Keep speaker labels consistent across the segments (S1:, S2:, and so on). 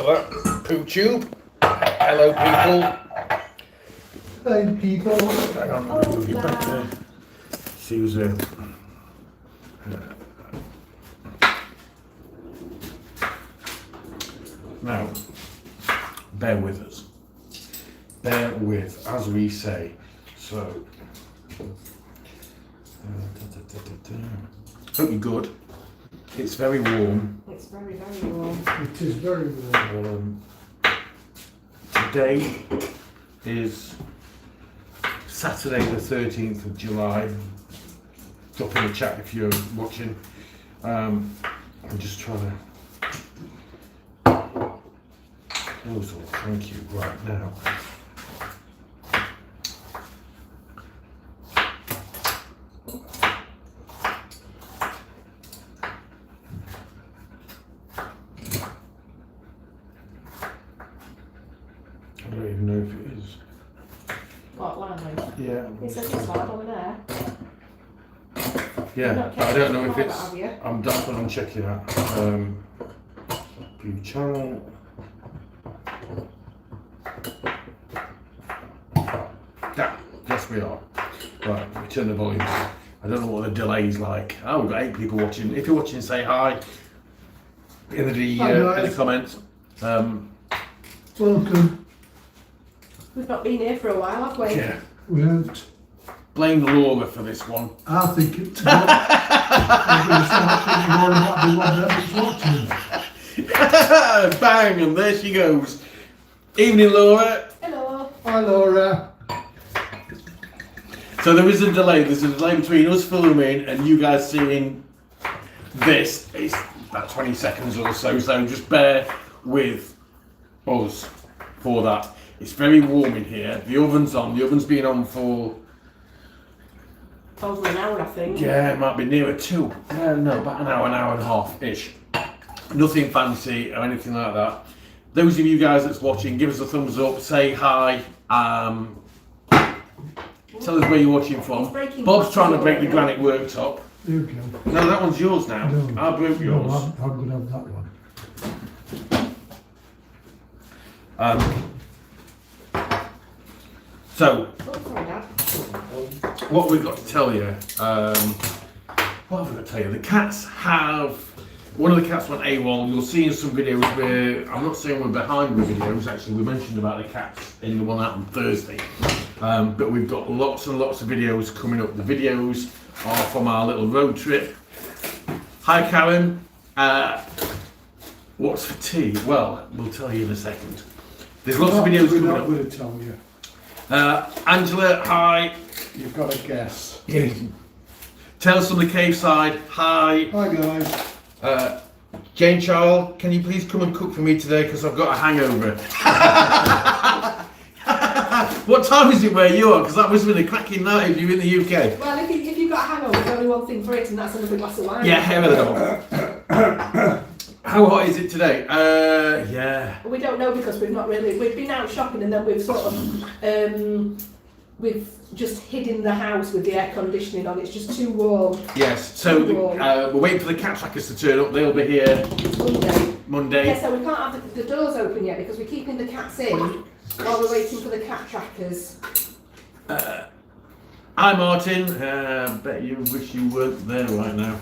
S1: another poo tube. Hello, people.
S2: Hey, people.
S1: Hang on, I'll move you back there. She was now, bear with us. Bear with, as we say. So, hope you're good. It's very warm.
S3: It's very, very warm.
S2: It is very warm.
S1: Today is Saturday the 13th of July. Drop in the chat if you're watching. I'm just trying to close all thank you right now. I don't even know if it is.
S3: What, language?
S1: Yeah.
S3: It says it's loud over there.
S1: Yeah, I don't know if it's.
S3: Have you?
S1: I'm definitely checking that. View channel. Yeah, yes we are. Right, we turn the volume. I don't know what the delay's like. Oh, we've got 8 people watching. If you're watching, say hi in the comments.
S2: Welcome.
S3: We've not been here for a while, have we?
S1: Yeah.
S2: We haven't.
S1: Blame Laura for this one.
S2: I think it's more. I'm going to start thinking more about the one that was watching.
S1: Bang, and there she goes. Evening, Laura.
S3: Hello.
S2: Hi, Laura.
S1: So there is a delay. There's a delay between us filming and you guys seeing this. It's about 20 seconds or so. So just bear with us for that. It's very warm in here. The oven's on. The oven's been on for
S3: Over an hour, I think.
S1: yeah, it might be nearer 2. No, about an hour and a half ish. Nothing fancy or anything like that. Those of you guys that's watching, give us a thumbs up. Say hi. Tell us where you're watching from. Bob's trying to break the granite worktop.
S2: There you go.
S1: No, that one's yours now.
S2: No.
S1: I broke yours.
S2: No, I'm going to have that one.
S1: So,
S3: Oh, sorry, Dad.
S1: what we've got to tell you, what have we got to tell you? The cats have, one of the cats went AWOL. You'll see in some videos where, I'm not saying we're behind with videos, actually we mentioned about the cats in the one out on Thursday. But we've got lots and lots of videos coming up. The videos are from our little road trip. Hi Karen, what's for tea? Well, we'll tell you in a second. There's lots of videos
S2: We're
S1: coming
S2: not
S1: up.
S2: going to tell you.
S1: Angela, hi.
S2: You've got to guess.
S1: Tales from the Cave Side, hi.
S2: Hi, guys.
S1: Jane Charles, can you please come and cook for me today because I've got a hangover? What time is it where you are? Because that must have been a cracking night if you're in the UK.
S3: Well, if you've got a hangover, there's only one thing for it, and that's another glass of wine.
S1: Yeah, hair of the dog. How hot is it today? Yeah.
S3: We don't know because we've been out shopping and then we've sort of, we've just hid in the house with the air conditioning on. It's just too warm.
S1: Yes, so we're waiting for the cat trackers to turn up. They'll be here Monday.
S3: Yeah, so we can't have the doors open yet because we're keeping the cats in while we're waiting for the cat trackers.
S1: Hi Martin, bet you wish you weren't there right now.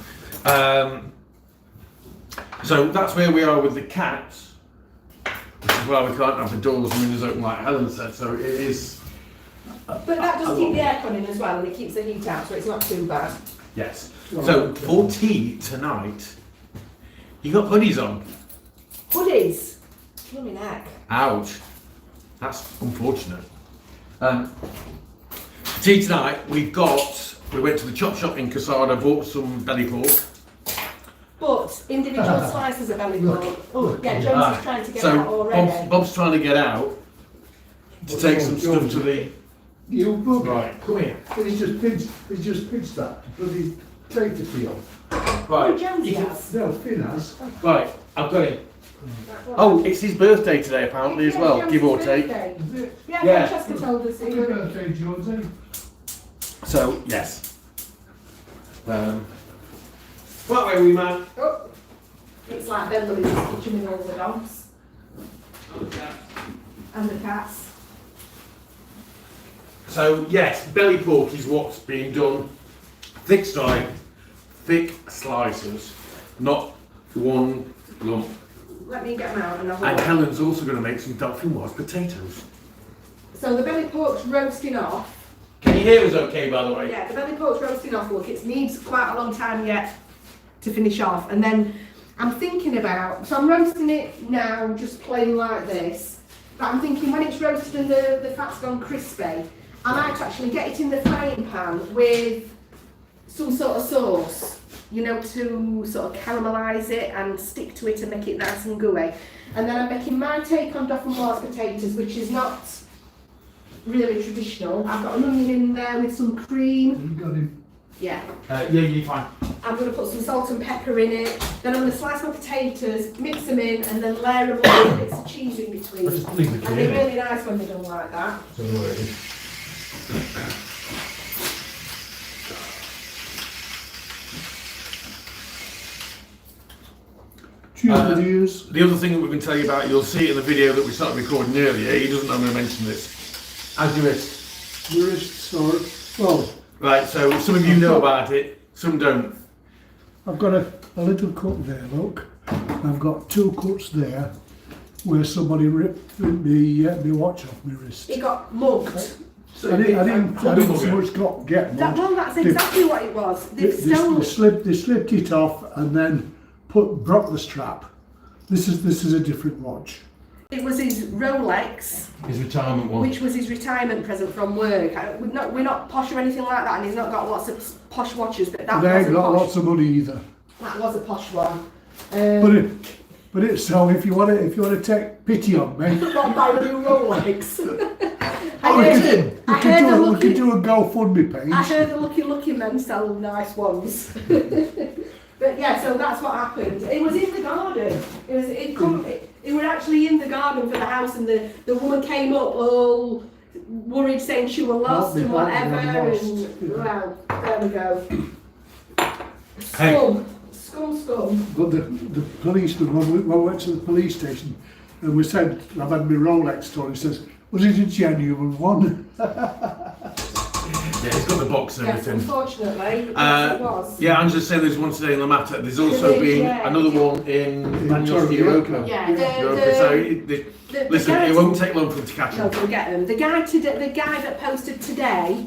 S1: So that's where we are with the cats, which is why we can't have the doors and windows open like Helen said, so it is...
S3: But that does keep the aircon in as well and it keeps the heat out, so it's not too bad.
S1: Yes. So for tea tonight, you got hoodies on.
S3: Hoodies? Kill me neck.
S1: Ouch. That's unfortunate. Tea tonight, we went to the chop shop in Casada, bought some belly pork.
S3: But individual slices of belly pork. Oh, yeah, Jones is trying to get out already.
S1: Bob's trying to get out to take some stuff to the...
S2: You bugger.
S1: Right, come here.
S2: He's just pinched that bloody tater peel.
S3: Oh,
S1: Right,
S3: Jones has.
S2: No, Finn has.
S1: right, I've got him. Oh, it's his birthday today apparently as well, give or take.
S3: Yeah,
S1: Yeah.
S3: Francesca told us.
S2: Happy birthday, Jonesy.
S1: So, yes. What way are we, man?
S3: Oh, it's like Ben Louis' kitchen with all the dogs. And the cats.
S1: So yes, belly pork is what's being done. Thick slices, not one lump.
S3: Let me get them out and have a
S1: And
S3: look.
S1: Helen's also going to make some dauphinoise potatoes.
S3: So the belly pork's roasting off.
S1: Can you hear us okay, by the way?
S3: Yeah, the belly pork's roasting off. Look, it needs quite a long time yet to finish off. And then I'm thinking about, so I'm roasting it now just plain like this. But I'm thinking when it's roasted and the fat's gone crispy, I might actually get it in the frying pan with some sort of sauce, you know, to sort of caramelise it and stick to it and make it nice and gooey. And then I'm making my take on dauphinoise potatoes, which is not really traditional. I've got an onion in there with some cream.
S2: You got him.
S3: Yeah.
S1: Yeah, you're fine.
S3: I'm going to put some salt and pepper in it. Then I'm going to slice my potatoes, mix them in, and then layer them up with bits of cheese in between.
S1: Let's just leave the
S3: And
S1: cream.
S3: they're really nice when they're done like that.
S2: Cheers, videos.
S1: The other thing that we can tell you about, you'll see it in the video that we started recording earlier. He doesn't know I'm going to mention this. As your wrist.
S2: The wrist sword. Well,
S1: Right, so some of you know about it, some don't.
S2: I've got a little cut there, look. I've got 2 cuts there where somebody ripped the watch off my wrist.
S3: It got mugged.
S1: So
S2: I didn't so
S1: Cordoba.
S2: much get
S3: That,
S2: mugged.
S3: well, that's exactly what it was.
S2: They,
S3: They've stolen.
S2: they slipped it off and then broke the strap. This is a different watch.
S3: It was his Rolex,
S1: His retirement one.
S3: which was his retirement present from work. We're not posh or anything like that, and he's not got lots of posh watches, but that
S2: They
S3: was
S2: ain't
S3: a
S2: got
S3: posh.
S2: lots of money either.
S3: That was a posh one.
S2: But it's so if you want to take pity on me,
S3: Not buy a new Rolex.
S2: we could do a GoFundMe page.
S3: I heard the lucky men sell nice ones. But yeah, so that's what happened. It was in the garden. It was actually in the garden for the house, and the woman came up all worried, saying she was lost and whatever. And well, there we go. Scum.
S2: But the policeman, when we went to the police station, and we said, I've had my Rolex stolen, he says, was it a genuine one?
S1: Yeah, it's got the box and
S3: Yes,
S1: everything.
S3: unfortunately, yes, it was.
S1: Yeah, Angela's saying there's one today in Lamata. There's also been another one in Manuel Fiorocco.
S3: Yeah,
S1: Listen,
S3: guy
S1: it won't take long for them to catch
S3: No,
S1: them.
S3: we'll get them. The guy that posted today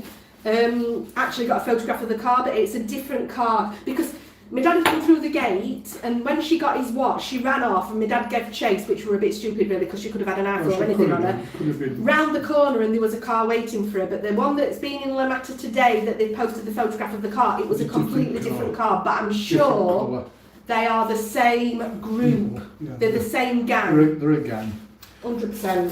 S3: actually got a photograph of the car, but it's a different car because my dad had come through the gate, and when she got his watch, she ran off, and my dad gave chase, which were a bit stupid really, because she could have had an iPhone or anything on her. Round the corner, and there was a car waiting for her. But the one that's been in Lamata today, that they posted the photograph of the car, it was a completely different car. But I'm sure they are the same group.
S2: Yeah.
S3: They're the same gang.
S2: They're a gang.
S3: 100%.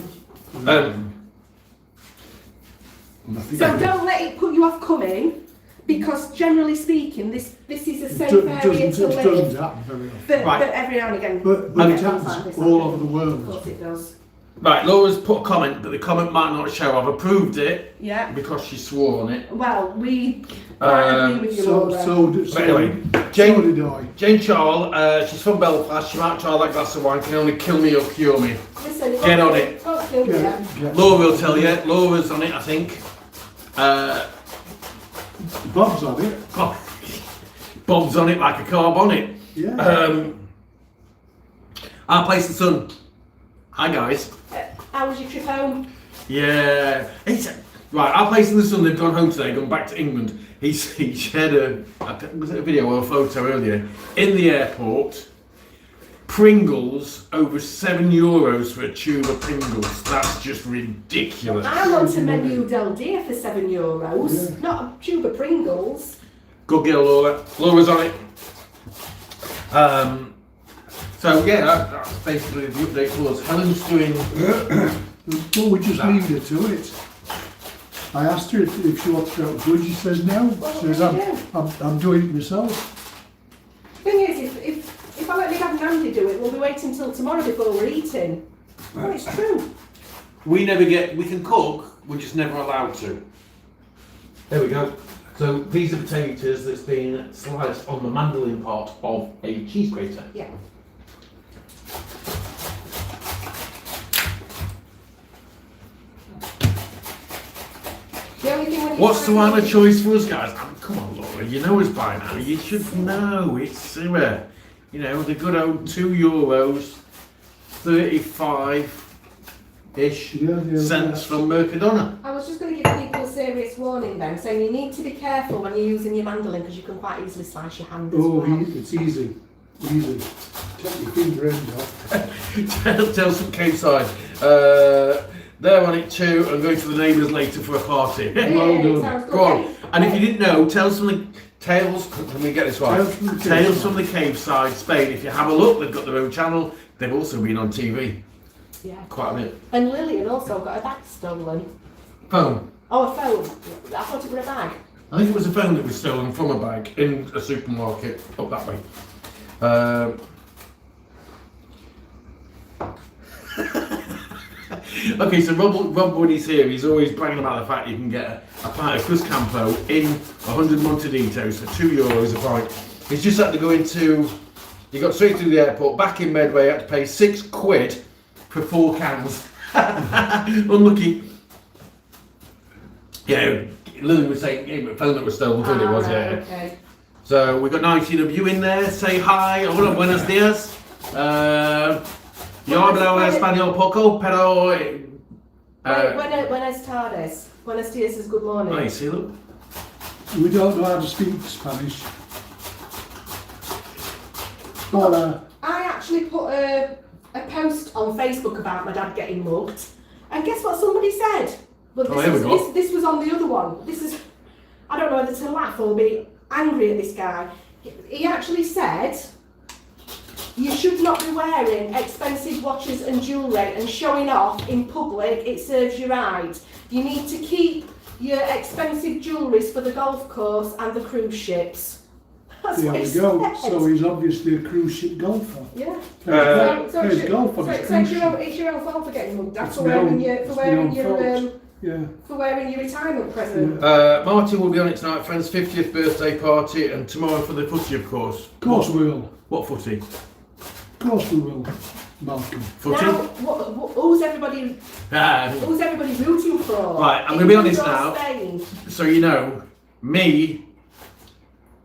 S2: Nothing.
S3: So don't let it put you off coming, because generally speaking, this is a safe area to
S2: It doesn't
S3: live.
S2: happen very often.
S3: But
S1: Right.
S3: every now and again,
S2: But it happens all over the
S3: of
S2: world.
S3: course it does.
S1: Right, Laura's put a comment, but the comment might not show. I've approved it
S3: Yeah.
S1: because she swore on it.
S3: Well, I agree with you, Laura.
S1: But anyway,
S2: so
S1: Jane,
S2: did I.
S1: Jane Charles, she's from Belfast. She might try that glass of wine. Can only kill me or cure me.
S3: Listen,
S1: Get on it.
S3: Don't kill me then.
S1: Laura will tell you. Laura's on it, I think.
S2: Bob's on it.
S1: Bob's on it like a car bonnet.
S2: Yeah.
S1: Our place in the sun. Hi guys.
S3: How was your trip home?
S1: Yeah. Right, our place in the sun, they've gone home today, gone back to England. He shared was it a video or a photo earlier, in the airport, Pringles, over €7 for a tube of Pringles. That's just ridiculous.
S3: I want a menu del dia for €7,
S2: Yeah.
S3: not a tube of Pringles.
S1: Good girl, Laura. Laura's on it. So yeah, that's basically the update for us. Helen's doing...
S2: Well, we just leave her to it. I asked her if she wants to go good. She says no. She says I'm doing it myself.
S3: Thing is, if I let my dad and Andy do it, we'll be waiting until tomorrow before we're eating. Well, it's true.
S1: We can cook, we're just never allowed to. There we go. So these are potatoes that's been sliced on the mandolin part of a cheese grater.
S3: Yeah.
S1: What's the wine of choice for us, guys? I mean, come on, Laura, you know us by now. You should know. It's you know, the good old €2, 35-ish cents from Mercadona.
S3: I was just going to give people a serious warning then, saying you need to be careful when you're using your mandolin because you can quite easily slice your hand as well.
S2: It's easy. Easy. Take your finger end off.
S1: Tell some Cape Side. They're on it too, and going to the neighbours later for a party.
S2: Well done.
S3: Sounds good.
S1: Go on. And if you didn't know, tales from the Tales. Let me get this right. Tales from the Cape Side, Spain. If you have a look, they've got their own channel. They've also been on TV.
S3: Yeah.
S1: Quite a bit.
S3: And Lillian also got a bag stolen.
S1: Phone.
S3: Oh, a phone. I thought it was a bag.
S1: I think it was a phone that was stolen from a bag in a supermarket up that way. Okay, so Rob Woody's here. He's always bragging about the fact you can get a pint of Cruzcampo in 100 Montaditos for €2 a pint. He's just had to go into. He got straight through the airport, back in Medway, had to pay £6 for 4 cans. Unlucky. Yeah, Lily was saying a phone that was stolen, I thought it was, yeah.
S3: Okay.
S1: So we've got 19 of you in there. Say hi. Hola, buenos días. Yo hablo español poco, pero.
S3: Buenas tardes. Buenos días is good morning.
S1: Nice, see, look.
S2: We don't know how to speak Spanish. Hola.
S3: I actually put a post on Facebook about my dad getting mugged, and guess what somebody said? But this was on the other one. This is, I don't know whether to laugh or be angry at this guy. He actually said, you should not be wearing expensive watches and jewellery and showing off in public, it serves you right. You need to keep your expensive jewelleries for the golf course and the cruise ships. That's
S2: There
S3: what
S2: we
S3: he
S2: go.
S3: said.
S2: So he's obviously a cruise ship golfer.
S3: Yeah.
S2: So it's golf on his
S3: it's
S2: cruise
S3: your own fault for getting mugged. That's
S2: It's
S3: for
S2: my
S3: wearing
S2: own-
S3: your
S2: it's my own fault.
S3: for wearing your retirement present.
S1: Martin will be on it tonight, friend's 50th birthday party, and tomorrow for the footy, of course.
S2: Of course we will.
S1: What footy?
S2: Of course we will, Malcolm.
S1: Footy?
S3: Now, who's everybody rooting for?
S1: Right, I'm gonna be
S3: England
S1: honest
S3: or
S1: now.
S3: Spain?
S1: So you know, me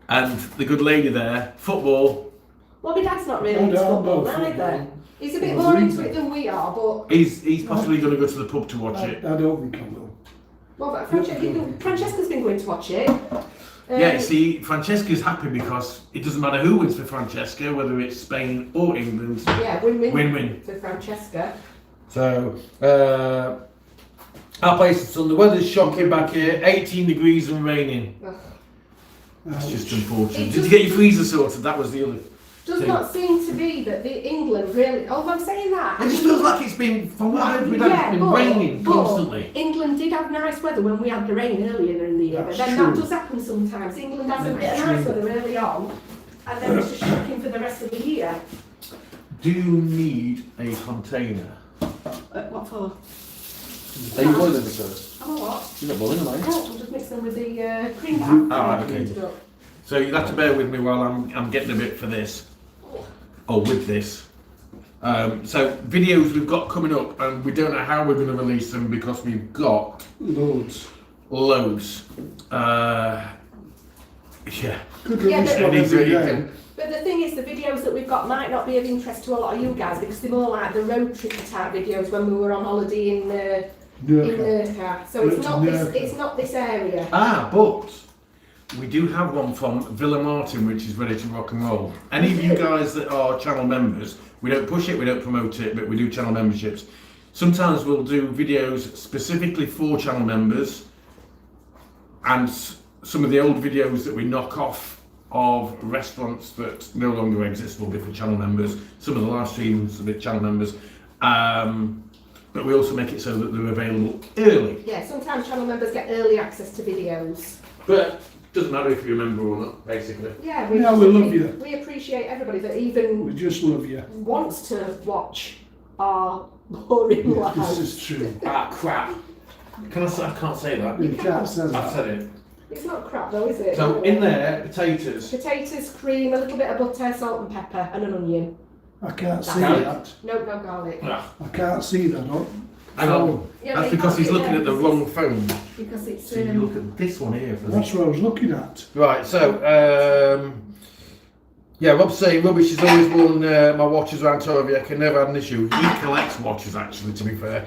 S1: and the good lady there, football.
S3: Well, my dad's not really
S2: Oh,
S3: into
S2: no,
S3: football
S2: no,
S3: either.
S2: football.
S3: He's a bit
S2: Well,
S3: more
S2: we-
S3: into it than we are, but
S1: He's possibly going to go to the pub to watch it.
S2: I don't think I will.
S3: but Francesca's been going to watch it.
S1: Yeah, see, Francesca's happy because it doesn't matter who wins for Francesca, whether it's Spain or England.
S3: Yeah, win-win.
S1: Win-win.
S3: For Francesca.
S1: So, our place is sun. The weather's shocking back here. 18 degrees and raining.
S3: Ugh.
S1: It's just unfortunate.
S3: It
S1: Did
S3: just-
S1: you get your freezer sorted? That was the other.
S3: Does
S1: thing.
S3: not seem to be that the England really. Oh, I'm saying that.
S1: It just feels like it's been, from what I've read, it's been raining constantly.
S3: England did have nice weather when we had the rain earlier in the year, but
S2: That's
S3: then
S2: true.
S3: that does happen sometimes. England has a bit of
S2: That's
S3: nice
S2: true.
S3: weather early on, and then it's just shocking for the rest of the year.
S1: Do you need a container?
S3: What for?
S1: Are you boiling it first?
S3: Oh, what?
S1: You're not boiling, are you?
S3: No, I'm just mixing with the cream bath.
S1: Ah, okay. So you'll have to bear with me while I'm getting a bit for this. Or with this. So videos we've got coming up, and we don't know how we're going to release them because we've got
S2: Loads.
S1: loads. Yeah.
S2: Could
S3: Yeah,
S2: release
S3: but-
S2: one every
S1: You
S2: day.
S1: can-
S3: But the thing is, the videos that we've got might not be of interest to a lot of you guys because they're more like the road trip type videos when we were on holiday in Nurka. So
S2: Went
S3: it's
S2: to
S3: not this.
S2: Nurka.
S3: It's not this area.
S1: But we do have one from Villa Martin, which is ready to rock and roll. Any of you guys that are channel members, we don't push it, we don't promote it, but we do channel memberships. Sometimes we'll do videos specifically for channel members, and some of the old videos that we knock off of restaurants that no longer exist will be for channel members. Some of the live streams will be channel members. But we also make it so that they're available early.
S3: Yeah, sometimes channel members get early access to videos.
S1: But doesn't matter if you remember or not, basically.
S3: Yeah,
S2: we love you.
S3: We appreciate everybody that
S2: We
S3: even
S2: just love you.
S3: wants to watch our boring
S2: This
S3: lives.
S2: is true.
S1: Ah, crap. I can't say that.
S2: You can't say
S1: I've
S2: that.
S1: said it.
S3: It's not crap though, is it?
S1: So in there, potatoes.
S3: Potatoes, cream, a little bit of butter, salt and pepper, and an onion.
S2: I can't see
S1: Garlic.
S2: that.
S3: No garlic.
S1: Ah,
S2: I can't see that.
S1: Hang on.
S3: Yeah,
S1: That's
S3: but you
S1: because
S3: can't
S1: he's
S3: do it
S1: looking
S3: there
S1: at the
S3: because
S1: wrong
S3: it's-
S1: phone.
S3: Because it's
S1: So you look at this one here. For
S2: That's what I was looking at.
S1: Right, so, yeah, Rob's saying rubbish. He's always worn my watches around Toby. I can never have an issue. He collects watches, actually, to be fair.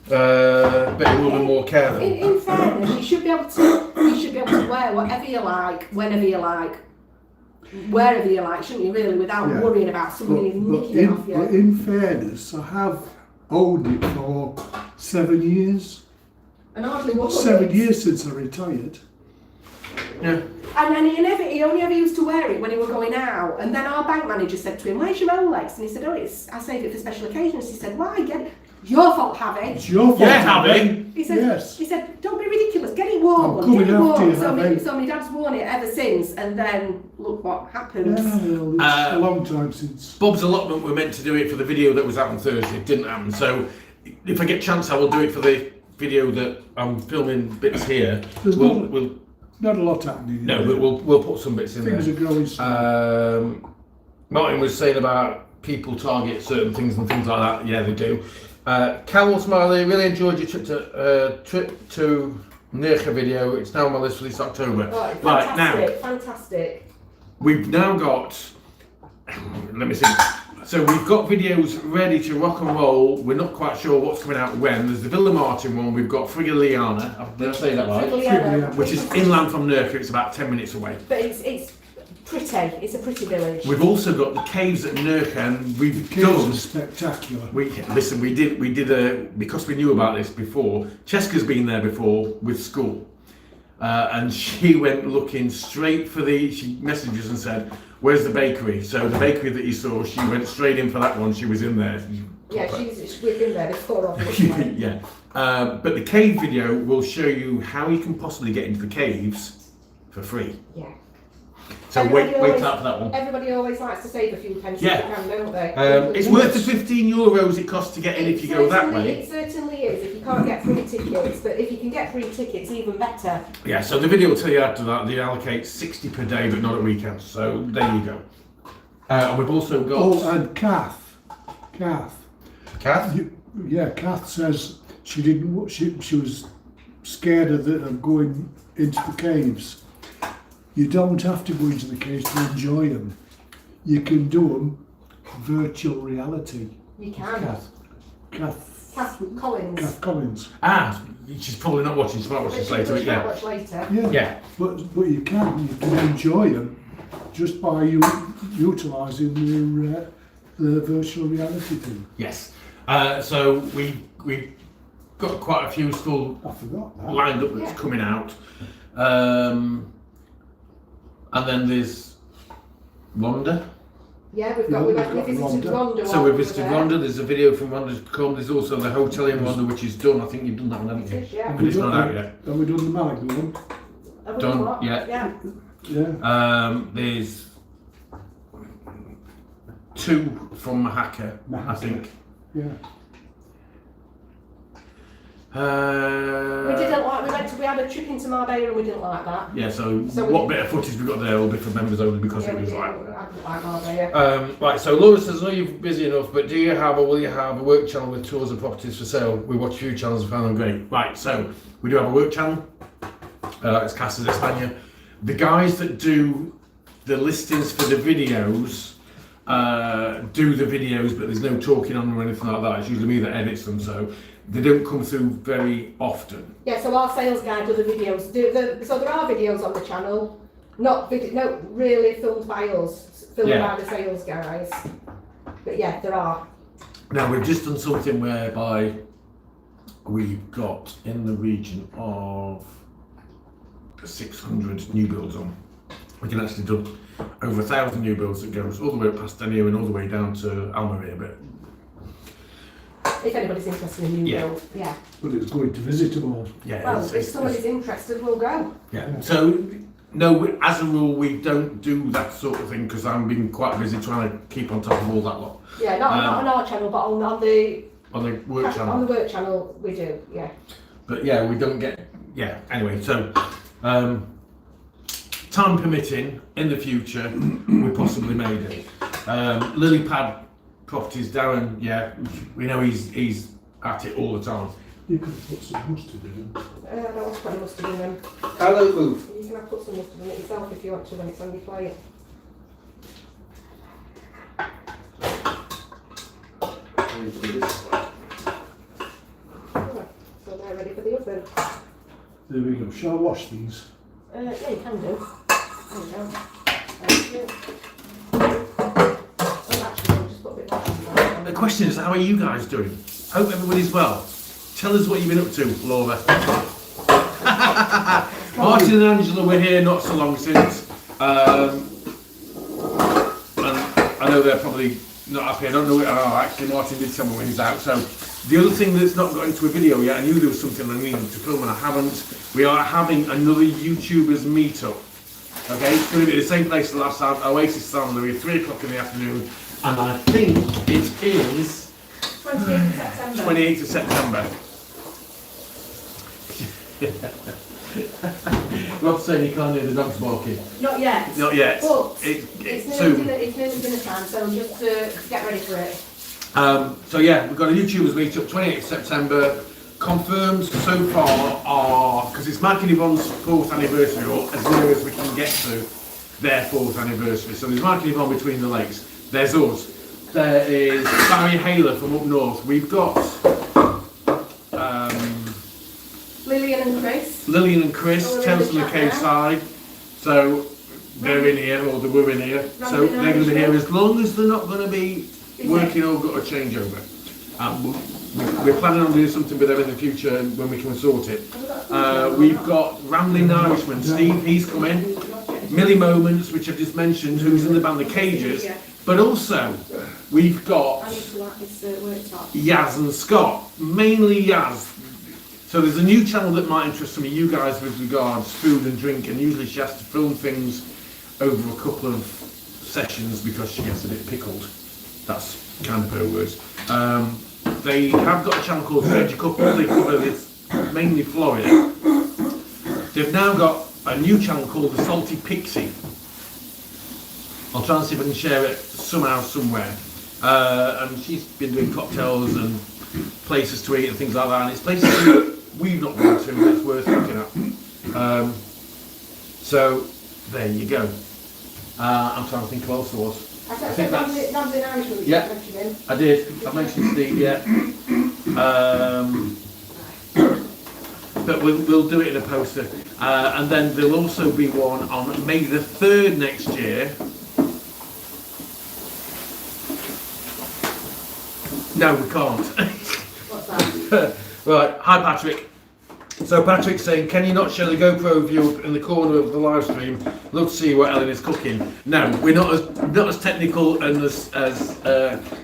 S1: But he will be more careful.
S3: In fairness, you should be able to wear whatever you like, whenever you like, wherever you like, shouldn't you? Really, without
S2: Yeah.
S3: worrying about somebody
S2: But
S3: nicking it off you.
S2: in fairness, I have owned it for 7 years.
S3: And hardly wore
S2: 7
S3: it.
S2: years since I retired.
S1: Yeah.
S3: And he only ever used to wear it when he were going out. And then our bank manager said to him, "Where's your Rolex?" And he said, "Oh, I saved it for special occasions." He said, "Why? Get it. Your fault, Harry."
S2: It's your fault.
S1: Yeah, Harry.
S3: He said,
S2: Yes.
S3: he said, "Don't be ridiculous. Get it worn.
S2: I'm coming
S3: Get it
S2: after
S3: worn."
S2: you, Harry.
S3: So my dad's worn it ever since. And then look what happened.
S2: Yeah, well, it's a long time since.
S1: Bob's allotment were meant to do it for the video that was out on Thursday. It didn't happen. So if I get a chance, I will do it for the video that I'm filming bits here.
S2: There's
S1: We'll
S2: not a lot happening.
S1: no, but we'll put some bits in
S2: Things are
S1: there.
S2: growing slow.
S1: Martin was saying about people target certain things and things like that. Yeah, they do. Carol Smiley, really enjoyed your trip to Nurka video. It's now on my list for this October.
S3: Right,
S1: Right, now,
S3: fantastic.
S1: we've now got, let me see. So we've got videos ready to rock and roll. We're not quite sure what's coming out when. There's the Villa Martin one. We've got Frigiliana. Did I say that right?
S3: Frigliana.
S1: Which is inland from Nurka. It's about 10 minutes away.
S3: But it's pretty. It's a pretty village.
S1: We've also got the caves at Nurka, and we've
S2: Caves
S1: done.
S2: are spectacular.
S1: We did a, because we knew about this before. Cheska's been there before with school, and she went looking straight for she messaged us and said, "Where's the bakery?" So the bakery that you saw, she went straight in for that one. She was in there.
S3: Yeah, we've been there before, obviously.
S1: Yeah, but the cave video will show you how you can possibly get into the caves for free.
S3: Yeah.
S1: So
S3: Everybody
S1: wait
S3: always-
S1: till for that one.
S3: Everybody always likes to save a few pence
S1: Yeah.
S3: if they can, don't they?
S1: It's worth the €15 it costs to get in if you go that way.
S3: It certainly is, if you can't get free tickets, but if you can get free tickets, even better.
S1: Yeah, so the video will tell you after that they allocate 60 per day, but not at weekends. So there you go. And we've also got.
S2: Oh, and Kath.
S1: Kath?
S2: Kath says she didn't. She was scared of going into the caves. You don't have to go into the caves to enjoy them. You can do them virtual reality.
S3: You can. Kath Collins.
S2: Kath Collins.
S1: She's probably not watching. She might watch this later. But yeah.
S3: Watch later.
S1: Yeah.
S2: But you can enjoy them just by utilising the virtual reality thing.
S1: Yes. So we got quite a few still
S2: I forgot that.
S1: lined up that's coming out. And then there's Rhonda.
S3: Yeah, we've visited Rhonda.
S1: So we visited Rhonda. There's a video from Rhonda to come. There's also the hotel in Rhonda, which is done. I think you've done that one, haven't you?
S3: Yeah.
S1: But it's not out yet.
S2: Have we done the Malaga one?
S3: Have we
S1: Done,
S3: what?
S1: yeah.
S2: Yeah.
S1: There's 2 from Mahaka, I think.
S2: Yeah.
S3: We didn't like. We had a trip into Marbella and we didn't like that.
S1: Yeah, so
S3: So
S1: what bit of footage we got there will be for members only because it was
S3: I
S1: like.
S3: didn't like Marbella.
S1: Right, so Laura says, I know you're busy enough, but do you have or will you have a work channel with tours of properties for sale? We watch a few channels and found them great. Right, so we do have a work channel. It's Casas España. The guys that do the listings for the videos do the videos, but there's no talking on them or anything like that. It's usually me that edits them, so they don't come through very often.
S3: Yeah, so our sales guy does the videos. So there are videos on the channel, not really filmed by us, filmed by the sales guys. But yeah, there are.
S1: Now we've just done something whereby we've got in the region of 600 new builds on. We can actually do over 1,000 new builds that goes all the way up past Denia and all the way down to Almeria. But
S3: if anybody's interested in new build, yeah.
S2: But it's going to visit them all.
S1: Yeah.
S3: Well, if somebody's interested, we'll go.
S1: Yeah. So no, as a rule, we don't do that sort of thing because I'm being quite busy trying to keep on top of all that lot.
S3: Yeah, not on our channel, but on the
S1: work channel.
S3: On the work channel, we do. Yeah.
S1: But yeah, we don't get. Yeah. Anyway, so. Time permitting, in the future, we possibly made it. Lily Pad Properties, Darren, yeah, we know he's at it all the time.
S2: You could put some mustard in them.
S3: I don't want to put any mustard in them.
S1: Hello, move.
S3: You can have put some mustard in it yourself if you want to when it's on your plate. So they're ready for the oven.
S2: There we go. Shall I wash these?
S3: Yeah, you can do. There we go. Thank you. Oh, actually, I'll just put a bit more on there.
S1: The question is, how are you guys doing? Hope everybody's well. Tell us what you've been up to, Laura. Martin and Angela were here not so long since. And I know they're probably not happy. I don't know. Oh, actually, Martin did tell me when he's out. So the other thing that's not got into a video yet, I knew there was something I needed to film and I haven't. We are having another YouTubers meetup. Okay, it's going to be the same place as last time, Oasis Sound Louis, 3 o'clock in the afternoon. And I think it is
S3: 28th of September.
S1: 28th of September. Rob's saying you can't hear the dogs barking.
S3: Not yet.
S1: Not yet.
S3: But
S1: It's
S3: it's
S1: soon.
S3: nearly dinner time, so just to get ready for it.
S1: So yeah, we've got a YouTubers meetup, 28th of September. Confirmed so far are, because it's Mike and Yvonne's 4th anniversary, or as near as we can get to their 4th anniversary. So there's Mike and Yvonne between the lakes. There's us. There is Barry Hayler from up north. We've got
S3: Lillian and Chris.
S1: Lillian and Chris,
S3: Oh, we're in
S1: Tales
S3: the
S1: from the
S3: chat
S1: Cave
S3: now.
S1: side. So they're in here, or they were in here. So they're going to be here as long as they're not going to be working or got a changeover. We're planning on doing something with them in the future when we can sort it. We've got Rambling Irishman, Steve, he's coming. Millie Moments, which I've just mentioned, who's in the band The Cages. But also, we've got
S3: I need to like this worktop.
S1: Yaz and Scott, mainly Yaz. So there's a new channel that might interest some of you guys with regards food and drink, and usually she has to film things over a couple of sessions because she gets a bit pickled. That's kind of her words. They have got a channel called Veg Couple. They cover this, mainly Florida. They've now got a new channel called The Salty Pixie. I'll try and see if I can share it somehow, somewhere. And she's been doing cocktails and places to eat and things like that. And it's places that we've not been to that's worth looking at. So there you go. I'm trying to think who else there was.
S3: I think that's Rambling Irishman was
S1: Yeah.
S3: mentioning.
S1: I did. I mentioned Steve, yeah. But we'll do it in a poster. And then there'll also be one on May the 3rd next year. No, we can't.
S3: What's that?
S1: Right, hi Patrick. So Patrick's saying, can you not show the GoPro view up in the corner of the live stream? Love to see what Ellen is cooking. No, we're not as technical and as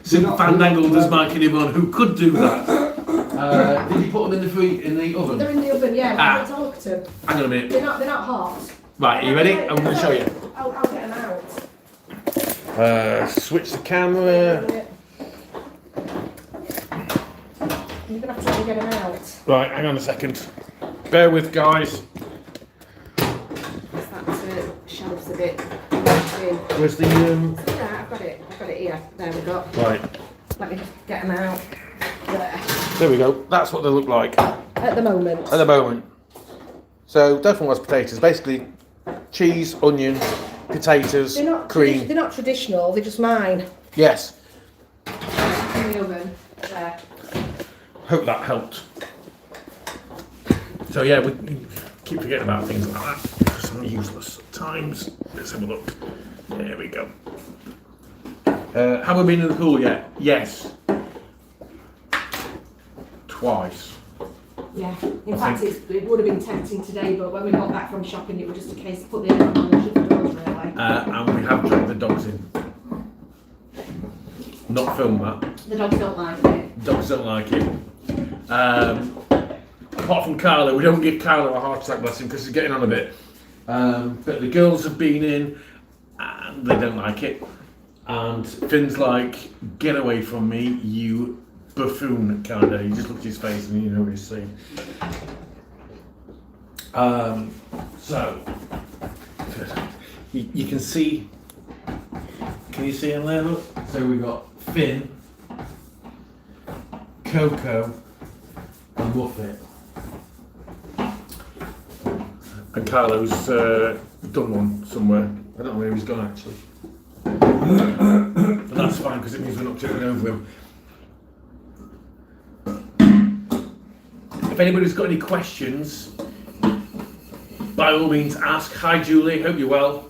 S1: super fandangled as Mike and Yvonne, who could do that. Did you put them in the oven?
S3: They're in the oven, yeah.
S1: Ah.
S3: Let's have a look at them.
S1: Hang on a minute.
S3: They're not hot.
S1: Right, are you ready? I'm going to show you.
S3: I'll get them out.
S1: Switch the camera.
S3: You're going to have to let me get them out.
S1: Right, hang on a second. Bear with, guys.
S3: That shelves a bit.
S1: Where's the
S3: Yeah, I've got it here. There we go.
S1: Right.
S3: Let me just get them out.
S1: There we go. That's what they look like
S3: At the moment.
S1: at the moment. So definitely was potatoes. Basically, cheese, onion, potatoes,
S3: They're not
S1: cream.
S3: They're not traditional. They're just mine.
S1: Yes.
S3: In the oven. There.
S1: Hope that helped. So yeah, we keep forgetting about things like that because I'm useless at times. Let's have a look. There we go. Have we been in the pool yet? Yes. Twice.
S3: Yeah. In fact, it would have been tempting today, but when we got back from shopping, it was just a case of put the air on and shut the doors really.
S1: And we have dragged the dogs in. Not film that.
S3: The dogs don't like it.
S1: Dogs don't like it. Apart from Carla, we don't give Carla a heart attack, bless him, because he's getting on a bit. But the girls have been in and they don't like it. And Finn's like, get away from me, you buffoon, kind of. He just looked at his face and you know what he's saying. So, you can see, can you see him there? Look? So we've got Finn, Coco, muff it. And Carlo's done one somewhere. I don't know where he's gone actually. But that's fine because it means we're not tipping over him. If anybody's got any questions, by all means ask. Hi Julie, hope you're well.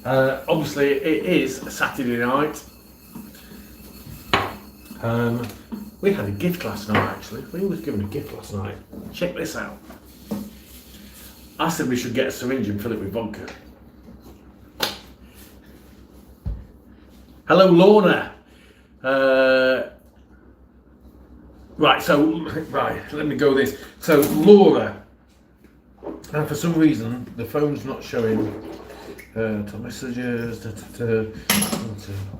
S1: Obviously it is a Saturday night. We had a gift last night actually. We was given a gift last night. Check this out. I said we should get a syringe and fill it with vodka. Hello Lorna. Right, let me go this. So Laura, and for some reason the phone's not showing to messages,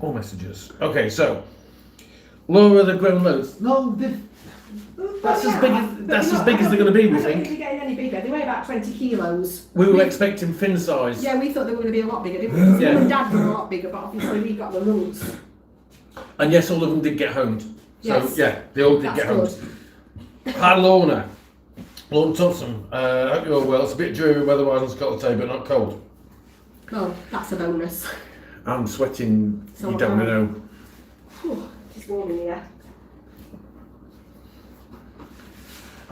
S1: all messages. Okay, so Laura, they've grown loads. No, that's as big as they're going to be, we think.
S3: I don't think they're getting any bigger. They weigh about 20 kilos.
S1: We were expecting fin size.
S3: Yeah, we thought they were going to be a lot bigger, didn't we? Because Mum and Dad were a lot bigger, but obviously we got the rules.
S1: And yes, all of them did get homed. So
S3: Yes.
S1: yeah, they all did get homed. Hi Lorna. Lorna Thompson. Hope you're all well. It's a bit dreary weather-wise on Scotland today, but not cold.
S3: Well, that's a bonus.
S1: I'm sweating,
S3: So
S1: you don't
S3: am I.
S1: know.
S3: Whew, it's warm in here.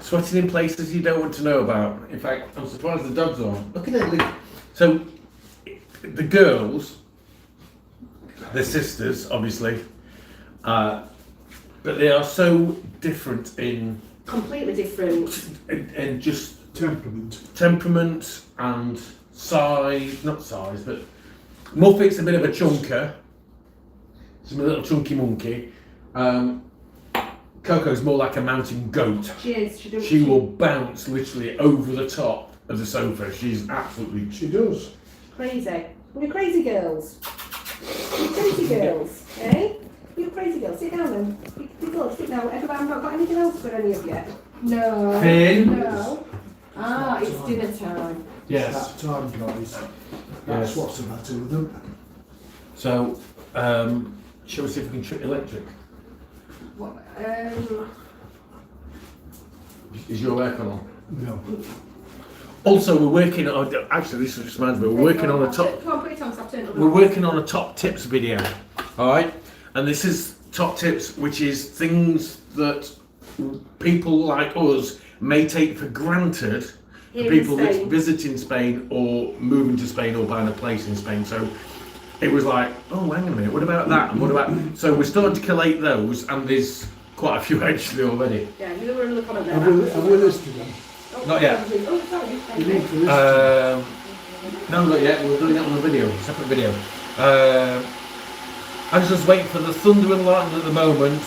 S1: Sweating in places you don't want to know about. In fact, I'm surprised the dogs are. Look at it. So, the girls, they're sisters, obviously, but they are so different in
S3: Completely different.
S1: in just
S2: Temperament.
S1: and size, not size, but Muffet's a bit of a chunker. She's a little chunky monkey. Coco's more like a mountain goat.
S3: She is.
S1: She will bounce literally over the top of the sofa. She's absolutely...
S2: She does.
S3: Crazy. We're crazy girls. We're crazy girls, eh? We're crazy girls. Sit down then. Be good. Sit down. Everyone not got anything else for any of you? No.
S1: Finn?
S3: No. Ah, it's dinner time.
S1: Yes.
S2: That time, guys. That's
S1: Yes.
S2: what's the matter with them.
S1: So, shall we see if we can trip electric?
S3: What?
S1: Is your aircon on?
S2: No.
S1: Also, we're working on... Actually, this just reminds me. We're working on a top...
S3: Come on, put it on. So I've turned it
S1: We're
S3: on.
S1: working on a top tips video, all right? And this is top tips, which is things that people like us may take for granted.
S3: Here in
S1: People that's
S3: Spain.
S1: visiting Spain or moving to Spain or buying a place in Spain. So it was like, oh, hang on a minute, what about that? And what about... So we're starting to collate those, and there's quite a few actually already.
S3: Yeah, you were in the comment there.
S2: Have we listed them?
S3: Oh,
S1: Not yet.
S3: Oh, sorry.
S2: You need to list
S1: No, not yet. We're doing it on a video, separate video. I'm just waiting for the thunder and lightning at the moment,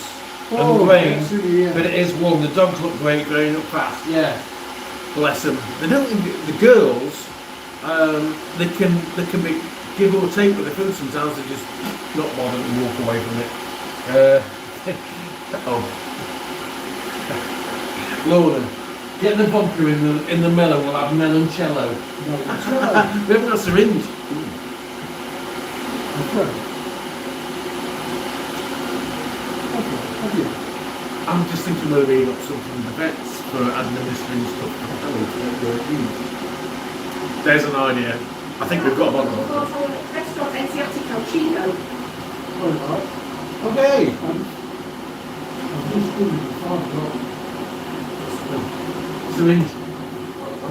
S1: and the rain.
S2: yes, yeah.
S1: But it is warm. The dogs look great, growing up fast. Yeah, bless them. They don't. The girls, they can be give or take with the food. Sometimes they just not bother and walk away from it. Oh, Lorna, get the vodka in the melon. We'll have meloncello.
S2: No,
S1: We haven't got a syringe.
S2: Have you?
S1: I'm just thinking whether we got something from the vets for administering stuff for There's an idea. I think we've got a bottle.
S3: Restaurant Asiatic Calcino.
S2: Alright.
S1: Okay.
S2: I'm just doing the farm dog.
S1: Syringe.
S2: I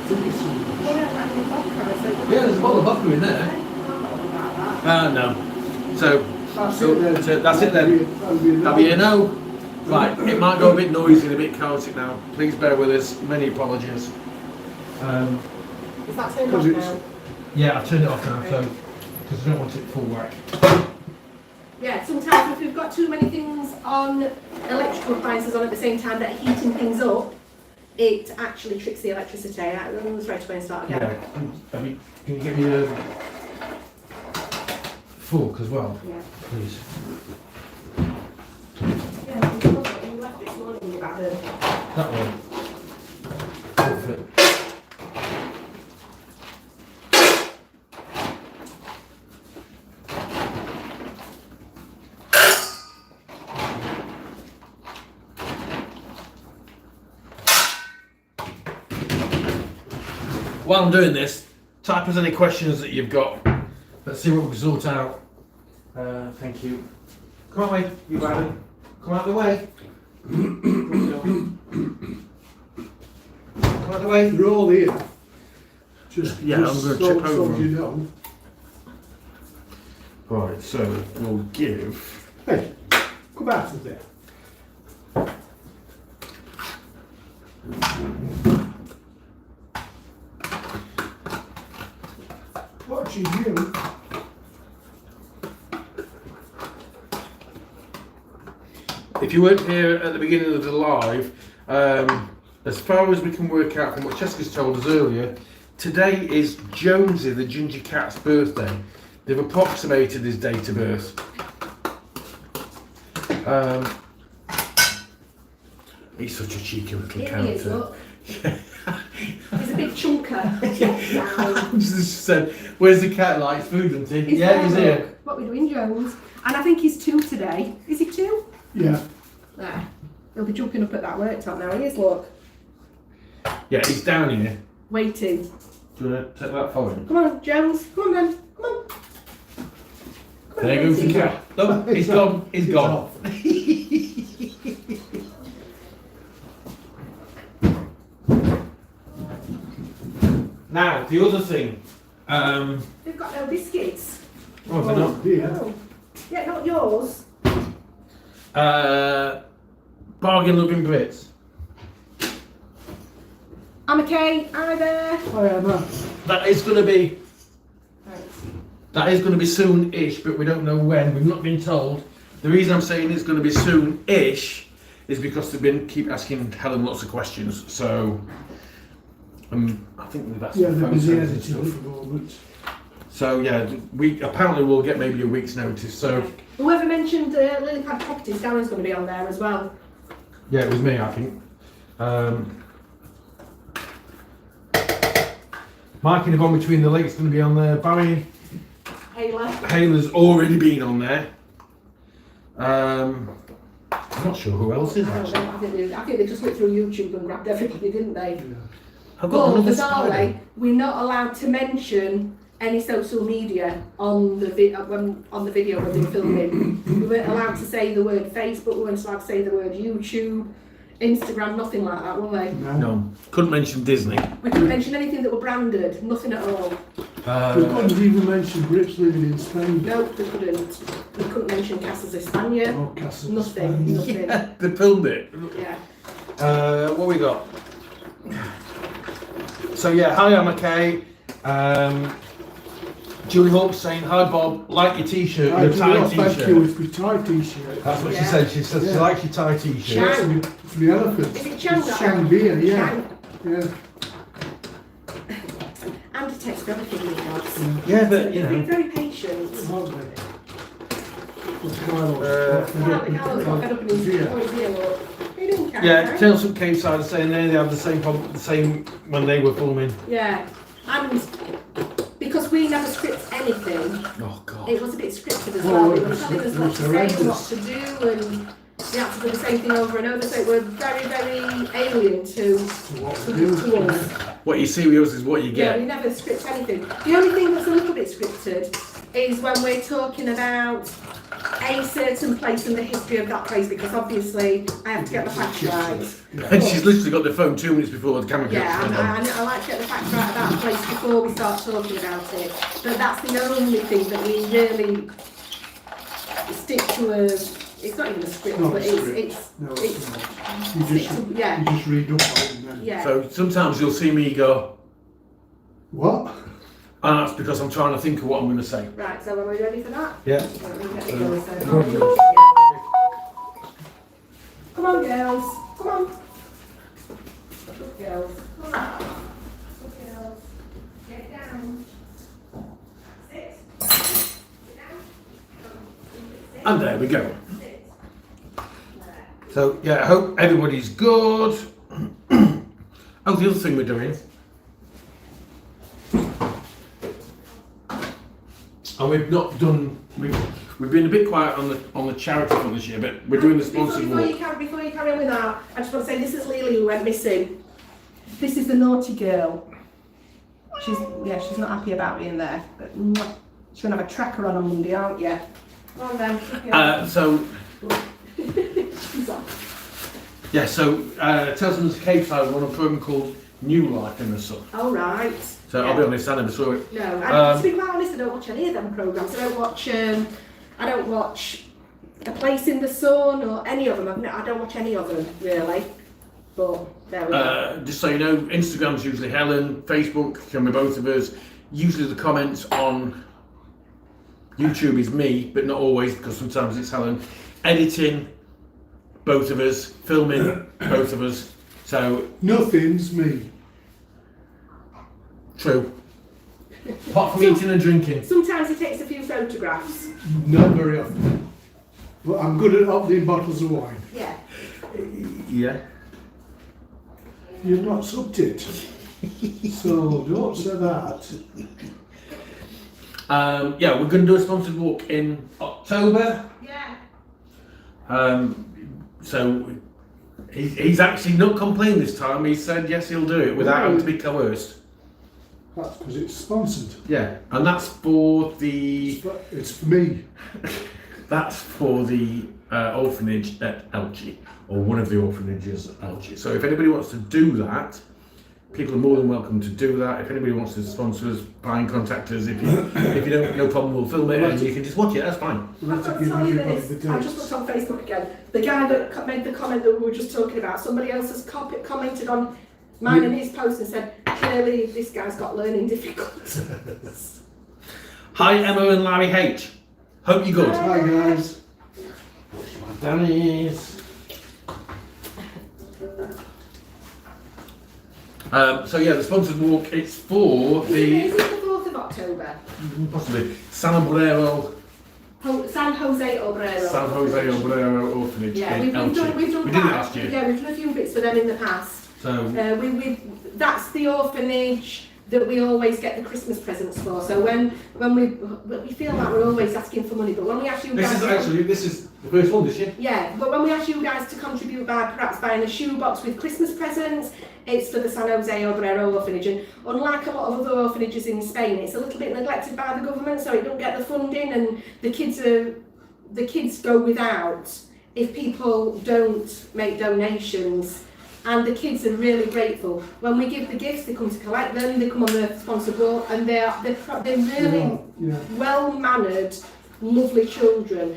S2: think it's
S1: Yeah, there's a bottle of vodka in there. No. So
S2: That's
S1: So-
S2: it then.
S1: so that's it then.
S2: That'll be
S1: you know. Right, it might go a bit noisy and a bit chaotic now. Please bear with us. Many apologies.
S3: Is that turned off
S2: Because it's-
S3: now?
S1: Yeah, I've turned it off now, so because I don't want it full whack.
S3: Yeah, sometimes if we've got too many things on, electrical appliances on at the same time that are heating things up, it actually tricks the electricity. Let's straight away and start again.
S1: Yeah. Can you get me a fork as well,
S3: Yeah.
S1: please?
S3: Yeah, you left this morning about the...
S1: That one. Perfect. while I'm doing this, type us any questions that you've got. Let's see what we can sort out. Thank you. Come on, mate. You Barry. Come out the way. Come out the way.
S2: They're all here. Just
S1: Yeah, I'm gonna
S2: so,
S1: trip
S2: so
S1: over
S2: you
S1: them.
S2: know.
S1: Right, so we'll give.
S2: Hey, come out of there. Watching you.
S1: If you weren't here at the beginning of the live, as far as we can work out from what Cheska's told us earlier, today is Jonesy the ginger cat's birthday. They've approximated his date of birth. He's such a cheeky little
S3: Here he is,
S1: character.
S3: look. He's a big chunker.
S1: I just said, where's the cat? Likes food, doesn't he?
S3: He's
S1: Yeah,
S3: there,
S1: he's
S3: look.
S1: here.
S3: What are we doing, Jones? And I think he's 2 today. Is he 2?
S2: Yeah.
S3: There. He'll be jumping up at that worktop now. He is, look.
S1: Yeah, he's down here.
S3: Waiting.
S1: Do you want to take that for him?
S3: Come on, Jones. Come on, then. Come on. Come on,
S1: There goes the
S3: Jonesy.
S1: cat. Oh, he's gone. He's
S2: It's
S1: gone.
S2: off.
S1: Now, the other thing.
S3: They've got no biscuits.
S1: Oh, they're
S2: Oh,
S1: not.
S2: dear.
S3: No. Yeah, not yours.
S1: Bargain Loving Brits.
S3: I'm okay. Hi there.
S2: Hi, Emma.
S1: That is going to be.
S3: Thanks.
S1: That is going to be soon-ish, but we don't know when. We've not been told. The reason I'm saying it's going to be soon-ish is because they've keep asking Helen lots of questions. So, I think they've asked
S2: Yeah,
S1: for
S2: they're
S1: photos
S2: busy
S1: and
S2: editing
S1: stuff.
S2: at the moment.
S1: So yeah, we apparently will get maybe a week's notice. So
S3: Whoever mentioned Lilypad Properties, Darren's going to be on there as well.
S1: yeah, it was me, I think. Mike in the Gone Between the Lakes going to be on there. Barry
S3: Hayla.
S1: Hayler's already been on there. I'm not sure who else is
S3: I don't
S1: actually.
S3: know. I think they just went through YouTube and grabbed everybody, didn't they?
S2: Yeah.
S1: I've got
S3: But
S1: another
S3: bizarrely,
S1: spider.
S3: we're not allowed to mention any social media on the video when we're filming. We weren't allowed to say the word Facebook. We weren't allowed to say the word YouTube, Instagram, nothing like that, were we?
S1: No, couldn't mention Disney.
S3: We couldn't mention anything that were branded. Nothing at all.
S2: We couldn't even mention Brits living in Spain.
S3: No, we couldn't. We couldn't mention Casas España.
S2: Or Castle
S3: Nothing.
S2: Spain.
S3: Nothing.
S1: Yeah, they filmed it.
S3: Yeah.
S1: What we got? So yeah, hi, I'm okay. Julie Hawkes saying, hi Bob, like your t-shirt,
S2: I
S1: your
S2: do
S1: tie
S2: not thank
S1: t-shirt.
S2: you with my tie t-shirt.
S1: That's what she
S3: Yeah.
S1: said. She said she
S2: Yeah.
S1: likes your tie t-shirt.
S3: Shang.
S2: For the elephant.
S3: Is it Chang?
S2: Shangbeer, yeah. Yeah.
S3: And it takes for everything he does.
S1: Yeah, but you
S3: He's been
S1: know.
S3: very patient.
S2: Aren't they? What's Carlos?
S3: Carlos got fed up in his ear, look. How you doing, Karen?
S1: Yeah, Tales from Caveside are saying they have the same problem, the same when they were filming.
S3: Yeah, and because we never script anything,
S1: Oh God.
S3: it was a bit scripted as
S2: Oh,
S3: well.
S2: it
S3: It was
S2: was-
S3: telling us
S2: it
S3: what
S2: was
S3: to say and what
S2: horrendous.
S3: to do, and we had to do the same thing over and over. So we're very, very alien to us.
S1: What you see with us is what you
S3: Yeah,
S1: get.
S3: we never script anything. The only thing that's a little bit scripted is when we're talking about a certain place and the history of that place, because obviously I have to get the facts right.
S1: And she's literally got the phone 2 minutes before the camera
S3: Yeah,
S1: comes on.
S3: I like to get the facts right about the place before we start talking about it. But that's the only thing that we really stick to a. It's not even a script,
S2: Not a
S3: but
S2: script.
S3: it's
S2: No,
S3: it's
S2: it's not. You
S3: stick
S2: just,
S3: to, yeah,
S2: you just read up on it and then.
S3: yeah.
S1: So sometimes you'll see me go,
S2: What?
S1: and that's because I'm trying to think of what I'm going to say.
S3: Right, so are we ready for that?
S1: Yeah.
S3: Let me get the girls then.
S1: Good.
S3: Come on, girls. Come on. Good girls. Come on. Good girls. Get down. Sit. Sit down. Sit.
S1: And there we go.
S3: Sit. There.
S1: So yeah, I hope everybody's good. Oh, the other thing we're doing. And we've not done. We've been a bit quiet on the charity front this year, but we're doing the sponsored
S3: Before you
S1: walk.
S3: carry on with that, I just want to say this is Lily who went missing. This is the naughty girl. she's not happy about me in there. But, she's gonna have a tracker on Monday, aren't you? Come on then.
S1: Telson's Cave Side run a programme called New Life in the Sun.
S3: Oh right.
S1: So I'll be honest, I never saw it.
S3: No, to be quite honest, I don't watch any of them programmes. I don't watch A Place in the Sun or any of them. I don't watch any of them really. But there we go.
S1: Just so you know, Instagram's usually Helen, Facebook can be both of us. Usually the comments on YouTube is me, but not always because sometimes it's Helen. Editing, both of us. Filming, both of us. So
S2: Nothing's me.
S1: true. Apart from eating and drinking.
S3: Sometimes he takes a few photographs.
S2: Not very often. But I'm good at opening bottles of wine.
S3: Yeah.
S1: Yeah.
S2: You've not sucked it. So don't say that.
S1: Yeah, we're going to do a sponsored walk in October.
S3: Yeah.
S1: So he's actually not complained this time. He said yes, he'll do it without having to be coerced.
S2: That's because it's sponsored.
S1: Yeah, and that's for the
S2: It's for me.
S1: that's for the orphanage at Elche, or one of the orphanages at Elche. So if anybody wants to do that, people are more than welcome to do that. If anybody wants to sponsor us, try and contact us. If you don't, no problem, we'll film it and you can just watch it. That's fine.
S3: I've got to tell you this. I just looked on Facebook again. The guy that made the comment that we were just talking about, somebody else has commented on mine and his post and said, clearly this guy's got learning difficulties.
S1: Hi Emma and Larry H. Hope you're good.
S2: Hi guys.
S1: Danny's. So yeah, the sponsored walk, it's for
S3: Is it the 4th of October?
S1: possibly San Obrero
S3: San Jose Obrero.
S1: Orphanage
S3: Yeah,
S1: in
S3: we've done
S1: Elche.
S3: we did it
S1: last year.
S3: Yeah, we've done a few bits for them in the past.
S1: So
S3: That's the orphanage that we always get the Christmas presents for. So when we feel like we're always asking for money, but when we ask you guys,
S1: this is the first one this year.
S3: yeah, but when we ask you guys to contribute by perhaps buying a shoebox with Christmas presents, it's for the San Jose Obrero orphanage. And unlike a lot of other orphanages in Spain, it's a little bit neglected by the government, so it don't get the funding, and the kids go without if people don't make donations. And the kids are really grateful. When we give the gifts, they come to collect them, they come on the sponsored walk, and they're really well-mannered, lovely children.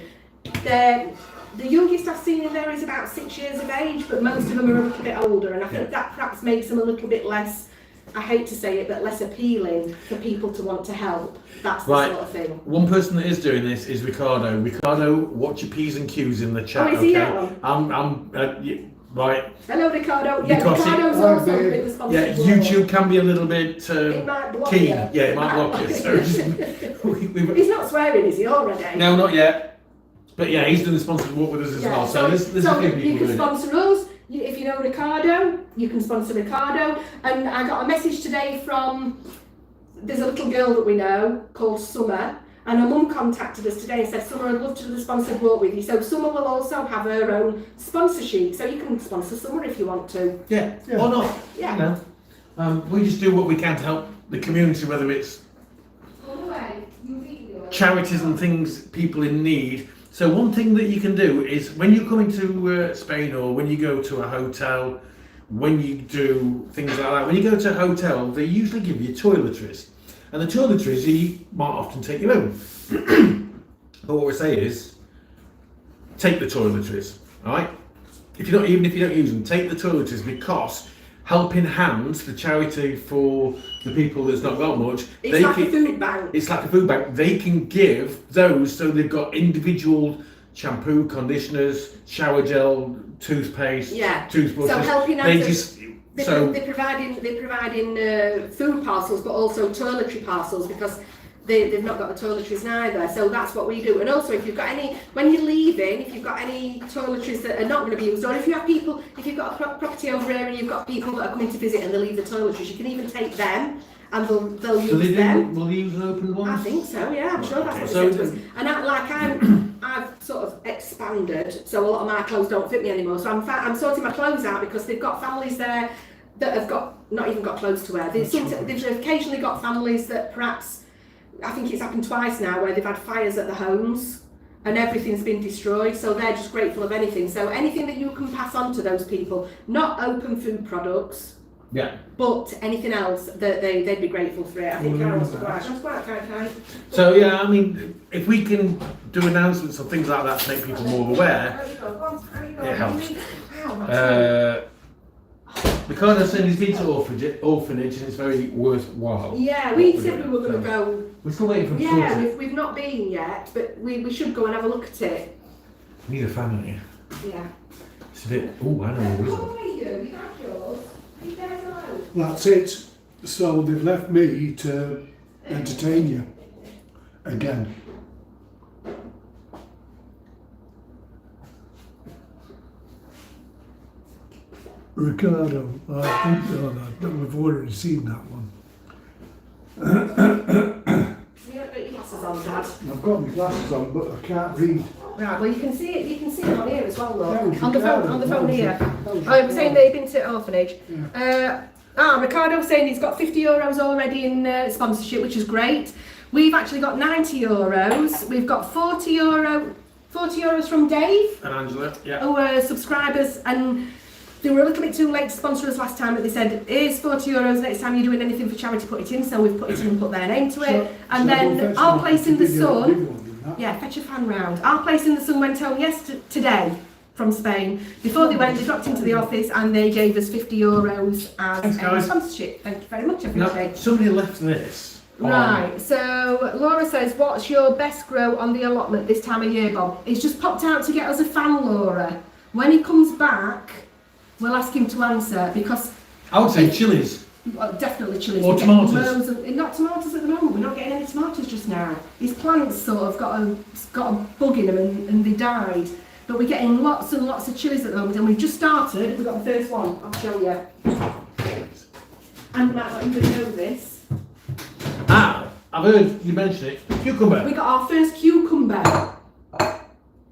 S3: The youngest I've seen in there is about 6 years of age, but most of them are a little bit older, and I think that perhaps makes them a little bit less, I hate to say it, but less appealing for people to want to help. That's the sort of thing.
S1: One person that is doing this is Ricardo. Ricardo, watch your P's and Q's in the chat.
S3: Oh, is he on?
S1: Right.
S3: Hello, Ricardo. Yeah,
S1: Because
S3: Ricardo's also with the sponsored
S1: Yeah,
S3: walk.
S1: YouTube can be a little bit
S3: It might block
S1: keen.
S3: you.
S1: Yeah, it might block you. So
S3: He's not swearing, is he, already?
S1: no, not yet. But yeah, he's doing the sponsored walk with us as well. So there's a few people
S3: you can
S1: doing
S3: sponsor us. If you know Ricardo, you can sponsor Ricardo. And I got a message today from, there's a little girl that we know called Summer, and her mum contacted us today and said, Summer, I'd love to do the sponsored walk with you. So Summer will also have her own sponsor sheet, so you can sponsor Summer if you want to.
S1: Yeah, or not.
S3: Yeah.
S1: You know, we just do what we can to help the community, whether it's charities and things, people in need. So one thing that you can do is when you're coming to Spain, or when you go to a hotel, when you do things like that, when you go to a hotel, they usually give you toiletries. And the toiletries, you might often take your own. But what we say is, take the toiletries, all right? Even if you don't use them, take the toiletries, because Helping Hands, the charity for the people that's not got much,
S3: It's like a food bank.
S1: It's like a food bank. They can give those, so they've got individual shampoo, conditioners, shower gel, toothpaste, toothbrushes.
S3: So Helping Hands,
S1: they're
S3: providing food parcels, but also toiletry parcels, because they've not got the toiletries neither. So that's what we do. And also, if you've got any, when you're leaving, if you've got any toiletries that are not going to be used, or if you have people, if you've got a property over here and you've got people that are coming to visit and they leave the toiletries, you can even take them and they'll use them.
S1: Will they use an open one?
S3: I think so, yeah, I'm sure that's what
S1: So
S3: they said to us. And I've sort of expanded, so a lot of my clothes don't fit me anymore. So I'm sorting my clothes out because they've got families there that have not even got clothes to wear. They've occasionally got families that perhaps, I think it's happened twice now, where they've had fires at the homes and everything's been destroyed, so they're just grateful of anything. So anything that you can pass on to those people, not open food products,
S1: Yeah.
S3: but anything else, that they'd be grateful for it. I think Carol wants to go out. Just go out, Kai.
S1: So yeah, I mean, if we can do announcements or things like that to make people more aware, it helps. Ricardo said he's been to orphanage and it's very worthwhile.
S3: Yeah, we said we were going to go.
S1: We're still waiting for the
S3: Yeah, we've not been yet, but we should go and have a look at it.
S1: We need a fan, don't you?
S3: Yeah.
S1: It's a bit. Oh, I know.
S3: How are you? You have yours. You guys alone.
S2: That's it. So they've left me to entertain you again. Ricardo, I think we've already seen that one.
S3: You haven't got your glasses on, Dad.
S2: I've got my glasses on, but I can't read.
S3: Right, well you can see it. You can see it on here as well, though.
S2: That was
S3: On the
S2: Ricardo.
S3: phone here.
S2: That was
S3: I was saying
S2: Ricardo.
S3: that he'd been to orphanage. Ricardo was saying he's got €50 already in sponsorship, which is great. We've actually got €90. We've got €40 from Dave,
S1: And Angela, yeah.
S3: who are subscribers, and they were a little bit too late to sponsor us last time, but they said, here's €40, next time you're doing anything for charity, put it in. So we've put it in and put their name to it. And then Our Place in the Sun, yeah, fetch a fan round. Our Place in the Sun went home today from Spain. Before they went, they dropped into the office and they gave us €50 as a sponsorship. Thank you very much, everybody.
S1: Now, somebody left this.
S3: Right, so Laura says, what's your best grow on the allotment this time of year, Bob? He's just popped out to get us a fan, Laura. When he comes back, we'll ask him to answer, because...
S1: I would say chilies.
S3: Well, definitely chilies.
S1: Or
S3: We're getting
S1: tomatoes.
S3: loads of, not tomatoes at the moment, we're not getting any tomatoes just now. His plants sort of got a bug in them and they died. But we're getting lots and lots of chilies at the moment, and we've just started. We've got the first one, I'll show you. And you might not even know this.
S1: I've heard you mention it. Cucumber.
S3: We got our first cucumber.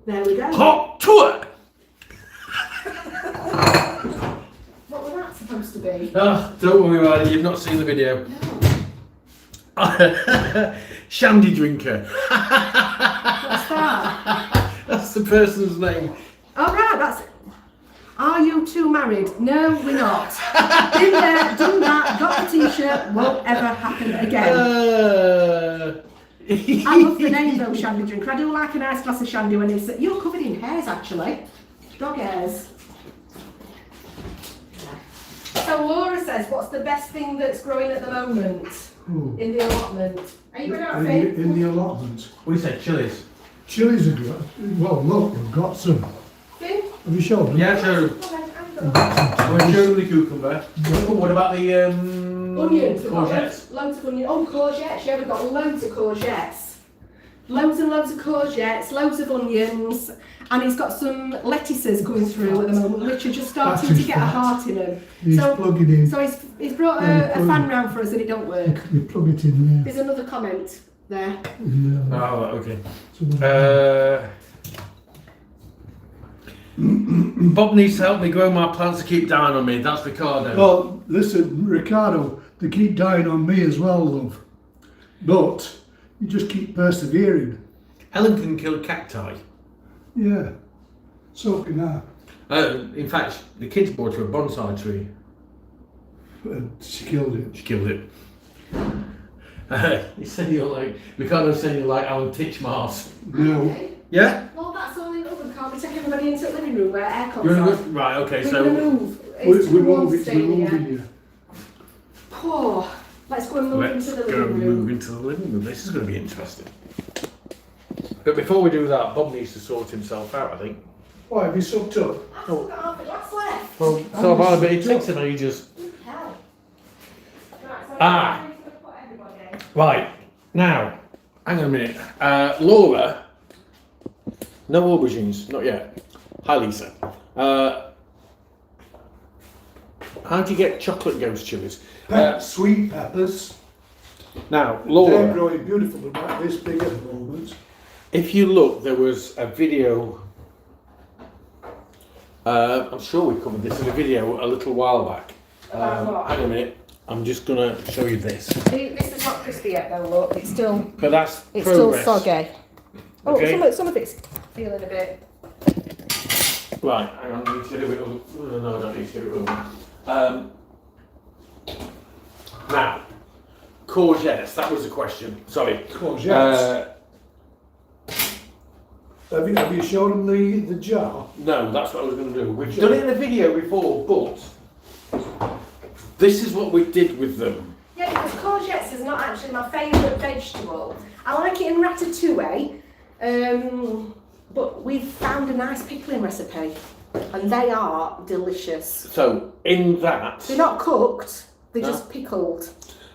S3: There we go.
S1: Hot tour.
S3: What was that supposed to be?
S1: Oh, don't worry about it, you've not seen the video.
S3: No.
S1: Shandy drinker.
S3: What's that?
S1: That's the person's name.
S3: Oh right, that's... Are you two married? No, we're not. Been there, done that, got the t-shirt, won't ever happen again. I love the name though, Shandy Drinker. I do like a nice glass of shandy when it's... You're covered in hairs actually. Dog hairs. So Laura says, what's the best thing that's growing at the moment in the allotment? Are you going out, Finn?
S2: In the allotment.
S1: We said chilies.
S2: Chilies are good. Well, look, we've got some.
S3: Finn?
S2: Have you showed them?
S1: Yeah, sure.
S3: Come on,
S1: We're showing the cucumber. But what about the
S3: onions. We've got
S1: courgettes?
S3: loads of onions. Oh, courgettes. Yeah, we've got loads of courgettes. Loads and loads of courgettes, loads of onions, and he's got some lettuces going through at the moment, which are just starting to get a heart in them.
S2: He's plugging in.
S3: So he's brought a fan round for us and it don't work.
S2: You plug it in there.
S3: There's another comment there.
S1: Oh, okay. Bob needs to help me grow my plants to keep dying on me. That's Ricardo.
S2: Well, listen, Ricardo, they keep dying on me as well, love. But you just keep persevering.
S1: Helen can kill cacti.
S2: Yeah. So can I.
S1: In fact, the kids bought her a bonsai tree.
S2: And she killed it.
S1: She killed it. He said you're like, Ricardo said you're like Alan Titchmarsh.
S2: No.
S3: Okay.
S1: Yeah?
S3: Well, that's only open. Can't we take everybody into the living room where aircon's
S1: You're
S3: on?
S1: good? Right, okay,
S3: We're
S1: so...
S3: going to move.
S2: We're
S3: It's too warm to
S2: moving,
S3: stay in here.
S2: you.
S3: Oh, let's go and move
S1: Let's
S3: into the
S1: go
S3: living room.
S1: move into the living room. This is going to be interesting. But before we do that, Bob needs to sort himself out, I think.
S2: Why, have you sucked up?
S3: I've still got half a glass left.
S1: Well, so about it takes an ages.
S3: Hell. Right, so
S1: Ah.
S3: I'm going to put everybody.
S1: Right, now, hang on a minute. Laura, no aubergines, not yet. Hi, Lisa. How do you get chocolate ghost chilies?
S2: Sweet peppers.
S1: Now,
S2: They're
S1: Laura,
S2: growing beautiful, about this big at the moment.
S1: if you look, there was a video. I'm sure we covered this in a video a little while back.
S3: About what?
S1: Hang on a minute. I'm just gonna show you this.
S3: This is not crispy yet though, look. It's still
S1: But that's
S3: still
S1: progress.
S3: soggy. Oh,
S1: Okay.
S3: some of it's feeling a bit.
S1: Right, hang on, I need to get it over. No, I don't need to get it over. Now, courgettes, that was the question. Sorry.
S2: Courgettes. Have you shown them the jar?
S1: No, that's what I was going to do. We've done it in a video before, but this is what we did with them.
S3: Yeah, because courgettes is not actually my favourite vegetable. I like it in ratatouille, but we've found a nice pickling recipe, and they are delicious.
S1: So, in that...
S3: They're not cooked, they're
S1: No.
S3: just pickled.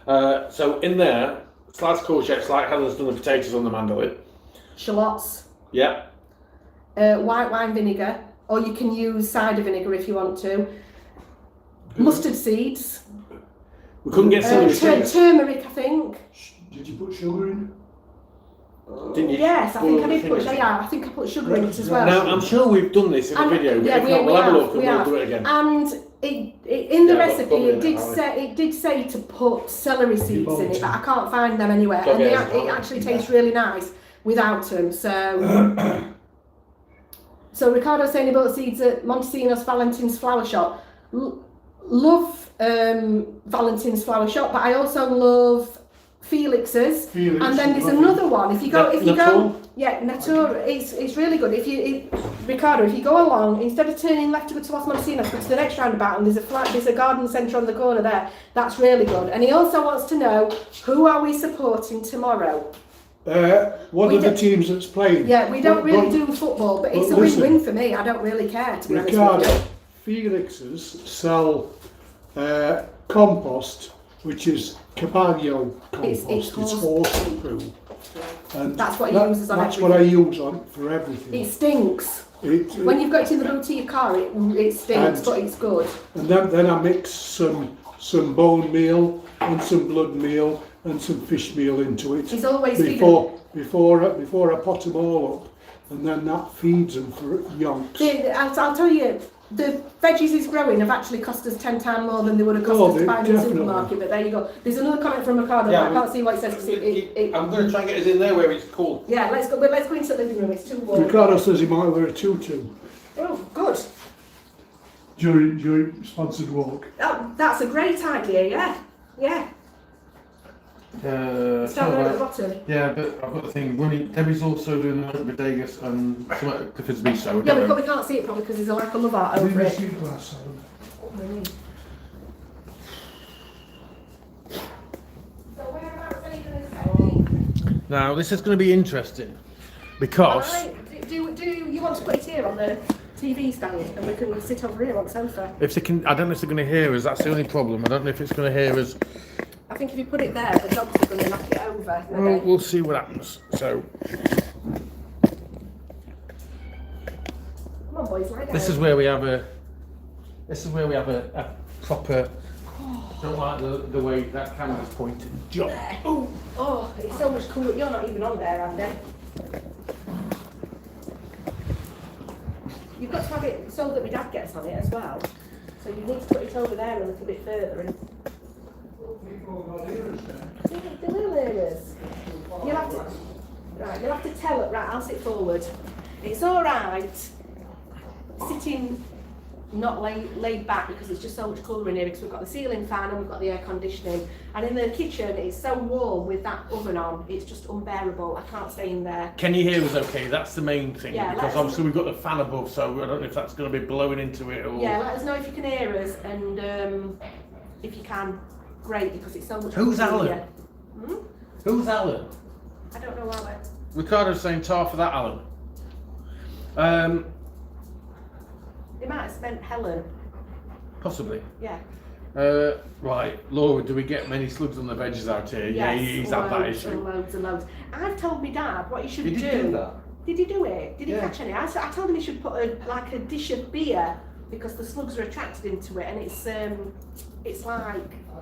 S1: So, in there, sliced courgettes, like Helen's done the potatoes on the mandolin.
S3: Shallots,
S1: Yeah.
S3: white wine vinegar, or you can use cider vinegar if you want to. Mustard seeds,
S1: We couldn't get celery seeds.
S3: turmeric, I think.
S2: Did you put sugar in?
S1: Didn't you?
S3: Yes, I think I did put.
S1: Boil the
S3: Yeah, I think I put sugar in it as well.
S1: Now, I'm sure we've done this in a
S3: And-
S1: video, but
S3: yeah,
S1: if not, we'll have a look and we'll do it again.
S3: And in the
S1: Yeah,
S3: recipe,
S1: probably
S3: it did say to put celery seeds in it, but I can't find them anywhere.
S1: Okay,
S3: And
S1: that's
S3: it actually tastes really nice without them. So Ricardo's saying he bought seeds at Montesinos Valentine's Flower Shop. Love Valentine's Flower Shop, but I also love Felix's. And then there's another one. If you go, yeah, Natura. It's really good. Ricardo, if you go along, instead of turning left to go to Los Montesinos, go to the next roundabout, and there's a garden centre on the corner there. That's really good. And he also wants to know, who are we supporting tomorrow?
S2: One of the teams that's playing.
S3: Yeah, we don't really do football, but it's a win-win for me. I don't really care, to be honest with
S2: Ricardo,
S3: you.
S2: Felix's sell compost, which is Caballo compost.
S3: It's
S2: horse poo. And
S3: That's what he uses on
S2: That's what I use on for everything.
S3: It stinks.
S2: It-
S3: When you've got it in the boot of your car, it stinks, but it's good.
S2: And then I mix some bone meal and some blood meal and some fish meal into it.
S3: He's always
S2: before I pot them all up, and then that feeds them for yonks.
S3: I'll tell you, the veggies he's growing have actually cost us 10 times more than they would have cost us to buy in the
S2: definitely.
S3: supermarket, but there you go. There's another comment from Ricardo,
S1: Yeah,
S3: but I can't see what it says. 'Cause
S1: I'm going to try and get us in there where it's cool.
S3: Yeah, let's go into the living room, it's too warm.
S2: Ricardo says he might wear a tutu
S3: Oh, good.
S2: during sponsored walk.
S3: That's a great idea, yeah. It's down there at the bottom.
S1: Yeah, but I've got the thing. Debbie's also doing the bodegas and some at Clifford's Bistro.
S3: Yeah, we can't see it probably because there's a lack of love art over it.
S1: Now, this is going to be interesting because
S3: Do you want to put it here on the TV stand and we can sit over here on the sofa?
S1: if they can, I don't know if they're going to hear us. That's the only problem. I don't know if it's going to hear us.
S3: I think if you put it there, the dogs are going to knock it over.
S1: Well, we'll see what happens. So
S3: Come on, boys, lie down.
S1: this is where we have a proper. Don't like the way that camera's pointed. Job.
S3: Oh, it's so much cooler. You're not even on there, Andy. You've got to have it so that my dad gets on it as well. So you need to put it over there a little bit further. And the little areas. You'll have to tell it. Right, I'll sit forward. It's all right sitting not laid back because it's just so much cooler in here because we've got the ceiling fan and we've got the air conditioning, and in the kitchen it's so warm with that oven on, it's just unbearable. I can't stay in there.
S1: Can you hear us okay? That's the main thing,
S3: Yeah,
S1: because obviously we've got the fan above, so I don't know if that's going to be blowing into it or...
S3: Yeah, let us know if you can hear us, and if you can, great, because it's so much
S1: Who's
S3: cooler
S1: Alan?
S3: here.
S1: Who's Alan?
S3: I don't know Alan.
S1: Ricardo's saying tar for that, Alan.
S3: They might have meant Helen.
S1: Possibly.
S3: Yeah.
S1: Right, Laura, do we get many slugs on the veggies out here?
S3: Yes,
S1: Yeah, he's had that
S3: loads
S1: issue.
S3: and loads and loads. I've told my dad what he should
S1: Did
S3: do.
S1: he do that?
S3: Did he do it? Did he
S1: Yeah.
S3: catch any? I told him he should put a dish of beer because the slugs are attracted into it, and it's like.
S2: I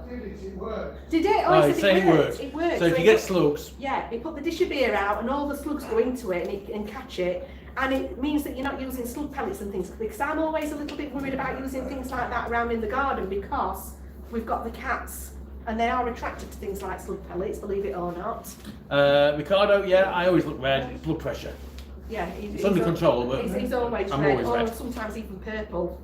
S2: did it, it worked.
S3: Did it?
S1: Oh,
S3: he
S1: he's
S3: said
S1: saying
S3: it
S1: it
S3: worked.
S1: works.
S3: It worked.
S1: So if you get slugs...
S3: Yeah, he put the dish of beer out and all the slugs go into it and catch it. And it means that you're not using slug pellets and things, because I'm always a little bit worried about using things like that around in the garden because we've got the cats, and they are attracted to things like slug pellets, believe it or not.
S1: Ricardo, yeah, I always look red. It's blood pressure.
S3: Yeah,
S1: It's under control, but
S3: he's always
S1: I'm
S3: red,
S1: always
S3: or
S1: red.
S3: sometimes even purple.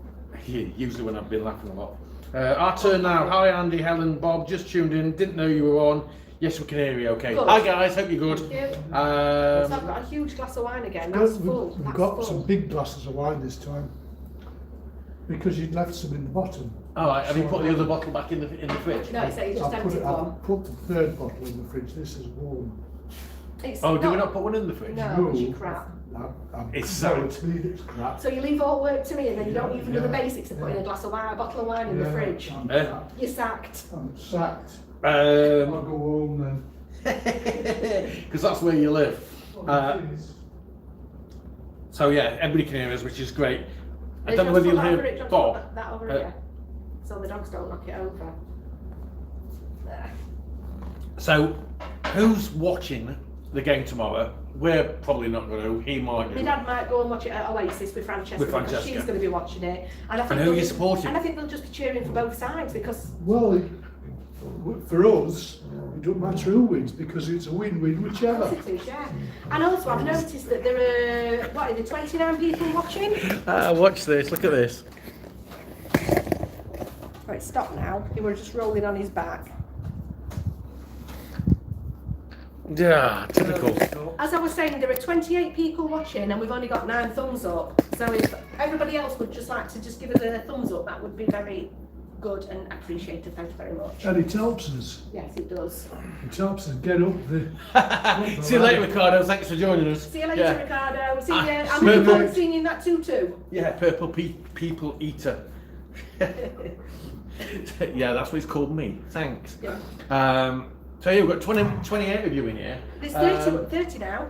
S1: Yeah, usually when I've been laughing a lot. Our turn now. Hi Andy, Helen, Bob, just tuned in. Didn't know you were on. Yes, we can hear you. Okay.
S3: Good.
S1: Hi guys, hope you're good.
S3: Thank you. So
S1: Um,
S3: I've got a huge glass of wine again. That's full.
S2: We've
S3: That's
S2: got
S3: full.
S2: some big glasses of wine this time because you'd left some in the bottom.
S1: all right. Have you put the other bottle back in the fridge?
S3: No, it's just
S2: I'll
S3: empty
S2: I'll
S3: one.
S2: put the third bottle in the fridge. This is warm.
S3: It's
S1: Oh, do we not put one in the fridge?
S3: No, it's crap.
S1: It's
S2: no,
S1: so-
S2: it's me that's crap.
S3: So you leave all work to me, and then you don't even do the
S2: Yeah.
S3: basics of putting a glass of wine, a bottle of wine in the fridge. You're sacked.
S2: I'm sacked. I'll go home then.
S1: Because that's where you live. So yeah, everybody can hear us, which is great. I don't know whether you'll hear Bob.
S3: That over here, so the dogs don't knock it over. There.
S1: So, who's watching the game tomorrow? We're probably not going to. He might
S3: My
S1: do.
S3: dad might go and watch it at Oasis with Francesca.
S1: With
S3: because
S1: Francesca.
S3: She's going to be watching it. And I think
S1: And who
S3: they'll
S1: are you
S3: be-
S1: supporting?
S3: And I think they'll just be cheering for both sides because
S2: Well, for us, it doesn't matter who wins because it's a win-win whichever.
S3: it is, yeah. And also I've noticed that there are, what are there, 29 people watching?
S1: Watch this. Look at this.
S3: Right, stop now. He was just rolling on his back.
S1: Yeah, typical.
S3: As I was saying, there are 28 people watching and we've only got 9 thumbs up. So if everybody else would just like to just give us a thumbs up, that would be very good and appreciated. Thank you very much.
S2: And it helps us.
S3: Yes, it does.
S2: It helps us get up the...
S1: See you later, Ricardo. Thanks for joining us.
S3: See you later,
S1: Yeah.
S3: Ricardo. See you.
S1: Ah,
S3: I'm looking
S1: purple.
S3: forward to seeing you in that too.
S1: Yeah, purple people eater. Yeah, that's what it's called me. Thanks.
S3: Yeah.
S1: So you've got 28 of you in here.
S3: There's
S1: Um,
S3: 30 now.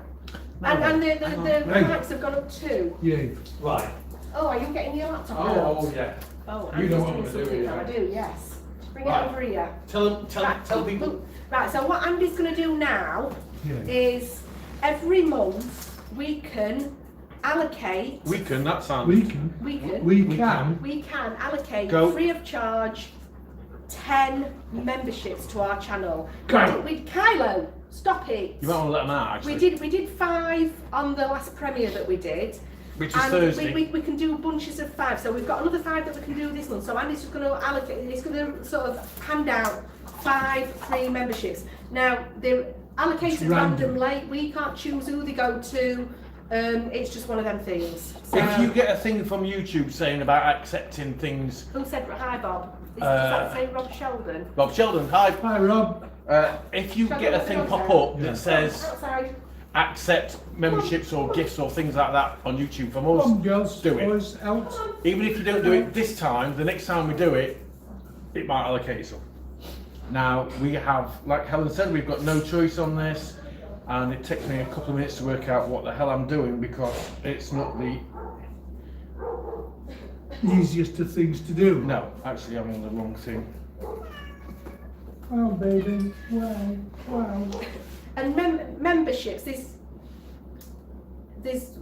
S1: no,
S3: And the
S1: hang on.
S3: mics have gone up too.
S2: Yeah.
S1: Right.
S3: Oh, are you getting your laptop
S1: Oh,
S3: out?
S1: yeah.
S3: Oh,
S1: You
S3: I'm
S1: know
S3: just
S1: what
S3: doing
S1: I'm
S3: something
S1: doing,
S3: now.
S1: yeah.
S3: I do, yes. Bring
S1: Right.
S3: it over here.
S1: Tell people.
S3: look. Right, so what Andy's going to do now
S2: Yeah.
S3: is every month we can allocate,
S1: We can. That sounds.
S2: We can.
S3: we can allocate
S1: Go.
S3: free of charge 10 memberships to our channel.
S1: Go.
S3: Kylo, stop it.
S1: You might want to let them out. Actually.
S3: We did 5 on the last premiere that we did.
S1: Which is
S3: And
S1: Thursday.
S3: we can do bunches of 5, so we've got another 5 that we can do this month. So Andy's just going to allocate, he's going to sort of hand out 5 free memberships. Now, they're allocated
S2: It's random.
S3: randomly, we can't choose who they go to, it's just one of them things. So,
S1: If you get a thing from YouTube saying about accepting things,
S3: who said hi, Bob? Does that say Rob Sheldon?
S1: Bob Sheldon, hi.
S2: Hi, Rob.
S1: If you
S3: Shall
S1: get
S3: I
S1: a
S3: go
S1: thing
S3: outside?
S1: pop up
S2: Yeah.
S1: that says
S3: Outside.
S1: accept memberships or gifts or things like that on YouTube from
S2: Come on,
S1: us,
S2: girls.
S1: do it.
S2: Boys, out.
S1: Even if you don't do it this time, the next time we do it, it might allocate some. Now, we have, like Helen said, we've got no choice on this, and it takes me a couple of minutes to work out what the hell I'm doing because it's not the...
S2: Easiest of things to do.
S1: No, actually I'm on the wrong thing.
S2: Wow, baby. Wow. Wow.
S3: And memberships, there's,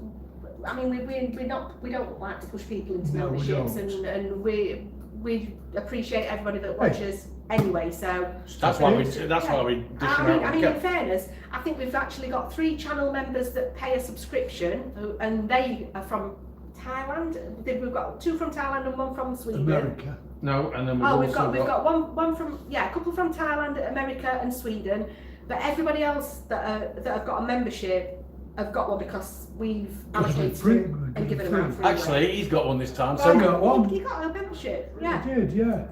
S3: I mean, we don't like to push people into
S2: No, we
S3: memberships,
S2: don't.
S3: and we appreciate everybody that watches anyway. So
S1: That's why we dish
S3: yeah.
S1: them out.
S3: I mean, in fairness, I think we've actually got 3 channel members that pay a subscription, and they are from Thailand. We've got 2 from Thailand and 1 from Sweden.
S2: America.
S1: No, and then we've
S3: Oh,
S1: also
S3: we've got one from, yeah, a couple from Thailand, America and Sweden, but everybody else that have got a membership have got one because we've allocated
S2: free-
S3: them and given them out free.
S1: Actually, he's got one this time.
S2: I
S1: So,
S2: got one.
S3: You got a membership, yeah.
S2: I did, yeah.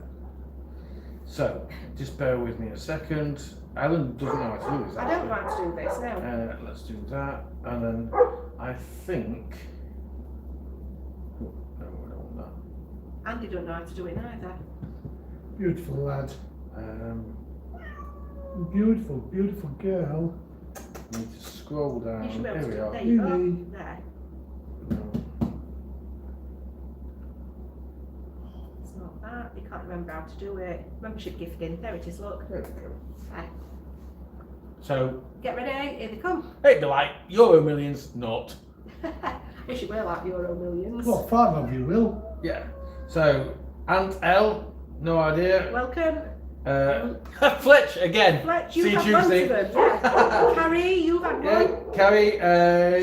S1: so just bear with me a second. Alan doesn't know how to do this.
S3: I don't know how to do this now.
S1: Let's do that, and then I think. Oh, no, I don't want
S3: Andy don't know how to do it either.
S2: Beautiful lad.
S1: that.
S2: Beautiful, beautiful girl.
S1: Need to scroll down.
S3: You should be able
S1: Here
S3: to
S1: we
S3: do it.
S1: are.
S3: There you
S2: Really?
S3: go. There. It's not that. You can't remember how to do it. Membership gifting. There it is, look.
S1: There we go.
S3: There.
S1: So
S3: Get ready, here they come.
S1: it'd be like Euro Millions, not.
S3: Wish it were like Euro Millions.
S2: Well, 5 of you will.
S1: Yeah. So Aunt L, No idea.
S3: Welcome.
S1: Fletch again.
S3: Fletch,
S1: See
S3: you've
S1: you
S3: had loads
S1: Tuesday.
S3: of them. Yeah. Carrie, you've had
S1: Yeah,
S3: one.
S1: Carrie,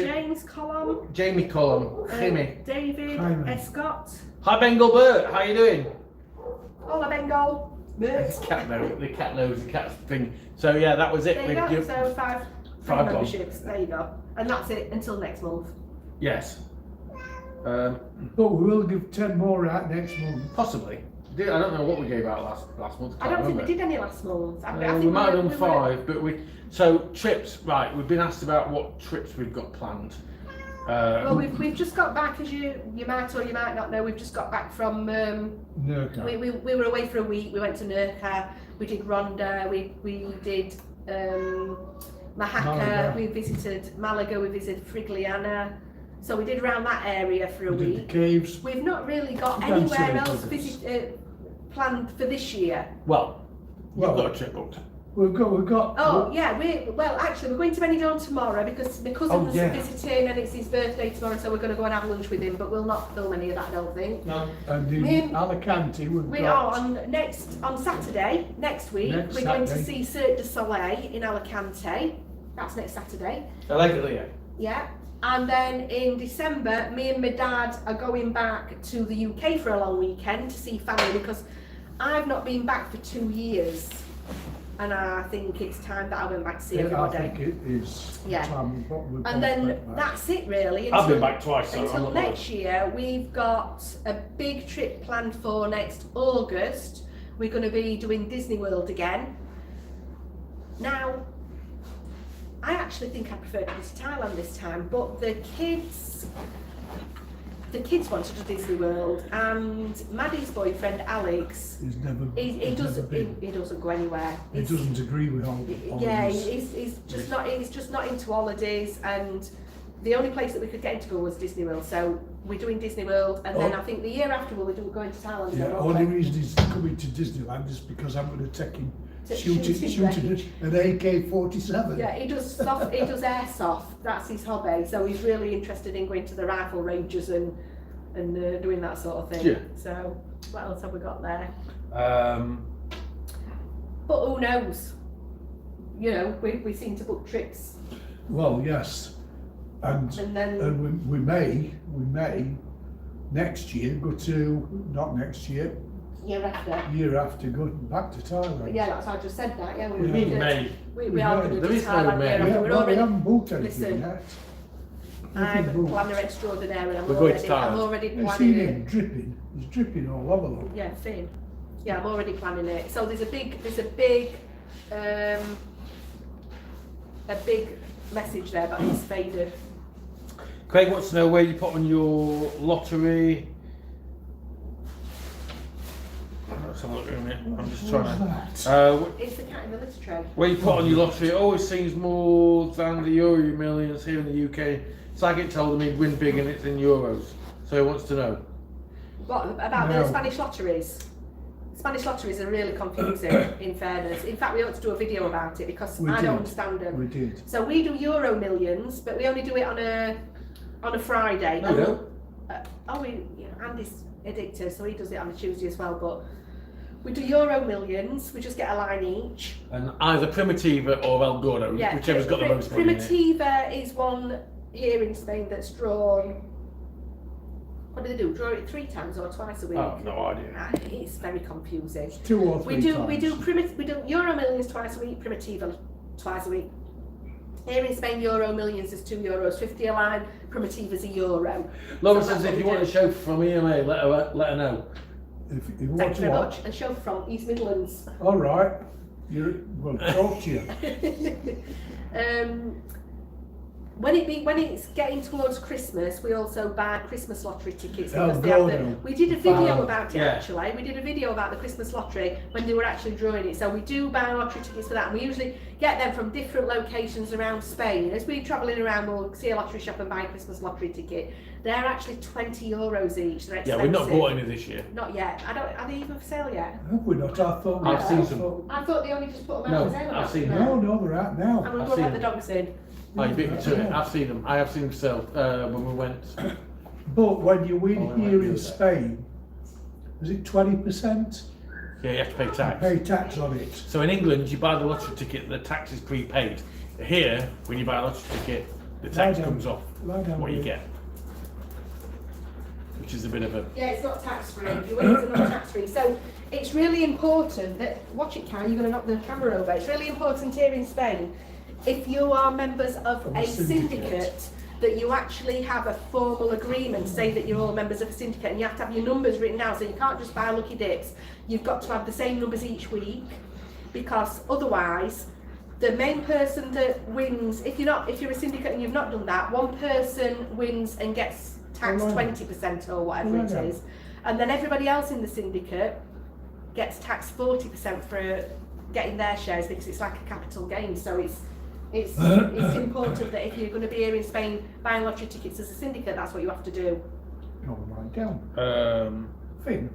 S3: James Collum.
S1: Jamie Cullum, Jimmy.
S3: David
S2: Simon.
S3: Escott.
S1: Hi Bengal Bert, how you doing?
S3: Hola Bengal.
S1: It's cat nose, the cat thing. So yeah, that was it.
S3: There you go. So five
S1: Five gone.
S3: memberships. There you go. And that's it until next month.
S1: Yes.
S2: But we will give 10 more out next month.
S1: Possibly. I don't know what we gave out last month.
S3: I don't think we did any last month. I think
S1: We might have done
S3: we were-
S1: 5, but so trips. Right, we've been asked about what trips we've got planned.
S3: Well, we've just got back, as you might or you might not know. We've just got back from.
S2: Nurka.
S3: We were away for a week. We went to Nurka. We did Ronda. We did Mahaka.
S2: Malaga.
S3: We visited Malaga. We visited Frigliana. So we did around that area for a
S2: We did
S3: week.
S2: the caves.
S3: We've not really got
S2: Done
S3: anywhere
S2: several
S3: else
S2: visits.
S3: planned for this year.
S1: Well, we've
S2: Well,
S1: got a trip booked.
S2: We've got.
S3: Oh yeah, actually we're going to Benidorm tomorrow because my cousin's
S1: yeah.
S3: visiting and it's his birthday tomorrow, so we're going to go and have lunch with him. But we'll not film any of that, I don't think.
S1: No.
S2: And
S3: Me
S2: in
S3: and-
S2: Alicante, we've
S3: We
S2: got.
S3: are on Saturday next week.
S2: Next
S3: we're going to
S2: Saturday.
S3: see Cirque du Soleil in Alicante. That's next Saturday.
S1: Allegedly, yeah.
S3: Yeah. And then in December, me and my dad are going back to the UK for a long weekend to see family because I've not been back for 2 years. And I think it's time that I went back to see
S2: I
S3: everybody.
S2: think it is.
S3: Yeah.
S2: Time we've got
S3: And then
S2: back.
S3: that's it really.
S1: I've been back twice, so I'm
S3: Until
S1: not
S3: next year, we've got a big trip planned for next August. We're going to be doing Disney World again. Now, I actually think I prefer to go to Thailand this time, but the kids wanted to Disney World, and Maddie's boyfriend Alex,
S2: He's never.
S3: he
S2: he's never
S3: doesn't
S2: been.
S3: he doesn't go anywhere.
S2: He
S3: He's-
S2: doesn't agree with all.
S3: yeah,
S2: this.
S3: he's just not into holidays, and the only place that we could get him to go was Disney World. So we're doing Disney World, and then
S2: Oh.
S3: I think the year after we'll be going to Thailand.
S2: Yeah,
S3: so
S2: only
S3: okay.
S2: reason he's coming to Disneyland is because I'm going to take him
S3: To
S2: shooting
S3: shooting
S2: an AK-47.
S3: Yeah, he does airsoft. That's his hobby. So he's really interested in going to the rifle ranges and doing that sort of thing.
S1: Yeah.
S3: So what else have we got there?
S1: Um,
S3: But who knows? You know, we seem to book trips,
S2: Well, yes, and
S3: and then
S2: we may next year go to not next year,
S3: year after.
S2: year after go back to Thailand.
S3: Yeah, that's I just said that. Yeah, we
S2: Yeah.
S3: did it.
S1: May.
S3: We are going to
S1: There
S3: do
S1: is no
S3: Thailand
S1: May.
S3: year
S2: We
S3: after. We're
S2: we
S3: already.
S2: haven't booked anything
S3: Listen,
S2: yet.
S3: I'm
S2: Nothing
S3: a
S2: booked.
S3: planner extraordinaire, and
S1: We're going to Thailand.
S3: I'm already
S2: You've
S3: planning
S2: seen
S3: it.
S2: him dripping. He's dripping all over. Look.
S3: Yeah, Finn. Yeah, I'm already planning it. So there's a big message there, but it's faded.
S1: Craig wants to know where you put on your lottery. Let's have a look at it. I'm just
S2: What's
S1: trying
S2: that?
S1: to.
S3: It's the cat in the litter tray.
S1: Where you put on your lottery, it always seems more than the Euro Millions here in the UK. Saget told him he'd win big and it's in euros. So he wants to know.
S3: What about
S2: No.
S3: the Spanish lotteries? Spanish lotteries are really confusing, in fairness. In fact, we ought to do a video about it because
S2: We
S3: I
S2: did.
S3: don't understand them.
S2: We did.
S3: So we do Euro Millions, but we only do it on a Friday.
S1: No, we don't.
S3: Andy's addicted, so he does it on a Tuesday as well. But we do Euro Millions. We just get a line each.
S1: And either Primitiva or El Gordo,
S3: Yeah,
S1: whichever's got the most money in it.
S3: Primitiva is one here in Spain that's drawn. What do they do? Draw it 3 times or twice a week?
S1: Oh, no idea.
S3: It's very confusing.
S2: 2 or 3
S3: We do
S2: times.
S3: we do Euro Millions twice a week, Primitiva twice a week. Here in Spain, Euro Millions is €2.50 a line. Primitiva's €1.
S1: Laura
S3: So
S1: says
S3: that's
S1: if
S3: what
S1: you
S3: we
S1: want
S3: do.
S1: a show from EMA, let her know.
S2: If you
S3: Thank
S2: want
S3: you
S2: to
S3: very
S2: watch,
S3: much. And show from East Midlands.
S2: all right. We'll talk to you.
S3: When it's getting towards Christmas, we also buy Christmas lottery tickets.
S2: Oh,
S3: Because they have
S2: God,
S3: we did a video
S1: Oh,
S3: about it
S1: yeah.
S3: actually. We did a video about the Christmas lottery when they were actually drawing it. So we do buy lottery tickets for that. And we usually get them from different locations around Spain. As we're travelling around, we'll see a lottery shop and buy a Christmas lottery ticket. They're actually €20 each. They're expensive.
S1: Yeah, we've not bought any this year.
S3: Not yet. Are they even for sale yet?
S2: Have we not? I thought
S1: I've seen some.
S2: thought-
S3: I thought they only just put them
S1: No,
S3: out for sale.
S1: I've seen
S3: them.
S2: No, no, they're out now.
S3: And we'll
S1: I've
S3: go
S1: seen
S3: let the
S1: them.
S3: dogs in.
S1: Oh, you beat me to it. I've seen them. I have seen them sell when we went.
S2: But when you win
S1: Oh, I might
S2: here
S1: do
S2: in
S1: that.
S2: Spain, is it 20%?
S1: Yeah, you have to pay tax.
S2: Pay tax on it.
S1: So in England, you buy the lottery ticket, the tax is prepaid. Here, when you buy a lottery ticket, the tax comes off what you get. Which is a bit of a...
S3: Yeah, it's not tax-free. Your winnings are not tax-free. So it's really important that, watch it, Karen, you're going to knock the camera over. It's really important here in Spain, if you are members of a syndicate, that you actually have a formal agreement, say that you're all members of a syndicate, and you have to have your numbers written down, so you can't just buy lucky dips. You've got to have the same numbers each week, because otherwise, the main person that wins, if you're a syndicate and you've not done that, one person wins and gets taxed 20% or whatever it is, and then everybody else in the syndicate gets taxed 40% for getting their shares, because it's like a capital gain. So it's important that if you're going to be here in Spain buying lottery tickets as a syndicate, that's what you have to do.
S2: Oh, write down. Finn.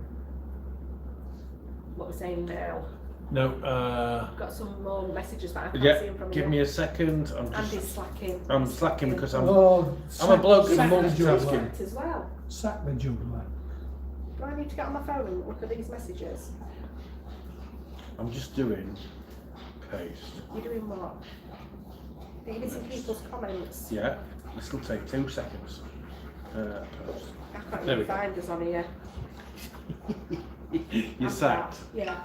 S3: What we're saying now.
S1: No,
S3: I've got some more messages that I can't see them from
S1: give me a second.
S3: Andy's slacking.
S1: I'm slacking because I'm
S2: I'm
S1: a bloke and
S2: sack the
S1: multitasking.
S2: juggler.
S3: As well.
S2: Sack the juggler.
S3: Do I need to get on my phone and look at these messages?
S1: I'm just doing paste.
S3: You're doing what? Are you missing people's comments?
S1: Yeah, this will take 2 seconds. Post.
S3: I can't
S1: There
S3: even
S1: we go.
S3: find us on here.
S1: You're sacked.
S3: Yeah.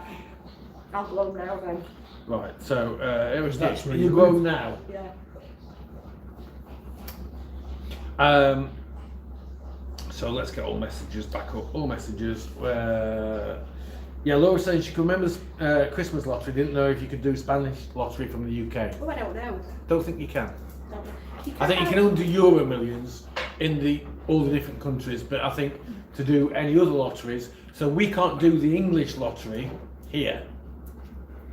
S3: I'll blow now then.
S1: Right, so it was
S2: That's
S1: this.
S2: where
S1: You
S2: you
S1: go
S2: live.
S1: now.
S3: Yeah.
S1: So let's get all messages back up. All messages. Yeah, Laura saying she can remember Christmas lottery. Didn't know if you could do Spanish lottery from the UK.
S3: Oh, I don't know.
S1: Don't think you can.
S3: No.
S1: I think you can only do Euro Millions in all the different countries, but I think to do any other lotteries, so we can't do the English lottery here.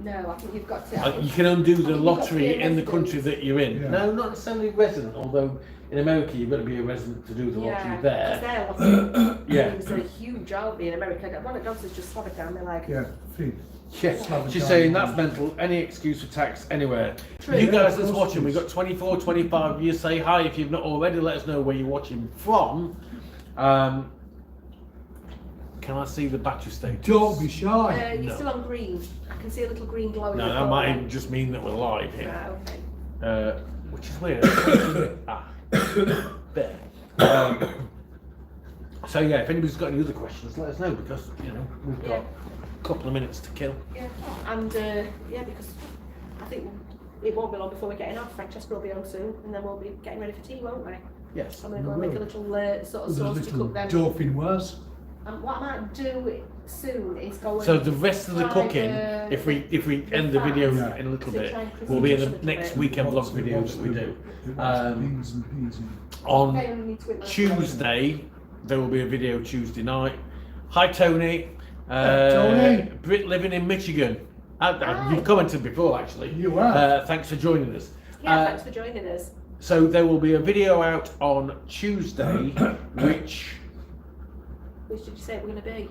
S3: No, I think you've got to.
S1: You can only do the
S3: you've got to be
S1: lottery
S3: a
S1: in the
S3: resident.
S1: country that you're in.
S2: Yeah.
S1: No, not necessarily resident, although in America you've got to be a resident to do the lottery
S3: Because
S1: there.
S3: their lottery
S1: Yeah.
S3: games are huge, aren't they, in America? One of Johnson's just slammed it down, they're like,
S2: Yeah, Finn.
S1: Yes, she's saying that's mental. Any excuse for tax anywhere.
S3: True.
S1: You guys
S2: Yeah,
S1: that's
S2: of course
S1: watching,
S2: it
S1: we've
S2: is.
S1: got 24, 25. You say hi if you've not already. Let us know where you're watching from. Can I see the battery state?
S2: Don't be shy.
S3: you're
S1: No.
S3: still on green. I can see a little green glow in
S1: No,
S3: the
S1: that
S3: corner.
S1: might just mean that we're live here.
S3: Right, okay.
S1: Which is weird. There. So yeah, if anybody's got any other questions, let us know, because we've got a couple of minutes to kill.
S3: Yeah, and because I think it won't be long before we're getting off. Francesca will be home soon, and then we'll be getting ready for tea, won't we?
S1: Yes.
S3: I'm going to go and make a little sort of
S2: There's a
S3: sauce to
S2: little
S3: cook then.
S2: dauphinoise.
S3: And what I might do soon is go and
S1: So the rest of the
S3: try
S1: cooking,
S3: the-
S1: if we end the video
S2: Yeah.
S1: in a little
S3: So
S1: bit,
S3: try and crisp
S1: will be in
S3: it
S1: the
S3: just a
S1: next
S3: bit.
S1: weekend vlog videos that we do.
S2: Beans and peas in.
S1: On
S3: Okay, I need to whip my-
S1: Tuesday, there will be a video Tuesday night. Hi Tony.
S2: Tony.
S1: Brit living in Michigan.
S3: Hi.
S1: You've commented before actually.
S2: You have.
S1: Thanks for joining us.
S3: Yeah, thanks for joining us.
S1: So there will be a video out on Tuesday, which
S3: Which did you say we're going to be?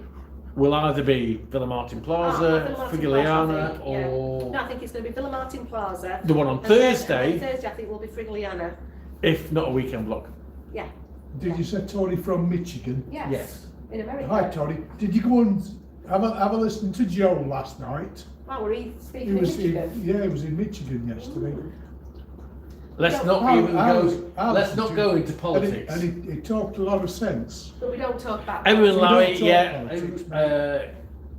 S1: will either be Villa Martin Plaza,
S3: Villa Martin
S1: Frigliana,
S3: Plaza, I think, yeah.
S1: or
S3: No, I think it's going to be Villa Martin Plaza.
S1: the one on
S3: And then-
S1: Thursday,
S3: and then Thursday, I think will be Frigliana.
S1: if not a weekend vlog.
S3: Yeah.
S2: Did you say Tony from Michigan?
S3: Yes.
S1: Yes.
S3: In America.
S2: Hi Tony. Did you go and have a listen to Joe last night?
S3: Wow, were you
S2: He
S3: speaking in
S2: was
S3: Michigan?
S2: he was in Michigan yesterday.
S1: Let's
S3: No,
S1: not even go.
S2: I
S1: Let's
S2: listened
S1: not
S2: to
S1: go
S2: him,
S1: into politics.
S2: And he talked a lot of sense.
S3: But we don't talk about
S1: Everyone,
S2: We don't
S1: Larry,
S2: talk
S1: yeah,
S2: politics,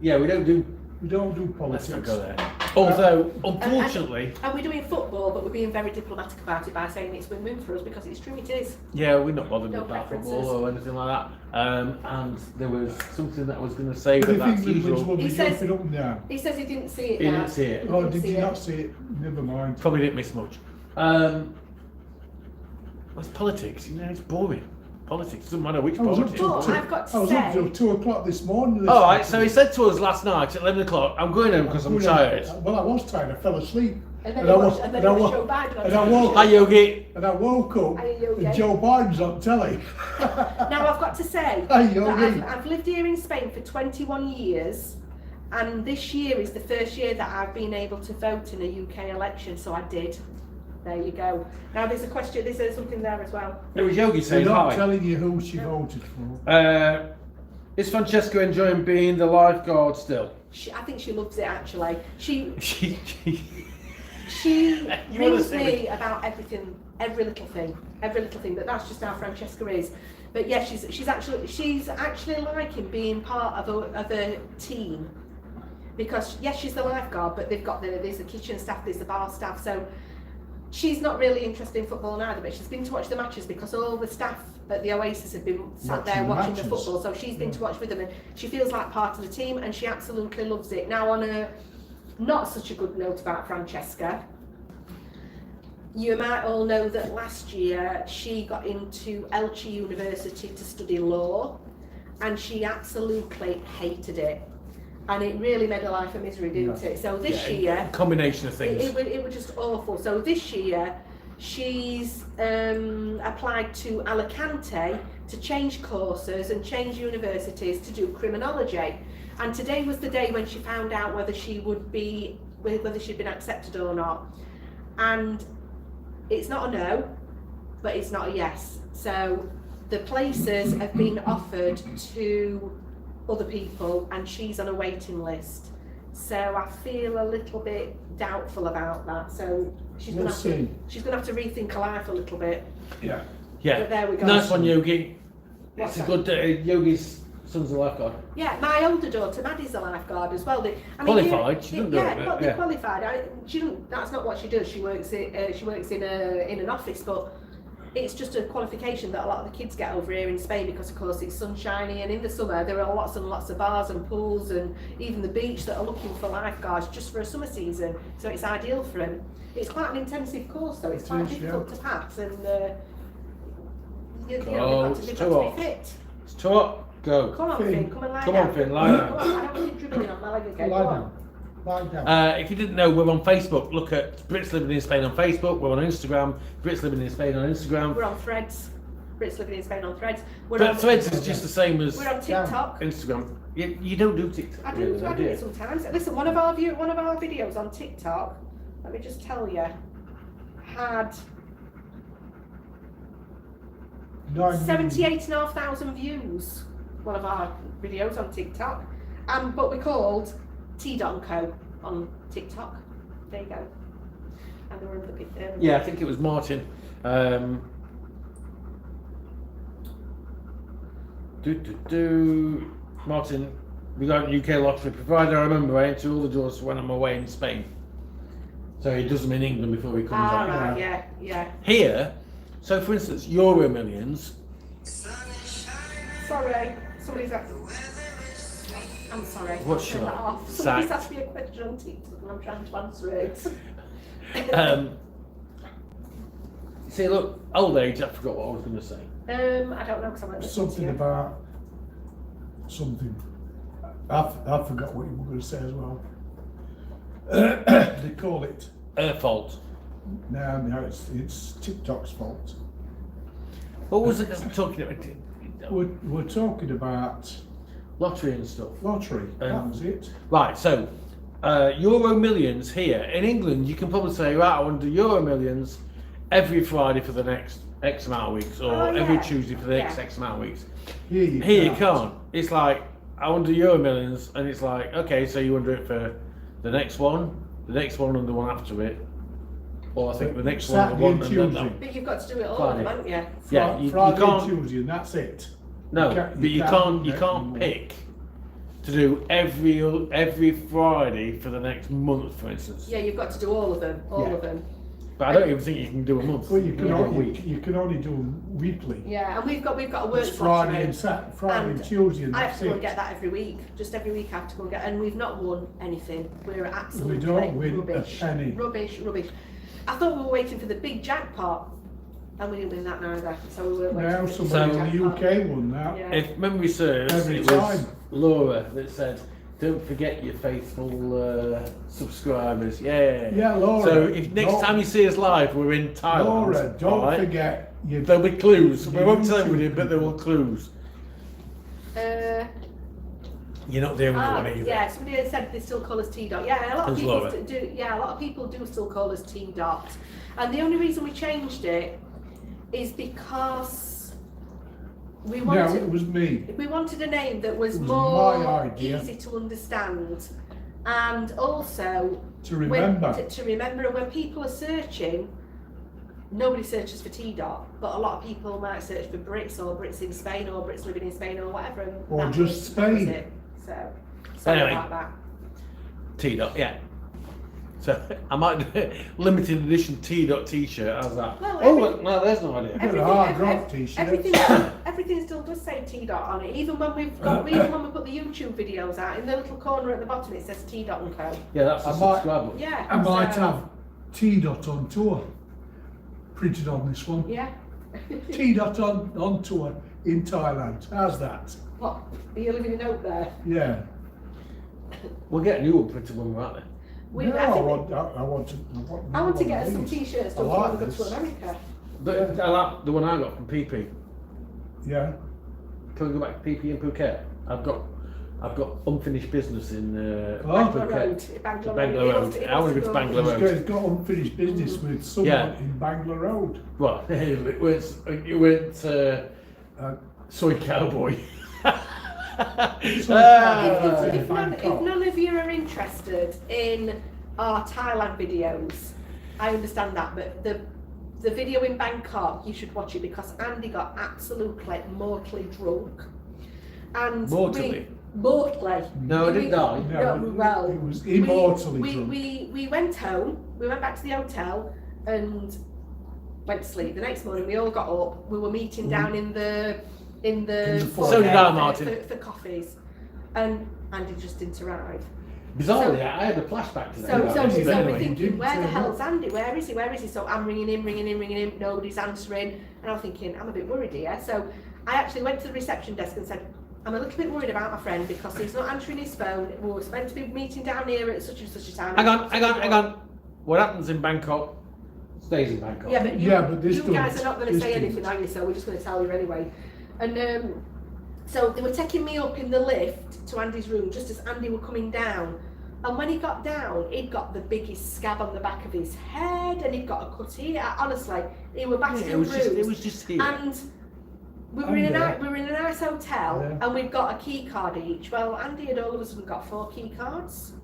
S1: yeah, we don't do.
S2: We don't do
S1: Let's
S2: politics.
S1: not go there. Although, unfortunately,
S3: And we're doing football, but we're being very diplomatic about it by saying it's win-win for us, because it's true, it is.
S1: yeah, we're not bothered
S3: No
S1: with that
S3: preferences.
S1: football or anything like that. And there was something that I was going to say,
S2: But
S1: but
S2: if
S1: that's
S2: England wins,
S1: usual.
S2: we'll be
S3: He says-
S2: jumping up and down.
S3: He says he didn't see it
S1: He
S3: yet.
S1: didn't see it.
S3: He
S2: Oh,
S3: didn't
S2: did
S3: see
S2: you
S3: it.
S2: not see it? Never mind.
S1: Probably didn't miss much. It's politics, it's boring. Politics, doesn't matter which
S2: I was up
S1: politics.
S2: till
S3: But
S2: two-
S3: I've got to
S2: I was up
S3: say-
S2: till 2 o'clock this morning.
S1: All right, so he said to us last night at 11 o'clock, I'm going home because I'm tired.
S2: Well, I was tired. I fell asleep.
S3: And then
S2: I
S3: he
S2: was-
S3: watched, and then
S2: and I
S3: he watched
S2: wa-
S3: Joe Biden on
S2: and I
S3: television.
S2: woke-
S1: Hi, Yogi.
S2: And I woke up
S3: Hi, Yogi.
S2: and Joe Biden's on telly.
S3: Now I've got to say
S2: Hi,
S3: that
S2: Yogi.
S3: I've lived here in Spain for 21 years, and this year is the first year that I've been able to vote in a UK election, so I did. There you go. Now there's a question, there's something there as well.
S1: It was Yogi
S2: They're
S1: saying
S2: not
S1: hi.
S2: telling you who she voted for.
S1: Is Francesca enjoying being the lifeguard still?
S3: I think she loves it actually. She
S1: You wanna
S3: rings
S1: see
S3: me about everything, every little thing. But that's just how Francesca is. But yeah, she's actually liking being part of a team, because yes, she's the lifeguard, but they've got there's the kitchen staff, there's the bar staff, so she's not really interested in football either, but she's been to watch the matches because all the staff at the Oasis have been sat there watching the football, so she's been to watch with them, and she feels like part of the team, and she absolutely loves it. Now, on a not such a good note about Francesca, you might all know that last year she got into Elche University to study law, and she absolutely hated it. And it really made her life a misery, didn't it? So this year...
S1: Combination of things.
S3: It was just awful. So this year, she's applied to Alicante to change courses and change universities to do criminology. And today was the day when she found out whether she'd been accepted or not. And it's not a no, but it's not a yes. So the places have been offered to other people, and she's on a waiting list. So I feel a little bit doubtful about that. So she's going to have to rethink her life a little bit.
S1: Yeah.
S3: But there we go.
S1: Nice one, Yogi.
S3: What's
S1: It's a good Yogi's son's a lifeguard.
S3: Yeah, my older daughter Maddie's a lifeguard as well.
S1: Qualified? She doesn't do it,
S3: they're
S1: yeah.
S3: qualified. She doesn't. That's not what she does. She works in an office, but it's just a qualification that a lot of the kids get over here in Spain, because of course it's sunshiny, and in the summer there are lots and lots of bars and pools and even the beach that are looking for lifeguards just for a summer season, so it's ideal for them. It's quite an intensive course though, it's quite difficult to pass, and they've got to be fit.
S1: It's too hot. Go.
S3: Come on, Finn, come and lie
S1: Come
S3: down.
S1: on, Finn, lie down.
S3: Come on, I don't want you dribbling on my leg again. Come on.
S2: Lie down.
S1: If you didn't know, we're on Facebook. Look at Brits Living in Spain on Facebook. We're on Instagram. Brits Living in Spain on Instagram.
S3: We're on Threads. Brits Living in Spain on Threads.
S1: But Threads is just the same as
S3: We're on TikTok.
S1: Instagram. You don't do TikTok.
S3: I do it sometimes. Listen, one of our videos on TikTok, let me just tell you, had 78,500 views. One of our videos on TikTok, but we're called T.Co on TikTok. There you go. And we're in the
S1: Yeah, I think it was Martin. Martin, we got a UK lottery provider. I remember I enter all the doors when I'm away in Spain. So he does them in England before he comes out.
S3: Right, yeah.
S1: Here, so for instance, Euro Millions.
S3: Sorry, somebody's asked. I'm sorry.
S1: What's
S3: Turn
S1: your
S3: that off. Somebody's asked me a question on TikTok and I'm trying to answer it.
S1: See, look, old age, I forgot what I was going to say.
S3: I don't know because I'm at
S2: Something about something. I forgot what you were going to say as well. They call it.
S1: Fault.
S2: No, it's TikTok's fault.
S1: What was it talking about?
S2: We're talking about
S1: Lottery and stuff.
S2: lottery. That was it.
S1: Right, so Euro Millions here. In England, you can probably say, right, I want to do Euro Millions every Friday for the next X amount of weeks, or every Tuesday for the next X amount of weeks.
S2: Here
S1: you can't. It's like, I want to do Euro Millions, and it's like, okay, so you want to do it for the next one, and the one after it, or I think the next
S2: Saturday
S1: one,
S2: and
S1: and then
S2: Tuesday.
S1: that.
S3: But you've got to do it all,
S1: Friday.
S3: haven't you?
S1: Yeah, you
S2: Friday
S1: can't.
S2: and Tuesday, and that's it.
S1: No, you
S2: can't
S1: can't pick to do every Friday for the next month, for instance.
S3: Yeah, you've got to do all of them, of them.
S1: But I don't even think you can do a month.
S2: Well, you can
S1: do a
S2: only
S1: week.
S2: you can only do them weekly.
S3: Yeah, and we've got a work
S2: It's Friday and Friday and Tuesday, and
S3: I have
S2: that's
S3: to go and
S2: it.
S3: get that every week. Just every week I have to go and get, and we've not won anything. We're absolutely
S2: We don't win
S3: rubbish.
S2: a penny.
S3: Rubbish. I thought we were waiting for the big jackpot, and we didn't win that neither. So we weren't waiting
S2: Now
S3: for the
S2: somebody
S3: big
S2: in the
S3: jackpot.
S2: UK won that.
S3: Yeah.
S1: If memory serves,
S2: Every
S1: it was
S2: time.
S1: Laura that said, "Don't forget your faithful subscribers." Yeah.
S2: Yeah, Laura.
S1: So if next time you see us live, we're in Thailand.
S2: Laura, don't
S1: right?
S2: forget.
S1: There'll be clues. We won't tell
S2: YouTube
S1: everybody, but there will clues. You're not the only one either.
S3: Yeah, somebody had said they still call us T-Dot. Yeah, a lot of
S1: Who's
S3: people
S1: Laura?
S3: do. Yeah, a lot of people do still call us T-Dot. And the only reason we changed it is because we
S2: No,
S3: wanted,
S2: it was me.
S3: we wanted a name that was
S2: It was
S3: more
S2: my idea.
S3: easy to understand, and also
S2: To remember.
S3: to remember. And when people are searching, nobody searches for T-Dot, but a lot of people might search for Brits or Brits in Spain or Brits living in Spain or whatever. And
S2: Or
S3: that
S2: just
S3: covers
S2: Spain.
S3: it. So sorry
S1: Anyway.
S3: about that.
S1: T-Dot, yeah. So I might do a limited edition T-Dot t-shirt. How's that?
S3: Well,
S1: No, there's no idea.
S2: Got a hard rock t-shirt.
S3: Everything still does say T-Dot on it. Even when we put the YouTube videos out, in the little corner at the bottom it says T-Dot and Co.
S1: Yeah, that's a
S2: I might-
S1: subscriber.
S3: Yeah.
S2: I might
S3: so-
S2: have T-Dot on tour printed on this one.
S3: Yeah.
S2: T-Dot on tour in Thailand. How's that?
S3: What? Are you living a note there?
S2: Yeah.
S1: We'll get a new one printed when we're out there.
S3: We,
S2: No,
S3: I,
S2: I
S3: think
S2: want
S3: to get us some T-shirts
S2: I
S3: done
S2: like
S3: before we go
S2: this.
S3: to America.
S1: But I like the one I got from PP.
S2: Yeah.
S1: Can we go back to PP in Phuket? I've got unfinished business in
S3: Bangor
S1: Phuket.
S3: Road. Bangor
S1: Bangor
S3: Road.
S1: Road. I want to go to Bangor Road.
S2: He's got unfinished business with someone
S1: Yeah.
S2: in Bangor Road.
S1: Well, it went Soy Cowboy.
S3: If none of you are interested in our Thailand videos, I understand that, but the video in Bangkok, you should watch it because Andy got absolutely mortally drunk. And
S1: Mortally?
S3: Mortally.
S1: No, I didn't die.
S3: No, well,
S2: it was immortally drunk.
S3: we went home, we went back to the hotel and went to sleep. The next morning we all got up, we were meeting down in the
S2: foyer.
S1: So did I, Martin.
S3: for coffees, and Andy just didn't arrive.
S1: Bizarrely, I had a flashback to that.
S3: So
S1: But
S3: we're
S1: anyway.
S3: thinking,
S2: didn't
S3: where the
S2: turn
S3: hell's
S2: up.
S3: Andy? Where is he? Where is he? So I'm ringing him, nobody's answering, and I'm thinking, I'm a bit worried here. So I actually went to the reception desk and said, I'm a little bit worried about my friend because he's not answering his phone. We were meant to be meeting down here at such and such a time.
S1: Hang on. What happens in Bangkok stays in Bangkok.
S3: Yeah, but
S2: this
S3: you guys
S2: don't.
S3: are not going to
S2: This
S3: say
S2: don't.
S3: anything, are you? So we're just going to tell you anyway. And so they were taking me up in the lift to Andy's room just as Andy were coming down. And when he got down, he'd got the biggest scab on the back of his head, and he'd got a cut here. Honestly, he were back in
S1: it was
S3: rooms.
S1: just here.
S3: And we were in a nice hotel,
S2: Yeah.
S3: and we'd got a key card each. Well, Andy had all of a sudden got 4 key cards.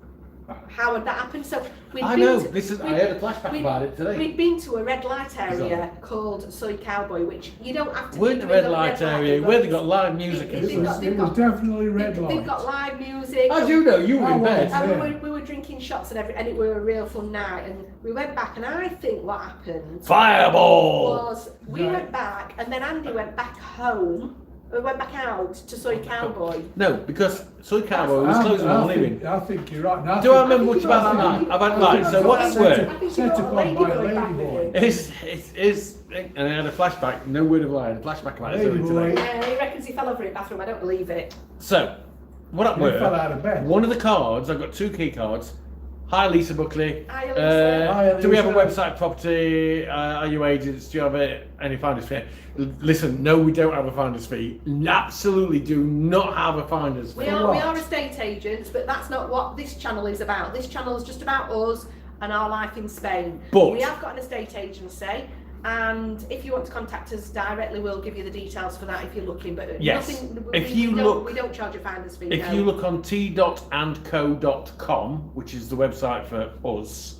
S3: How had that happened? So
S1: I know. I had a flashback about it today.
S3: We'd been to a red light area called Soy Cowboy, which you don't have to.
S1: We're
S3: be
S1: the
S3: in
S1: red
S3: middle of
S1: light
S3: red
S1: area where they got live music.
S3: It-
S1: and
S3: they've
S1: stuff.
S3: got-
S2: It was definitely red
S3: They've
S2: light.
S3: got live music.
S1: As you know, you were in
S2: Oh,
S1: bed.
S2: well,
S3: And we were drinking shots and it were a real fun night. And we went back, and I think what happened
S1: Fireball!
S3: was we
S2: Right.
S3: went back, and then Andy went back home. We went back out to Soy Cowboy.
S1: No, because Soy Cowboy was closing on leaving.
S2: I think you're right.
S1: Do I
S3: I
S1: remember
S3: think
S1: much about that
S3: you
S1: night?
S3: got-
S1: About right. So what
S2: Set
S1: happened?
S2: up-
S3: I think
S2: set
S3: you got a
S2: upon
S3: lady
S2: by a
S3: boy back with
S2: ladyboy.
S3: him.
S1: Is and I had a flashback. No word of lie. I had a flashback about it earlier
S2: Ladyboy.
S1: today.
S3: He reckons he fell over in the bathroom. I don't believe it.
S1: So what
S2: You
S1: happened?
S2: fell out of bed.
S1: One of the cards, I've got 2 key cards. Hi Lisa Buckley.
S3: Hi, Lisa.
S2: Hi,
S1: Do we have a
S2: Lisa.
S1: website property? Are you agents? Do you have any finder's fee? Listen, no, we don't have a finder's fee. Absolutely do not have a finder's fee.
S3: We are estate agents, but that's not what this channel is about. This channel is just about us and our life in Spain.
S1: But-
S3: we have got an estate agency, and if you want to contact us directly, we'll give you the details for that if you're looking. But
S1: Yes.
S3: nothing,
S1: If
S3: we
S1: you
S3: don't,
S1: look-
S3: we don't charge a finder's fee.
S1: If
S3: no.
S1: you look on t.andco.com, which is the website for us,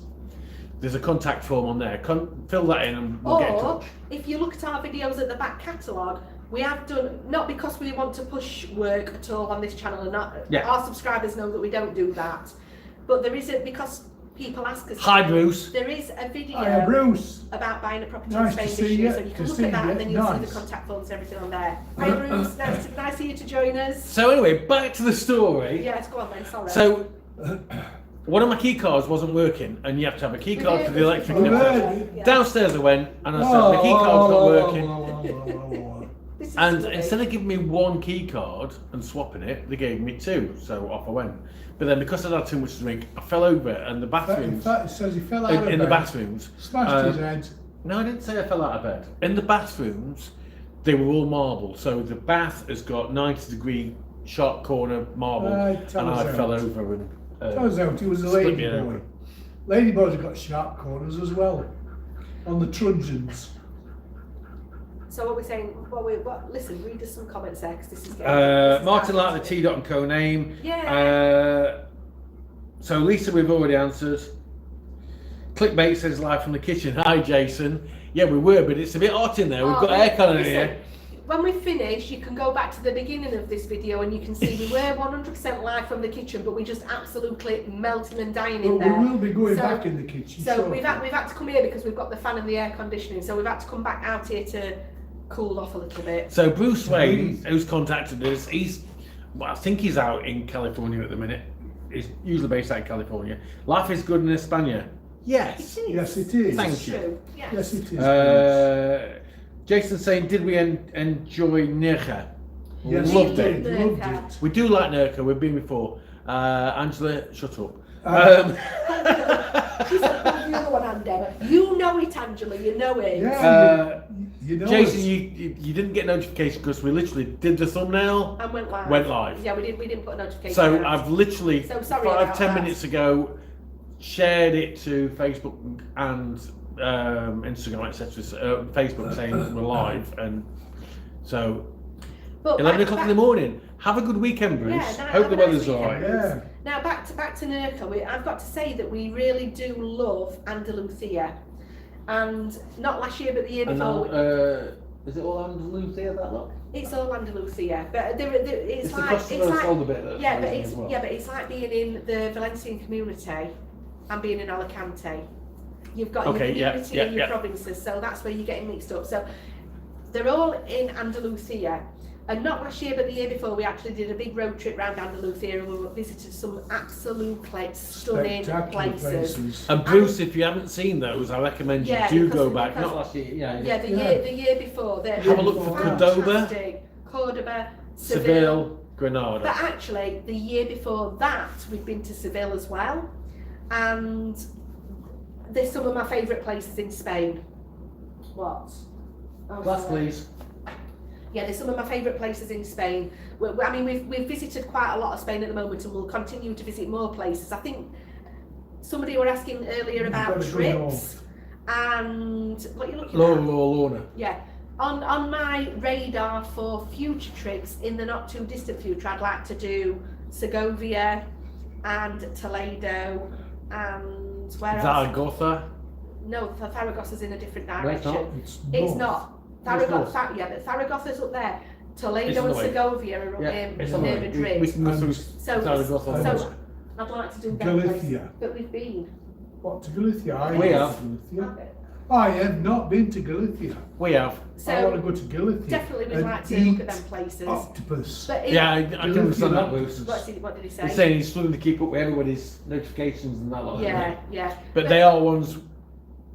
S1: there's a contact form on there. Fill that in and we'll get in
S3: Or
S1: touch.
S3: if you look at our videos at the back catalogue, we have done, not because we want to push work at all on this channel, and not
S1: Yeah.
S3: our subscribers know that we don't do that, but there is because people ask us.
S1: Hi Bruce.
S3: There is a video
S2: Hiya, Bruce.
S3: about buying a property
S2: Nice
S3: in Spain
S2: to
S3: this
S2: see
S3: year,
S2: you.
S3: so you can
S2: To
S3: look
S2: see
S3: at that
S2: you.
S3: and then you'll see
S2: Nice.
S3: the contact forms and everything on there. Hi Bruce, nice of you to join us.
S1: So anyway, back to the story.
S3: Yes, go on then, sorry.
S1: So one of my key cards wasn't working, and you have to have a key card for the electric.
S2: We
S1: and
S2: heard
S1: everything.
S3: Yeah.
S1: Downstairs I went, and I said the key card's not working.
S3: This is
S1: And
S3: funny.
S1: instead of giving me 1 key card and swapping it, they gave me 2. So off I went. But then because I'd had too much to drink, I fell over, and the
S2: In
S1: bathrooms
S2: fact, it says he fell out of
S1: in
S2: bed,
S1: the bathrooms.
S2: smashed his head.
S1: No, I didn't say I fell out of bed. In the bathrooms, they were all marble. So the bath has got 90-degree sharp corner marble, and
S2: tell us
S1: I
S2: out.
S1: fell over and
S2: Turns out he was a
S1: split me
S2: ladyboy.
S1: over.
S2: Ladyboys have got sharp corners as well. On the truncheons.
S3: So what we're saying, listen, read us some comments there, because this is getting...
S1: Martin liked the T.co name.
S3: Yeah.
S1: So Lisa, we've already answered. Clickbait says live from the kitchen. Hi, Jason. Yeah, we were, but it's a bit hot in there. We've got aircon in here.
S3: When we finish, you can go back to the beginning of this video and you can see we were 100% live from the kitchen, but we just absolutely melting and dying in there.
S2: We will be going back in the kitchen.
S3: So we've had to come here because we've got the fan and the air conditioning. So we've had to come back out here to cool off a little bit.
S1: So Bruce Wayne, who's contacted us, I think he's out in California at the minute. He's usually based out in California. Life is good in España. Yes.
S3: It is.
S2: Yes, it is.
S1: Thank you.
S2: Yes, it is.
S1: Jason saying, did we enjoy Nerja?
S2: Yes,
S1: Loved
S2: we
S1: it.
S2: did. Loved it.
S1: We do like Nerja, we've been before. Angela, shut up.
S3: She's like, the other one, Andy. You know it, Angela, you know it.
S2: Yeah, you know
S1: Jason,
S2: it.
S1: you didn't get notification because we literally did the thumbnail
S3: And went live. Yeah, we didn't put a notification.
S1: So
S3: out.
S1: I've literally,
S3: So sorry about
S1: 5-10
S3: that.
S1: minutes ago, shared it to Facebook and Instagram, etc. Facebook saying we're live, and so
S3: But
S1: 11
S3: back-
S1: o'clock in the morning. Have a good weekend, Bruce.
S3: Yeah, no,
S1: Hope
S3: have
S1: the
S3: a nice
S1: weather's
S3: weekend.
S1: alright.
S2: Yeah.
S3: Now back to Nerja. I've got to say that we really do love Andalusia, and not last year but the year
S1: And
S3: before.
S1: is it all Andalusia that look?
S3: It's all Andalusia, but it's
S1: the
S3: like
S1: customer sold a bit. That's
S3: yeah, but
S1: amazing
S3: it's
S1: as well.
S3: but it's like being in the Valencian community and being in Alicante. You've got
S1: Okay,
S3: your community and your
S1: yeah.
S3: provinces, so that's where you're getting mixed up. So they're all in Andalusia. And not last year, but the year before, we actually did a big road trip around Andalusia and we visited some absolutely stunning
S2: Spectacular
S3: places.
S1: And Bruce, if you haven't seen those, I recommend you
S3: Yeah,
S1: do
S3: because-
S1: go back.
S3: because-
S1: Not last year,
S3: Yeah, the year before. They're
S1: Have a look for Cordoba.
S3: fantastic. Cordoba,
S1: Seville, Granada.
S3: But actually, the year before that, we've been to Seville as well. And there's some of my favourite places in Spain. What? Oh,
S1: Glass,
S3: sorry.
S1: please.
S3: Yeah, there's some of my favourite places in Spain. I mean, we've visited quite a lot of Spain at the moment, and we'll continue to visit more places. I think somebody were asking earlier about
S2: gotta go
S3: trips, and what are you looking
S1: Laura
S3: at?
S1: Lorna.
S3: Yeah, on my radar for future trips in the not too distant future, I'd like to do Segovia and Toledo and where else?
S1: Zaragoza.
S3: No, Zaragoza's in a different
S1: No, it's not.
S3: direction.
S2: It's
S3: It's
S2: north.
S3: not.
S1: It's
S3: Zaragoza, yeah, but Zaragoza's up there.
S1: It's
S3: Toledo
S1: on
S3: and
S1: the way.
S3: Segovia are up
S1: Yeah,
S3: near
S1: it's on the way.
S3: Madrid.
S1: We can go through
S3: So-
S1: Zaragoza.
S3: so-
S1: first.
S3: I'd like to do that
S2: Galicia.
S3: place, but we've been.
S2: What, to Galicia?
S1: We
S2: been
S1: have.
S2: to Galicia. I have not been to Galicia.
S1: We have.
S2: I want to
S3: So
S2: go to Galicia.
S3: definitely we'd
S2: and
S3: like to look at
S2: eat
S3: them places.
S2: octopus.
S3: But
S1: Yeah, I can understand that, Bruce.
S3: what did he say?
S1: He's saying he's struggling to keep up with everybody's notifications and that lot.
S3: Yeah, yeah.
S1: But they are ones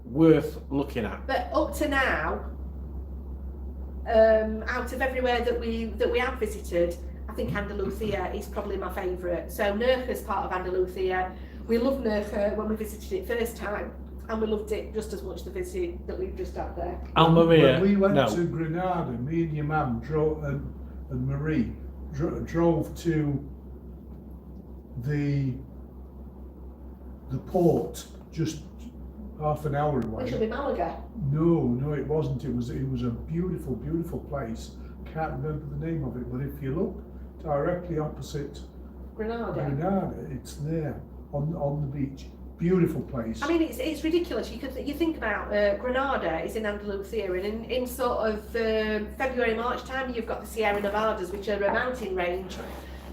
S1: worth looking at.
S3: But up to now, out of everywhere that we have visited, I think Andalusia is probably my favourite. So Nerja is part of Andalusia. We loved Nerja when we visited it first time, and we loved it just as much the visit that we've just had there.
S1: Almeria.
S2: When we went
S1: no.
S2: to Granada, me and your mum drove, and Marie drove to the port just half an hour away.
S3: Which will be Malaga.
S2: No, it wasn't. It was a beautiful, beautiful place. Can't remember the name of it, but if you look directly opposite
S3: Granada.
S2: Granada, it's there on the beach. Beautiful place.
S3: I mean, it's ridiculous. You think about Granada is in Andalusia, and in sort of February, March time, you've got the Sierra Nevadas, which are a mountain range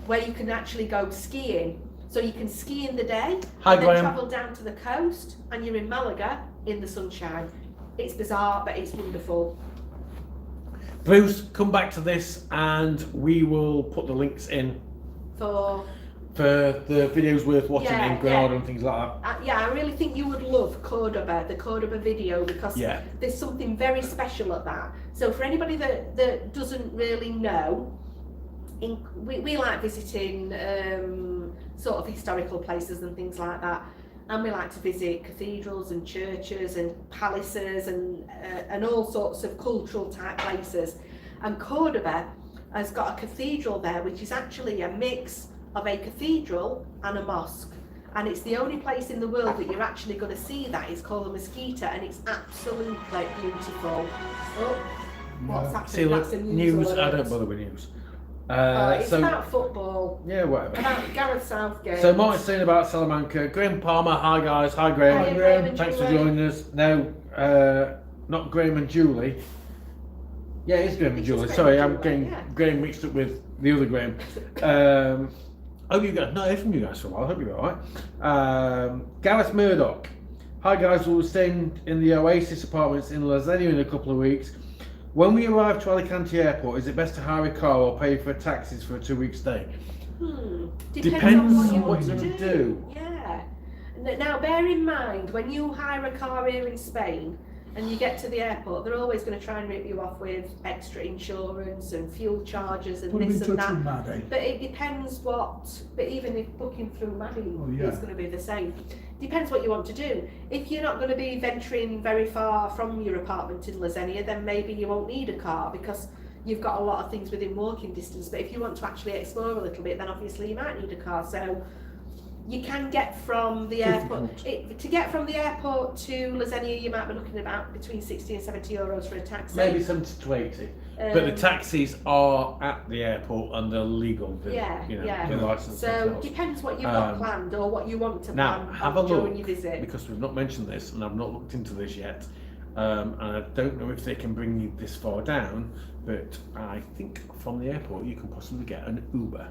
S3: where you can actually go skiing. So you can ski in the day,
S1: Hi,
S3: and then
S1: Graham.
S3: travel down to the coast, and you're in Malaga in the sunshine. It's bizarre, but it's wonderful.
S1: Bruce, come back to this and we will put the links in
S3: For
S1: the videos worth watching
S3: Yeah,
S1: in Granada
S3: yeah.
S1: and things like that.
S3: yeah, I really think you would love Cordoba, the Cordoba video, because
S1: Yeah.
S3: there's something very special at that. So for anybody that doesn't really know, we like visiting sort of historical places and things like that, and we like to visit cathedrals and churches and palaces and all sorts of cultural type places. And Cordoba has got a cathedral there, which is actually a mix of a cathedral and a mosque. And it's the only place in the world that you're actually going to see that. It's called a Mesquita, and it's absolutely beautiful. Oh, what's
S2: Yeah.
S3: happening.
S1: See, look,
S3: That's a
S1: news. I
S3: alert.
S1: don't bother with news.
S3: It's
S1: So
S3: about football,
S1: yeah, whatever.
S3: about Gareth Southgate.
S1: So Martin's saying about Salamanca. Graham Palmer, hi guys, hi Graham.
S3: Hi, Graham and
S1: Thanks for
S3: Julie.
S1: joining us. No, not Graham and Julie. Yeah, it's Graham and
S3: It's
S1: Julie.
S3: just
S1: Sorry,
S3: Graham
S1: I'm
S3: and
S1: getting
S3: Julie, yeah.
S1: Graham mixed up with the other Graham. Hope you guys, not heard from you guys for a while. Hope you're alright. Gareth Murdoch. Hi guys, we'll be staying in the Oasis apartments in Lasagna in a couple of weeks. When we arrive to Alicante Airport, is it best to hire a car or pay for taxis for a 2-week stay?
S3: Depends on what you
S1: what
S3: want
S1: you
S3: to
S1: would
S3: do.
S1: do.
S3: Yeah. Now, bear in mind, when you hire a car here in Spain and you get to the airport, they're always going to try and rip you off with extra insurance and fuel charges and
S2: Put him in
S3: this and
S2: touch with
S3: that.
S2: Maddie.
S3: But it depends what. But even if booking through Maddie
S2: Yeah.
S3: is going to be the same. Depends what you want to do. If you're not going to be venturing very far from your apartment in Lasagna, then maybe you won't need a car because you've got a lot of things within walking distance. But if you want to actually explore a little bit, then obviously you might need a car. So you can get from the airport. To get from the airport to Lasagna, you might be looking about between 60 and 70 euros for a taxi.
S1: Maybe 70 to 80. But the taxis are at the airport and they're legal. They're,
S3: Yeah,
S1: you know,
S3: yeah.
S1: they're licensed
S3: So
S1: themselves.
S3: depends what you've got planned or what you want to
S1: Now,
S3: plan
S1: have a
S3: during
S1: look,
S3: your visit.
S1: because we've not mentioned this and I've not looked into this yet. And I don't know if they can bring you this far down, but I think from the airport you can possibly get an Uber.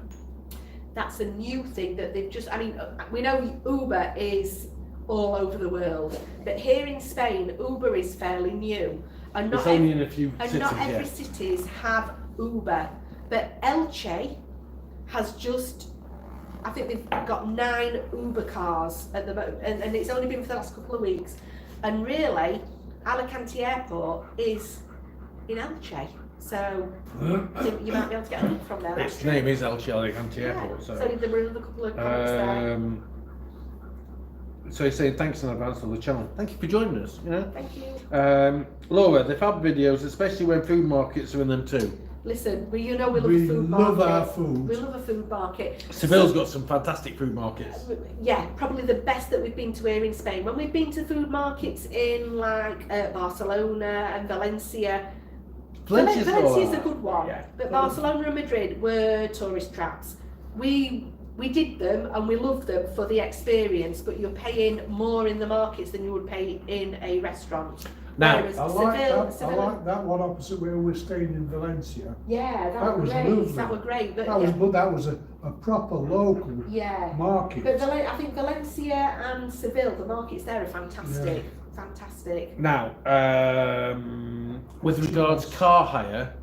S3: That's a new thing that they've just, I mean, we know Uber is all over the world, but here in Spain, Uber is fairly new. And
S1: It's only in a few
S3: and
S1: cities,
S3: not every
S1: yeah.
S3: cities have Uber. But Elche has just, I think they've got 9 Uber cars at the moment, and it's only been for the last couple of weeks. And really, Alicante Airport is in Elche. So you might be able to get a link from there.
S1: Its name is Elche Alicante
S3: Yeah.
S1: Airport. So
S3: there were another couple of comments there.
S1: so he's saying thanks in advance for the channel. Thank you for joining us. You know.
S3: Thank you.
S1: Laura, the fab videos, especially when food markets are in them too.
S3: Listen, we love a
S2: We
S3: food
S2: love
S3: market.
S2: our food.
S3: We love a food market.
S1: Seville's got some fantastic food markets.
S3: Yeah, probably the best that we've been to here in Spain. When we've been to food markets in like Barcelona and Valencia, Valencia's a good one,
S1: yeah.
S3: but Barcelona and Madrid were tourist traps. We did them and we loved them for the experience, but you're paying more in the markets than you would pay in a restaurant.
S1: Now,
S3: Whereas
S2: I like
S3: Seville,
S2: that one opposite where we're staying in Valencia.
S3: yeah, that
S2: That
S3: were
S2: was
S3: great.
S2: lovely.
S3: That were great, but
S2: That was a proper local
S3: yeah.
S2: market.
S3: But I think Valencia and Seville, the markets there are fantastic. Fantastic.
S1: Now, with regards car hire,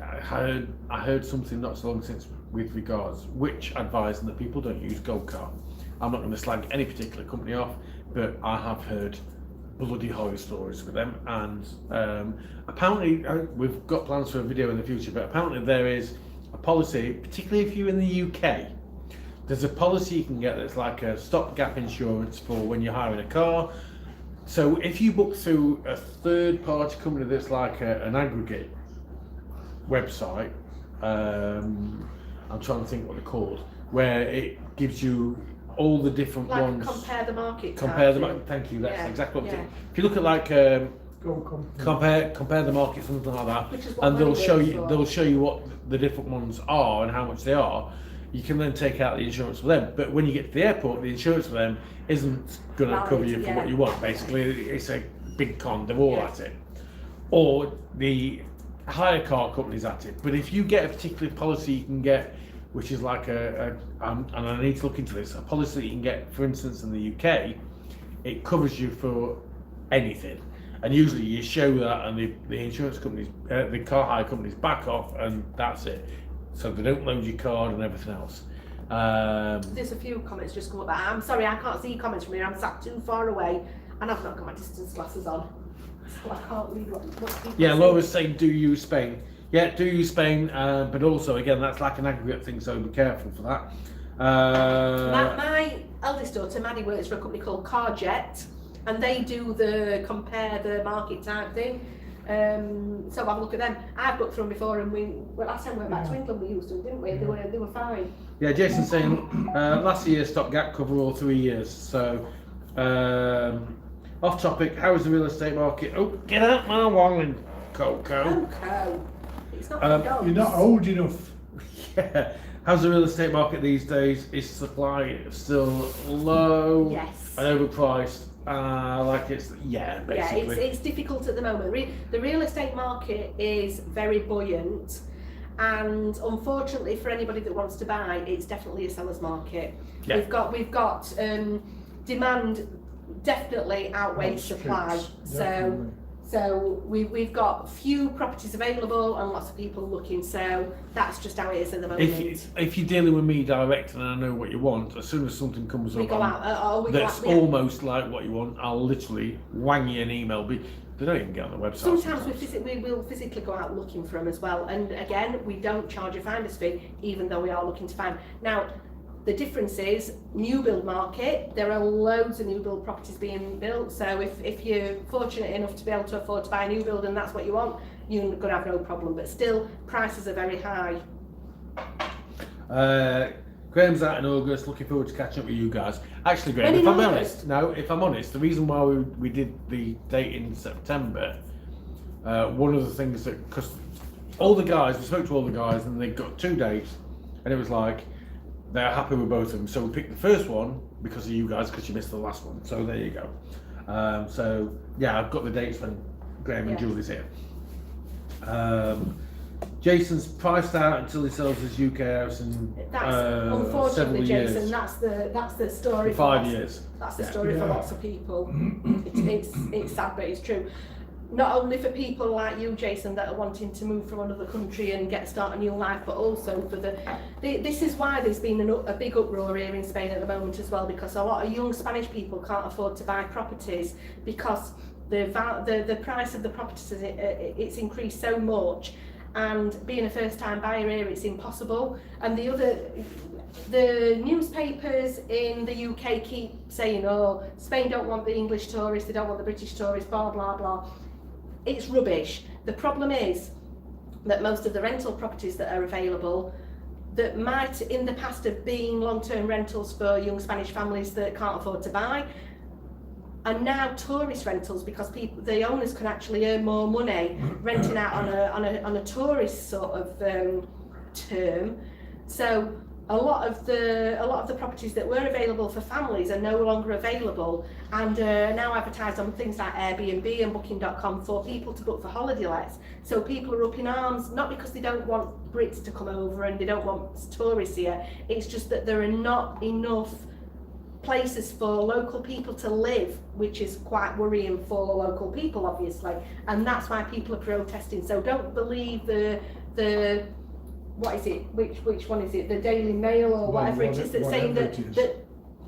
S1: I heard something not so long since with regards which advising that people don't use GoCar. I'm not going to slag any particular company off, but I have heard bloody horror stories with them, and apparently we've got plans for a video in the future, but apparently there is a policy, particularly if you're in the UK, there's a policy you can get that's like a stopgap insurance for when you're hiring a car. So if you book through a third party company that's like an aggregate website, I'm trying to think what they're called, where it gives you all the different
S3: Like
S1: ones.
S3: compare the market.
S1: Compare the
S3: type
S1: market. Thank you. That's
S3: Yeah,
S1: exactly what.
S3: yeah.
S1: If you look at like compare the market, something like that,
S3: Which is what
S1: and they'll
S3: money
S1: show
S3: works
S1: you
S3: for.
S1: they'll show you what the different ones are and how much they are. You can then take out the insurance for them. But when you get to the airport, the insurance for them isn't going to
S3: Valid,
S1: cover you for
S3: yeah.
S1: what you want. Basically, it's a big con. They're all
S3: Yeah.
S1: at it, or the hire car companies at it. But if you get a particular policy, you can get, which is like and I need to look into this, a policy that you can get, for instance, in the UK, it covers you for anything. And usually you show that and the insurance companies, the car hire companies back off and that's it. So they don't load your card and everything else.
S3: There's a few comments just come up. I'm sorry, I can't see comments from here. I'm sat too far away and I've not got my distance glasses on. So I can't read what people
S1: Yeah,
S3: say.
S1: Laura's saying, do use Spain. Yeah, do use Spain, but also, again, that's like an aggregate thing, so be careful for that.
S3: My eldest daughter, Maddie, works for a company called Carjet, and they do the compare the market type thing. So have a look at them. I've booked from before, and last time we went back to England, we used to, didn't we? They were fine.
S1: Yeah, Jason's saying, last year stopgap cover all 3 years, so... off topic, how is the real estate market? Oh, get out my walling. Coco.
S3: Coco. It's not for dogs.
S2: You're not old enough.
S1: Yeah. How's the real estate market these days? Is supply still low?
S3: Yes.
S1: And overpriced? Basically.
S3: Yeah, it's difficult at the moment. The real estate market is very buoyant, and unfortunately for anybody that wants to buy, it's definitely a seller's market.
S1: Yeah.
S3: We've got demand definitely outweighs supply. So we've got few properties available and lots of people looking. So that's just how it is at the moment.
S1: If you're dealing with me direct and I know what you want, as soon as something comes
S3: we
S1: up
S3: go out.
S1: that's almost like what you want, I'll literally wang you an email. They don't even get on the website.
S3: Sometimes we will physically go out looking for them as well. And again, we don't charge a finder's fee, even though we are looking to find. Now, the difference is new build market. There are loads of new build properties being built. So if you're fortunate enough to be able to afford to buy a new build and that's what you want, you're going to have no problem. But still, prices are very high.
S1: Graham's out in August. Looking forward to catching up with you guys. Actually, Graham,
S3: When
S1: if
S3: in
S1: I'm
S3: August?
S1: honest, the reason why we did the date in September, one of the things because all the guys, we spoke to all the guys and they got 2 dates, and it was like, they're happy with both of them, so we picked the first one because of you guys, because you missed the last one. So there you go. So yeah, I've got the dates when Graham and Julie's here. Jason's priced out until he sells his UK house in
S3: Unfortunately,
S1: several
S3: Jason,
S1: years.
S3: that's the story.
S1: For 5 years.
S3: That's the story for lots of people. It's sad, but it's true. Not only for people like you, Jason, that are wanting to move from another country and start a new life, but also for this is why there's been a big uproar here in Spain at the moment as well, because a lot of young Spanish people can't afford to buy properties because the price of the properties it's increased so much, and being a first-time buyer here, it's impossible. And the newspapers in the UK keep saying, oh, Spain don't want the English tourists, they don't want the British tourists, blah blah blah. It's rubbish. The problem is that most of the rental properties that are available that might in the past have been long-term rentals for young Spanish families that can't afford to buy are now tourist rentals, because the owners can actually earn more money renting out on a tourist sort of term. So a lot of the properties that were available for families are no longer available, and now advertised on things like Airbnb and Booking.com for people to book for holiday lets. So people are up in arms, not because they don't want Brits to come over and they don't want tourists here, it's just that there are not enough places for local people to live, which is quite worrying for local people, obviously, and that's why people are protesting. So don't believe the what is it? Which one is it? The Daily Mail or whatever it is that's saying that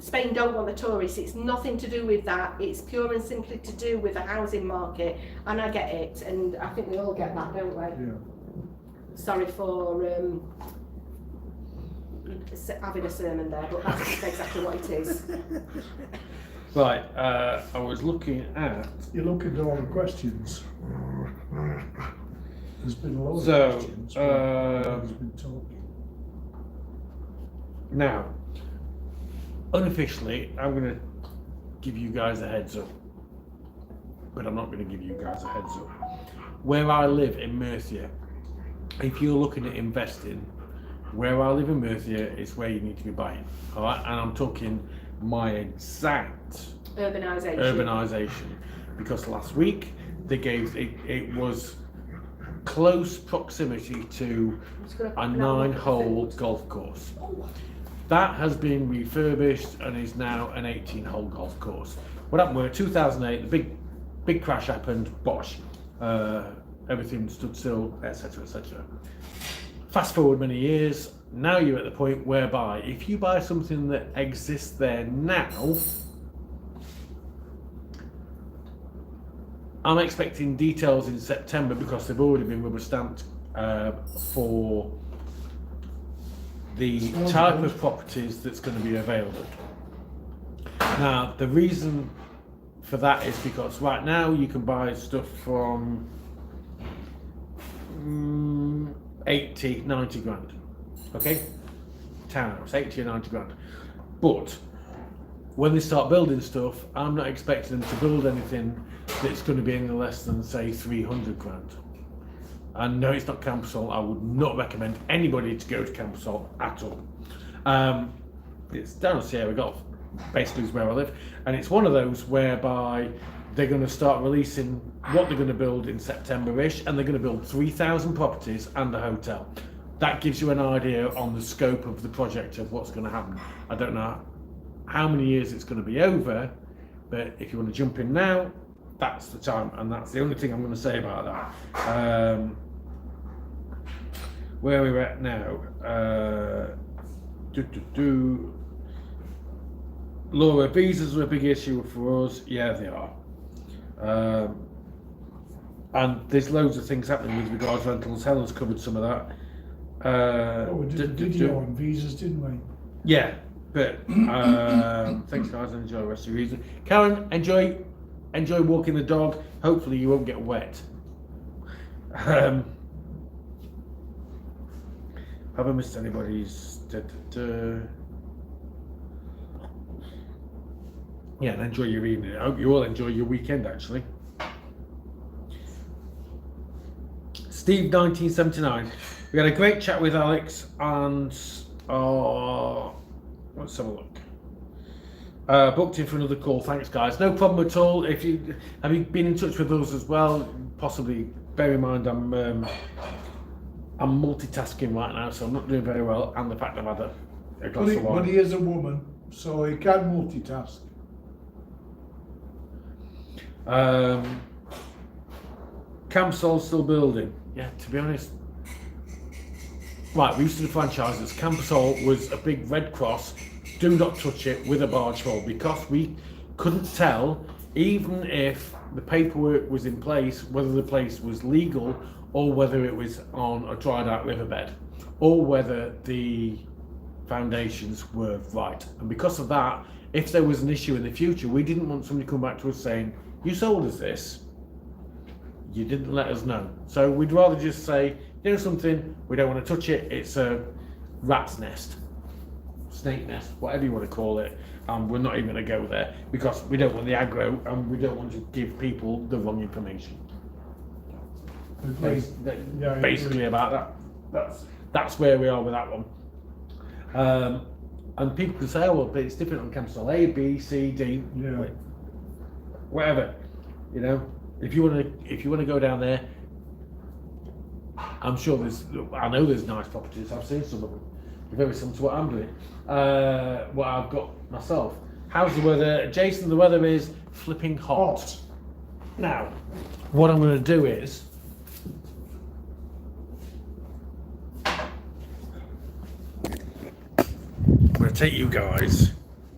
S3: Spain don't want the tourists. It's nothing to do with that. It's pure and simply to do with the housing market. And I get it, and I think we all get that, don't we?
S2: Yeah.
S3: Sorry for having a sermon there, but that's exactly what it is.
S1: Right, I was looking at.
S2: You're looking at all the questions. There's been a lot of questions. There's been talking.
S1: Now, unofficially, I'm going to give you guys a heads up, but I'm not going to give you guys a heads up. Where I live in Murcia, if you're looking at investing, where I live in Murcia is where you need to be buying. All right, and I'm talking my exact urbanisation, because last week they gave it was close proximity to a 9-hole golf course. That has been refurbished and is now an 18-hole golf course. What happened was 2008, the big crash happened, bosh, everything stood still, etc, etc. Fast forward many years, now you're at the point whereby if you buy something that exists there now, I'm expecting details in September, because they've already been rubber stamped for the type of properties that's going to be available. Now, the reason for that is because right now you can buy stuff from 80, 90 grand. Okay? Townhouse, 80 or 90 grand. But when they start building stuff, I'm not expecting them to build anything that's going to be any less than, say, 300 grand. And no, it's not Campsall. I would not recommend anybody to go to Campsall at all. It's down at Sierra Golf, basically is where I live, and it's one of those whereby they're going to start releasing what they're going to build in September-ish, and they're going to build 3,000 properties and a hotel. That gives you an idea on the scope of the project of what's going to happen. I don't know how many years it's going to be over, but if you want to jump in now, that's the time, and that's the only thing I'm going to say about that. Where we're at now, Laura, visas are a big issue for us. Yeah, they are. And there's loads of things happening with regards to rentals. Helen's covered some of that.
S2: We did a video on visas, didn't we?
S1: Yeah, but thanks guys, and enjoy the rest of your evening. Karen, enjoy walking the dog. Hopefully you won't get wet. Have I missed anybody's? Yeah, and enjoy your evening. I hope you all enjoy your weekend, actually. Steve 1979. We had a great chat with Alex, and let's have a look. Booked in for another call. Thanks, guys. No problem at all. Have you been in touch with us as well? Possibly. Bear in mind, I'm multitasking right now, so I'm not doing very well, and the fact I've had a glass of wine.
S2: But he is a woman, so he can multitask.
S1: Campsall's still building. Yeah, to be honest. Right, we used to do franchises. Campsall was a big red cross, do not touch it, with a barge pole, because we couldn't tell, even if the paperwork was in place, whether the place was legal or whether it was on a dried out riverbed, or whether the foundations were right. And because of that, if there was an issue in the future, we didn't want somebody to come back to us saying, you sold us this, you didn't let us know. So we'd rather just say, you know something, we don't want to touch it, it's a rat's nest, snake nest, whatever you want to call it, and we're not even going to go there, because we don't want the aggro, and we don't want to give people the wrong information. Basically about that. That's where we are with that one. And people can say, oh well, but it's different on Campsall A, B, C, D, whatever. You know, if you want to go down there, I know there's nice properties. I've seen some of them. They're very similar to what I'm doing. What I've got myself. How's the weather, Jason? The weather is flipping hot. Now, what I'm going to do is, I'm going to take you guys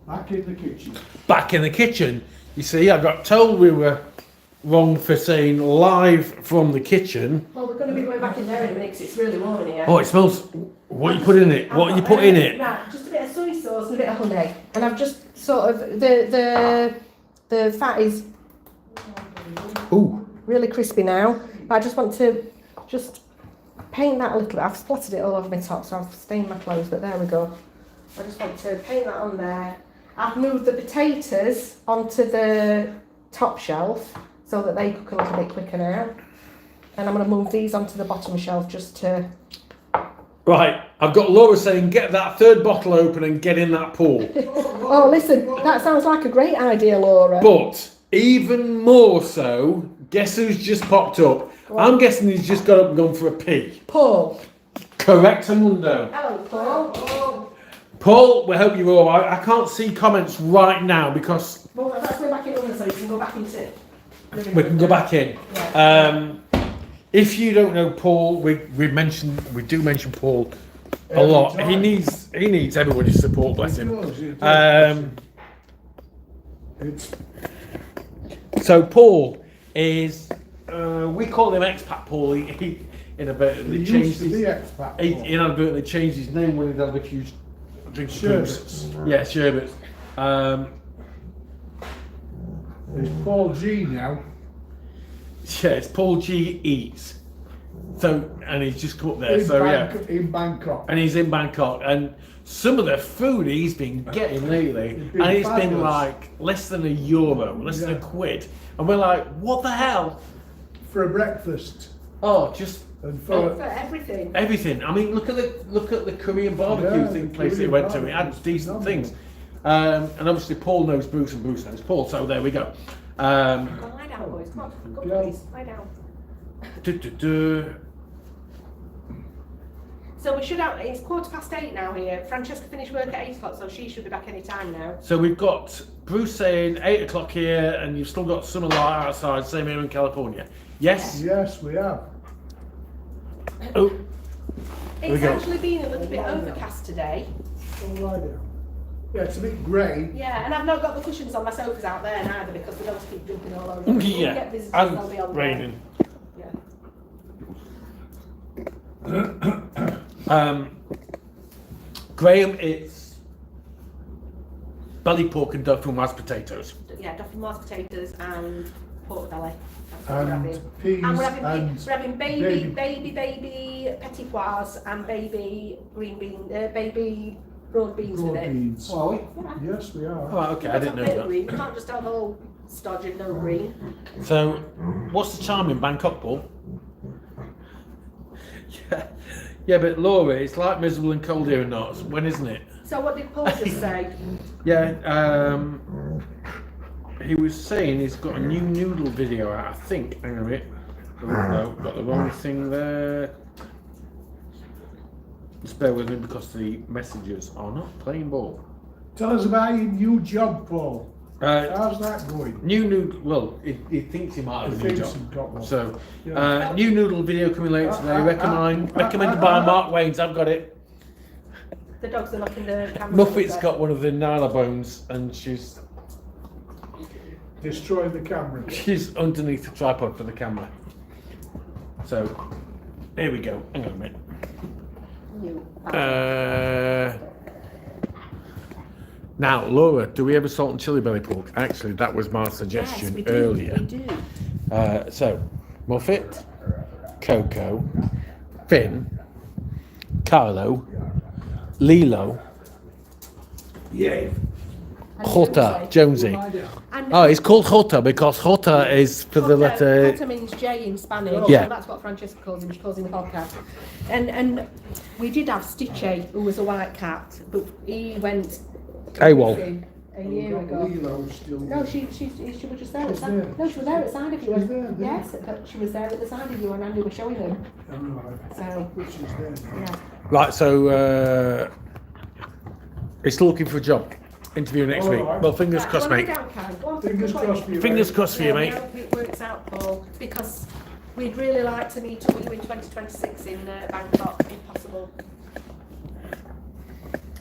S2: back in the kitchen.
S1: Back in the kitchen. You see, I got told we were wrong for saying live from the kitchen.
S3: Well, we're going to be going back in there in a minute because it's really warm in here.
S1: Oh, it smells. What you put in it? What you put in it?
S3: Right, just a bit of soy sauce and a bit of honey, and I've just sort of the fat is really crispy now. But I just want to just paint that a little bit. I've splattered it all over my top, so I've stained my clothes. But there we go. I just want to paint that on there. I've moved the potatoes onto the top shelf so that they cook a little bit quicker now. And I'm going to move these onto the bottom shelf just to...
S1: Right, I've got Laura saying get that third bottle open and get in that pool.
S3: Oh, listen, that sounds like a great idea, Laura.
S1: But even more so, guess who's just popped up? I'm guessing he's just got up and gone for a pee.
S3: Paul.
S1: Correct, Mundo.
S3: Hello, Paul.
S1: Paul, we hope you're all right. I can't see comments right now because...
S3: Well, let's go back in so you can go back into...
S1: We can go back in.
S3: Yeah.
S1: If you don't know Paul, we do mention Paul a lot. He needs everybody's support, bless him. So Paul is we call him expat Paul. He inadvertently changed his name when he had a few drinks.
S2: Sherbets.
S1: Yeah, sherbets.
S2: It's Paul G now.
S1: Yeah, it's Paul G Eats. So, and he's just come up there.
S2: In Bangkok.
S1: And he's in Bangkok. And some of the food he's been getting lately, it's been like less than €1, less than £1. And we're like, what the hell?
S2: For a breakfast.
S1: Oh, just
S2: And
S3: For
S2: for
S3: everything.
S1: Everything. I mean, look at the Korean barbecue
S2: Yeah,
S1: thing
S2: the
S1: place they
S2: Korean
S1: went to. It
S2: barbecue
S1: had
S2: was
S1: decent
S2: phenomenal.
S1: things. And obviously Paul knows Bruce and Bruce knows Paul, so there we go.
S3: Go on, lie down, boys. Come on, go,
S2: Yeah.
S3: please. Lie down.
S1: Du- du- du.
S3: So we should have, it's 8:15 now here. Francesca finished work at 8 o'clock, so she should be back any time now.
S1: So we've got Bruce saying 8 o'clock here, and you've still got summer light outside, same here in California. Yes?
S2: yes, we have.
S1: Oh, we
S3: It's
S1: go.
S3: actually been a little bit overcast today.
S2: All right now. Yeah, it's a bit grey.
S3: Yeah, and I've not got the cushions on my sofas out there neither because the dogs keep jumping all over. When we
S1: Yeah,
S3: get visitors, they'll be on
S1: and
S3: there.
S1: raining.
S3: Yeah.
S1: Graham, it's belly pork and duck from mashed potatoes.
S3: Yeah, duffy mashed potatoes and pork belly. That's what we're
S2: And
S3: having.
S2: peas
S3: And we're having,
S2: and
S3: we're having baby petit pois and baby green bean, baby broad beans
S2: broad
S3: with it.
S2: beans.
S1: Oh,
S3: Yeah.
S2: Yes, we are.
S1: oh okay, I didn't know
S3: Bit of
S1: that.
S3: green. You can't just have all stodge and no green.
S1: So, what's the time in Bangkok, Paul? Yeah, but Laura, it's like miserable and cold here and not. When isn't it?
S3: So what did Paul just say?
S1: Yeah, he was saying he's got a new noodle video out, I think. Hang on a minute. Oh, no, got the wrong thing there. Just bear with me because the messages are not playing ball.
S2: Tell us about your new job, Paul. How's that going?
S1: New noodle, well, he thinks he might have a new
S2: Thinks
S1: job.
S2: he's got one.
S1: So,
S2: Yeah.
S1: new noodle video coming later today. Recommended by Mark Waynes. I've got it.
S3: The dogs are knocking the camera.
S1: Muffet's got one of the Nyla bones, and she's
S2: Destroying the camera.
S1: underneath the tripod for the camera. So, here we go. Hang on a minute. Now, Laura, do we have a salt and chili belly pork? Actually, that was my suggestion
S3: Yes, we do.
S1: earlier.
S3: We do.
S1: So, Muffet, Coco, Finn, Carlo, Lilo,
S2: Yeah.
S1: Jota, Jonesy.
S3: And
S1: Oh, it's called Jota because Jota is for the letter.
S3: Jota means J in Spanish.
S1: Yeah.
S3: So that's what Francesca calls him. She calls him the podcast. And we did have Stitchy, who was a white cat, but he went
S1: AWOL.
S3: a year ago. No, she was just there at the side.
S2: there.
S3: No, she was there at the side of you.
S2: was there, yeah.
S3: Yes, but she was there at the side of you, and Andy was showing them. So
S2: Which is there.
S3: yeah.
S1: Right, so he's still looking for a job. Interview next week.
S2: Alright.
S1: Well, fingers
S3: Right,
S1: crossed,
S3: go on,
S1: mate.
S3: lay down, Karen. Go on,
S2: Fingers
S3: go on.
S2: crossed for you.
S1: Fingers
S2: mate.
S1: crossed for you,
S3: Yeah,
S1: mate.
S3: I hope it works out, Paul, because we'd really like to meet up with you in 2026 in Bangkok, if possible.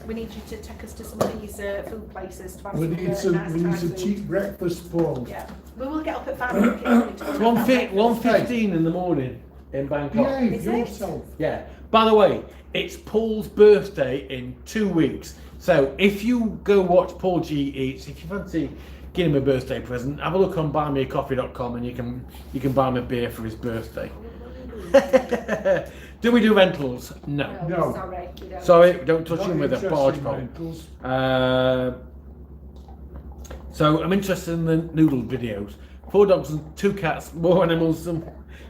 S3: We need you to take us to some of these food places to have
S2: We
S3: some
S2: need
S3: nice
S2: some
S3: Thai food.
S2: cheap breakfast, Paul.
S3: Yeah, we will get up at 5 o'clock.
S1: It's 1:15 in the morning in Bangkok.
S2: Behave
S3: Is it?
S2: yourself.
S1: Yeah. By the way, it's Paul's birthday in 2 weeks. So if you go watch Paul G Eats, if you fancy giving him a birthday present, have a look on buymeacoffee.com and you can buy him a beer for his birthday. Do we do rentals? No.
S2: No.
S3: Sorry, we don't.
S1: Sorry, don't touch
S2: Not
S1: him with a
S2: interested
S1: barge
S2: in
S1: pole.
S2: rentals.
S1: So I'm interested in the noodle videos. 4 dogs and 2 cats, more animals than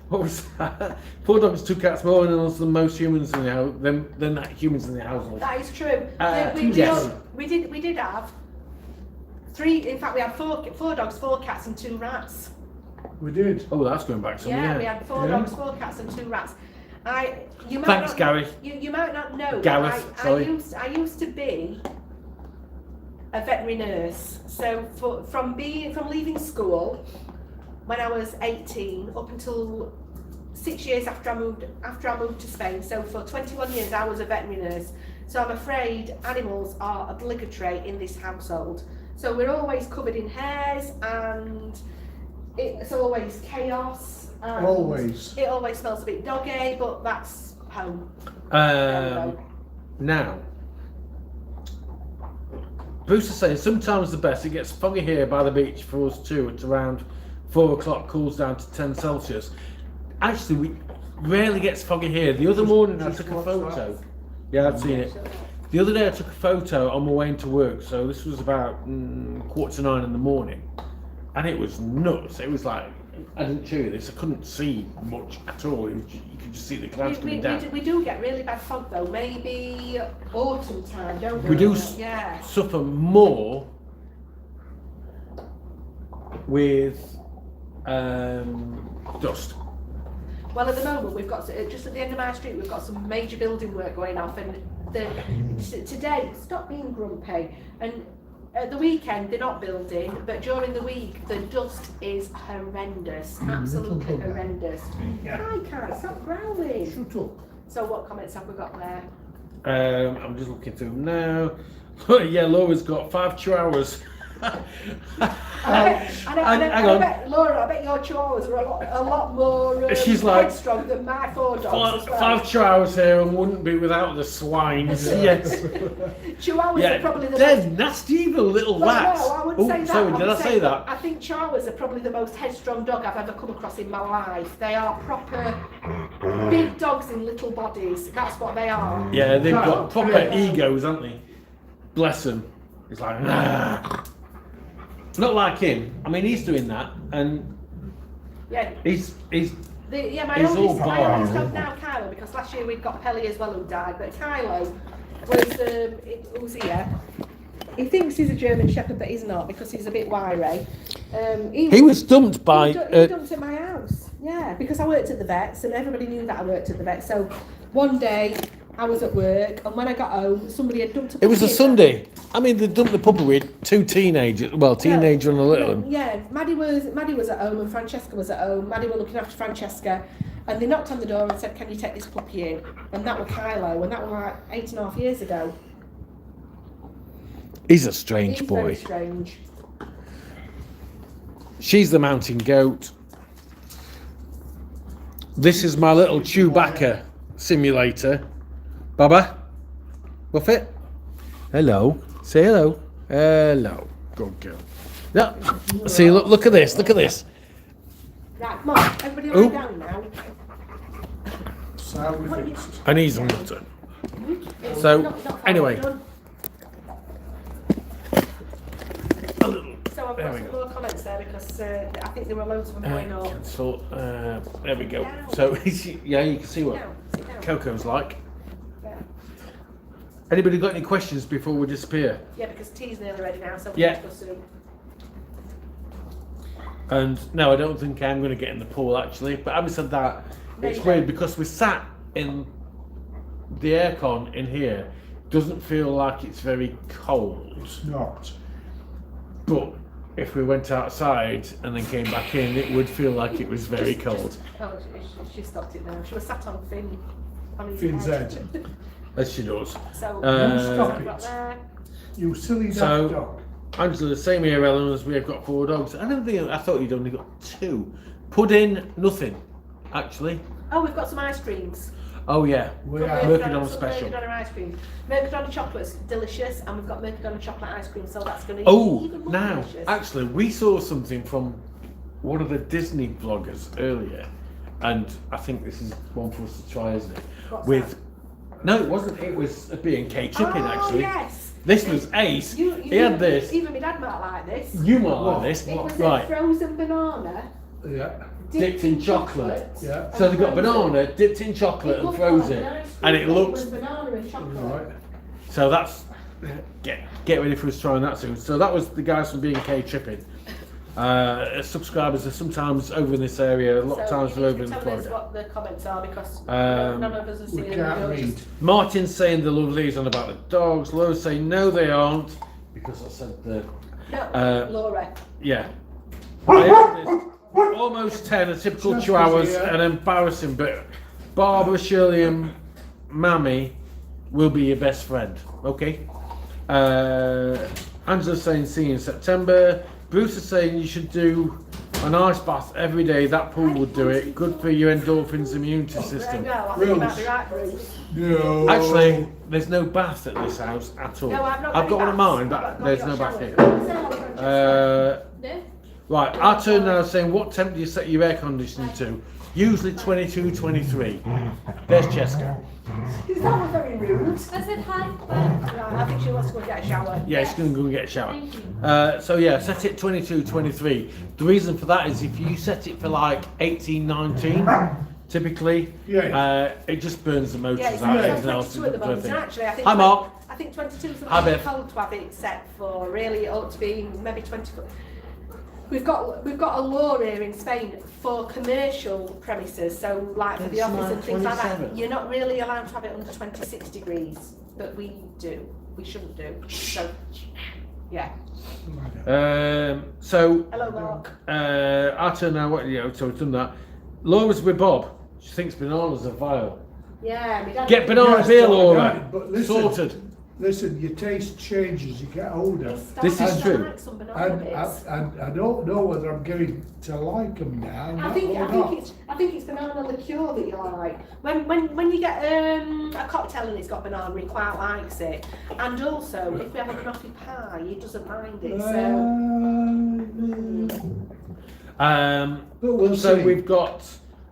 S1: what was that? 4 dogs, 2 cats, more animals than most humans in the house than humans in the household.
S3: That is true.
S1: Yes.
S3: We did have 3. In fact, we had 4 dogs, 4 cats, and 2 rats.
S2: We did.
S1: Oh, that's going back some.
S3: Yeah,
S1: Yeah.
S3: we had 4
S2: Yeah.
S3: dogs, 4 cats, and 2 rats. You might
S1: Thanks,
S3: not,
S1: Gary.
S3: You might not know. but
S1: Gareth, sorry.
S3: I used to be a veterinary nurse. So from leaving school when I was 18 up until 6 years after I moved to Spain. So for 21 years I was a veterinary nurse. So I'm afraid animals are obligatory in this household. So we're always covered in hairs and it's always chaos. And
S2: Always.
S3: It always smells a bit doggy, but that's home.
S1: Now, Bruce is saying sometimes the best. It gets foggy here by the beach for us too. It's around 4 o'clock, cools down to 10 Celsius. Actually, we rarely gets foggy here. The other morning I took a photo. Yeah, I've seen it. The other day I took a photo on my way into work. So this was about 8:45 in the morning, and it was nuts. It was like I didn't show you this. I couldn't see much at all. You could just see the clouds coming down.
S3: We do get really bad fog though. Maybe autumn time, don't we?
S1: We do
S3: Yeah.
S1: suffer more with dust.
S3: Well, at the moment we've got just at the end of my street we've got some major building work going off, and today stop being grumpy. And at the weekend they're not building, but during the week the dust is horrendous, absolutely horrendous. Hi, Kai, stop growling.
S2: Shut up.
S3: So what comments have we got there?
S1: I'm just looking through them now. Yeah, Laura's got 5 chihuahuas.
S3: I bet, Laura, I bet your chihuahuas are a lot more
S1: She's like,
S3: headstrong than my 4 dogs as well.
S1: 5 chihuahuas here and wouldn't be without the swines. Yes.
S3: Chihuahuas are probably the
S1: they're
S3: most...
S1: nasty evil little
S3: Well,
S1: rats.
S3: no, I wouldn't say that.
S1: Sorry,
S3: I
S1: did
S3: would
S1: I say that?
S3: I think chihuahuas are probably the most headstrong dog I've ever come across in my life. They are proper big dogs in little bodies. That's what they are.
S1: Yeah, they've got proper egos, haven't they? Bless them. It's like, nah. Not like him. I mean, he's doing that, and
S3: Yeah. My oldest dog now, Kylo, because last year we'd got Pelly as well who died, but Kylo was here. He thinks he's a German Shepherd, but he's not because he's a bit wiry.
S1: he was dumped by.
S3: He dumped at my house. Yeah, because I worked at the vets, and everybody knew that I worked at the vets. So one day I was at work, and when I got home, somebody had dumped a puppy.
S1: It was a Sunday. I mean, they dumped the puppy with 2 teenagers. Well, teenager and a little one.
S3: Yeah, Maddie was at home and Francesca was at home. Maddie was looking after Francesca, and they knocked on the door and said, "Can you take this puppy in?" And that was Kylo, and that was like 8.5 years ago.
S1: He's a strange
S3: He's
S1: boy.
S3: very strange.
S1: She's the mountain goat. This is my little Chewbacca simulator. Baba, Buffett. Hello. Say hello. Hello. Good girl. Yeah. See, look at this. Look at this.
S3: Right, come on, everybody lie down now.
S1: And he's on the turn. So,
S3: Not
S1: anyway.
S3: done. So I've
S1: There
S3: got
S1: we
S3: some
S1: go.
S3: more comments there because I think there were loads of them going on.
S1: Cancel. There we go. So, yeah, you can see what
S3: Sit down.
S1: Coco's like.
S3: Yeah.
S1: Anybody got any questions before we disappear?
S3: Yeah, because tea's nearly ready now, so
S1: Yeah.
S3: we'll go soon.
S1: And no, I don't think I'm going to get in the pool actually. But having said that,
S3: No,
S1: it's
S3: you
S1: weird
S3: don't.
S1: because we sat in the aircon in here. Doesn't feel like it's very cold.
S2: It's not.
S1: But if we went outside and then came back in, it would feel like it was very cold.
S3: Oh, she stopped it now. She was sat on Finn. On his
S2: Finn's
S3: head.
S2: head.
S1: As she does.
S3: So,
S2: stop
S3: we've got
S2: it.
S3: there.
S2: You silly daft
S1: So-
S2: dog.
S1: Angela, same here, Ellen, as we have got 4 dogs. I thought you'd only got 2. Pudding, nothing, actually.
S3: Oh, we've got some ice creams.
S1: Oh yeah,
S2: We are.
S1: Mercadona special.
S3: Mercadona ice cream. Mercadona chocolate's delicious, and we've got Mercadona chocolate ice cream, so that's going to be
S1: Oh,
S3: even more
S1: now,
S3: delicious.
S1: actually, we saw something from one of the Disney vloggers earlier, and I think this is one for us to try, isn't it?
S3: What's
S1: No, it wasn't. It was a B&K chicken, actually.
S3: Yes.
S1: This was ace. He had this.
S3: Even my dad might like this.
S1: You might like this.
S3: It was
S1: Right.
S3: a frozen banana
S2: Yeah.
S1: Dipped in chocolate.
S2: Yeah.
S1: So they've got banana dipped in chocolate and frozen, and it looks.
S3: banana and chocolate.
S2: Right.
S1: So that's get ready for us trying that soon. So that was the guys from B&K Chipping. Subscribers are sometimes over in this area. A lot of times they're over in
S3: tell us
S1: Florida.
S3: what the comments are because
S1: Um,
S3: none of us have seen
S2: We
S3: them.
S2: can't read.
S1: Martin's saying the lovelies on about the dogs. Laura's saying no, they aren't because I said the.
S3: No, Laura.
S1: Yeah. I have this. Almost 10 are typical
S2: Just
S1: chihuahuas
S2: busy, yeah.
S1: and embarrassing, but Barbara, Shirley, and Mammy will be your best friend. Okay. Angela's saying see you in September. Bruce is saying you should do an ice bath every day. That pool would do it. Good for your endorphins immune system.
S3: No, I think you might be right, Bruce.
S2: No.
S1: Actually, there's no bath at this house at all.
S3: No, I've not
S1: I've got one of mine,
S3: baths.
S1: but there's no bath
S3: shower.
S1: here.
S3: No?
S1: Right, our turn now saying what temp do you set your air conditioning to? Usually 22, 23. There's Cheska.
S3: Is that one very rude?
S4: I said hi. Bye.
S3: Right, I think she wants to go get a shower.
S1: Yeah, she's going to go and get a shower.
S4: Thank you.
S1: So yeah, set it 22, 23. The reason for that is if you set it for like 18, 19, typically, it just burns the motors
S3: Yeah, it's
S1: out.
S3: on
S1: Everything else
S3: 22 at the moment.
S1: is
S3: And actually, I think
S1: Hi, Mark.
S3: I think 22 is a
S1: Hi,
S3: bit
S1: Beth.
S3: cold to have it set for. Really, it ought to be maybe 24. We've got a law here in Spain for commercial premises, so like for the
S1: It's
S3: office
S1: like
S3: and things like
S1: 27.
S3: that. You're not really allowed to have it under 26 degrees, but we do. We shouldn't do. So, yeah.
S1: So
S3: Hello, Mark.
S1: our turn now. So we've done that. Laura's with Bob. She thinks bananas are vile.
S3: Yeah, my dad.
S1: Get bananas
S2: Yes,
S1: here,
S2: but
S1: Laura.
S2: listen,
S1: Sorted.
S2: Listen, your taste changes, you get older.
S1: This is true.
S3: Like some banana bits.
S2: And I don't know whether I'm getting to like them now.
S3: I think it's banana liqueur that you like. When you get a cocktail and it's got banana, he quite likes it. And also, if we have a banoffee pie, he doesn't mind it.
S2: But we'll
S1: So
S2: see.
S1: we've got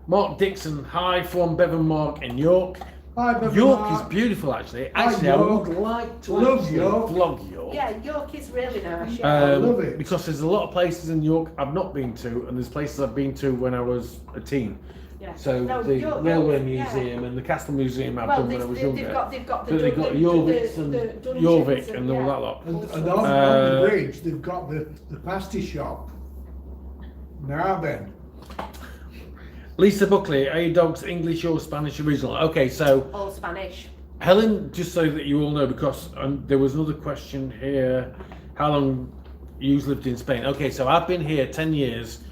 S1: Mark Dixon. Hi from Bevan Mark in York.
S2: Hi, Bevan
S1: York
S2: Mark.
S1: is beautiful, actually.
S2: Hi,
S1: Actually, I
S2: York.
S1: would like to
S2: Love
S1: actually
S2: York.
S1: vlog York.
S3: Yeah, York is really nice. Yeah.
S2: I love it.
S1: Because there's a lot of places in York I've not been to, and there's places I've been to when I was a teen.
S3: Yeah.
S1: So
S3: No,
S1: the
S3: York-
S1: Railway
S3: yeah.
S1: Museum and the Castle Museum I've
S3: Well,
S1: done when I was younger.
S3: they've got the
S1: But they've got Jorvik's and
S3: dungeons
S1: Jorvik and all
S3: yeah.
S1: that lot.
S2: And on the bridge, they've got the pasty shop. Now then.
S1: Lisa Buckley, are your dogs English or Spanish original? Okay, so
S3: All Spanish.
S1: Helen, just so that you all know, because there was another question here, how long you've lived in Spain? Okay, so I've been here 10 years,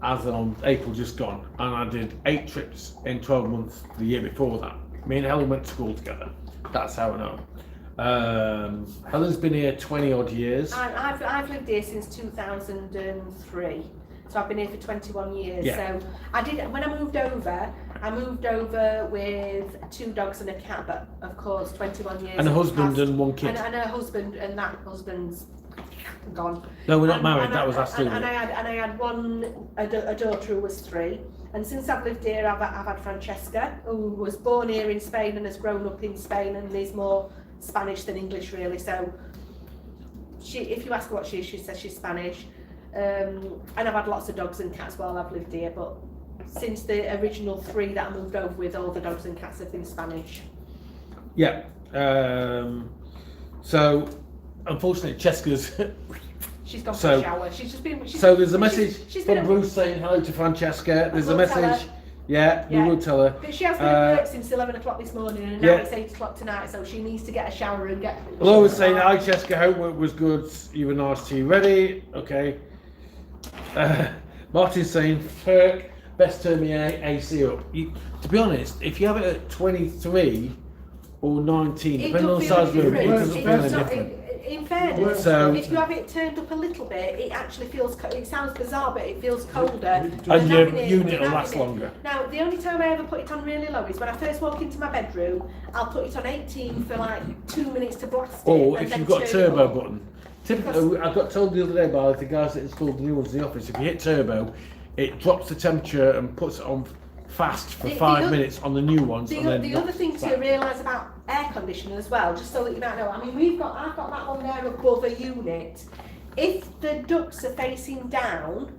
S1: as on April just gone, and I did 8 trips in 12 months the year before that. Me and Helen went to school together. That's how I know. Helen's been here 20 odd years.
S3: I've lived here since 2003. So I've been here for 21 years.
S1: Yeah.
S3: So I did, when I moved over with 2 dogs and a cat, but of course 21 years.
S1: And a husband
S3: passed.
S1: and 1 kid.
S3: And a husband, and that husband's gone.
S1: No, we're not
S3: And-
S1: married,
S3: and
S1: that
S3: I-
S1: was last year.
S3: And I had a daughter who was 3. And since I've lived here, I've had Francesca, who was born here in Spain and has grown up in Spain and is more Spanish than English really. So if you ask her what she is, she says she's Spanish. And I've had lots of dogs and cats while I've lived here, but since the original 3 that I moved over with, all the dogs and cats have been Spanish.
S1: Yeah. So, unfortunately, Cheska's.
S3: She's gone
S1: So-
S3: for a shower. She's just been.
S1: So there's a message
S3: she's
S1: from
S3: been
S1: Bruce saying hello to Francesca. There's a
S3: will tell
S1: message.
S3: her.
S1: Yeah, we
S3: Yeah.
S1: will tell her.
S3: But she has been at work since 11 o'clock this morning, and now
S1: Yeah.
S3: it's 8 o'clock tonight, so she needs to get a shower and get.
S1: Laura's saying, hi Cheska, hope work was good. You were nice tea ready. Okay. Martin's saying, Ferk, best turn the AC up. To be honest, if you have it at 23 or 19,
S3: It
S1: depending on
S3: does
S1: the
S3: feel
S1: size of the room, it
S3: different.
S1: doesn't
S3: It
S1: feel
S3: does
S1: any
S3: not-
S1: different.
S3: In fairness,
S1: So-
S3: if you have it turned up a little bit, it actually feels. It sounds bizarre, but it feels colder.
S1: And your
S3: having it-
S1: unit will
S3: having
S1: last
S3: it-
S1: longer.
S3: Now, the only time I ever put it on really low is when I first walk into my bedroom. I'll put it on 18 for like 2 minutes to blast it.
S1: Or
S3: and
S1: if
S3: then
S1: you've got a
S3: turn it
S1: turbo
S3: up.
S1: button. Typically, I got told the other day by the guys that installed the new ones in the office, if you hit turbo, it drops the temperature and puts it on fast for
S3: The
S1: 5
S3: oth-
S1: minutes on the new ones. and then
S3: The other
S1: drops
S3: thing
S1: it
S3: to
S1: back.
S3: realise about air conditioning as well, just so that you might know, I mean, I've got that one there above a unit. If the ducts are facing down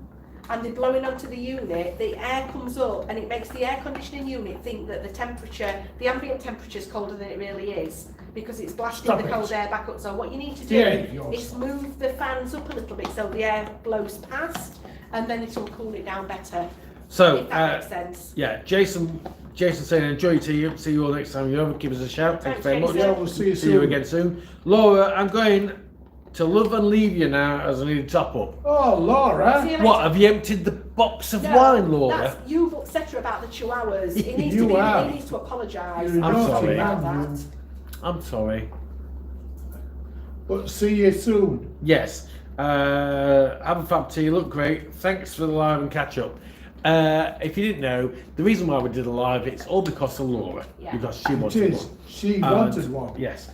S3: and they're blowing onto the unit, the air comes up and it makes the air conditioning unit think that the ambient temperature is colder than it really is, because it's blasting
S2: Stop
S3: the
S2: it.
S3: cold air back up. So what you need to do
S2: Yeah, yours.
S3: is move the fans up a little bit so the air blows past, and then it will cool it down better.
S1: So,
S3: If that makes sense.
S1: yeah, Jason saying, enjoy your tea. See you all next time you're over. Give us a shout. Thanks
S3: Thanks,
S1: very much.
S3: Jason.
S2: Yeah, we'll see you
S1: See you
S2: soon.
S1: again soon. Laura, I'm going to love and leave you now as I need a top up.
S2: Oh, Laura.
S3: See you
S1: What,
S3: later.
S1: have you emptied the box of
S3: No,
S1: wine, Laura?
S3: That's, you've upset her about the chihuahuas. He needs
S2: You
S3: to be.
S2: have.
S3: He needs to apologise.
S2: You're
S1: I'm
S2: naughty
S1: sorry.
S3: about
S2: man.
S3: that.
S1: I'm sorry.
S2: But see you soon.
S1: Yes. Have a fab tea. Look great. Thanks for the live and catch up. If you didn't know, the reason why we did a live, it's all because of Laura.
S3: Yeah.
S1: Because she
S2: It
S1: wanted
S2: is.
S1: one.
S2: She wanted one.
S1: Yes.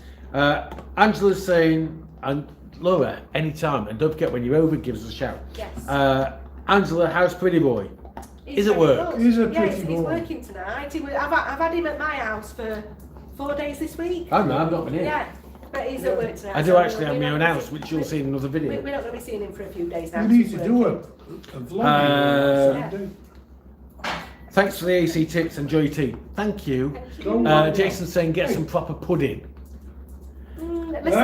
S1: Angela's saying, and Laura, anytime. And don't forget, when you're over, give us a shout.
S3: Yes.
S1: Angela, how's Pretty Boy? Is it work?
S2: He's a
S3: Yeah,
S2: pretty
S3: he's
S2: boy.
S3: working tonight. I've had him at my house for 4 days this week.
S1: Oh no, I've not been here.
S3: Yeah, but he's at work tonight.
S1: I do
S3: so
S1: actually have
S3: we're
S1: my
S3: not
S1: own
S3: gonna
S1: house,
S3: see-
S1: which you'll see in another video.
S3: We're not going to be seeing him for a few days now.
S2: You need
S3: He's
S2: to do
S3: working.
S2: a vlog on Sunday.
S1: Thanks for the AC tips and Joy Tea. Thank you.
S3: Thank
S2: Don't
S3: you.
S2: worry.
S1: Jason's saying get some proper pudding.
S3: Listen,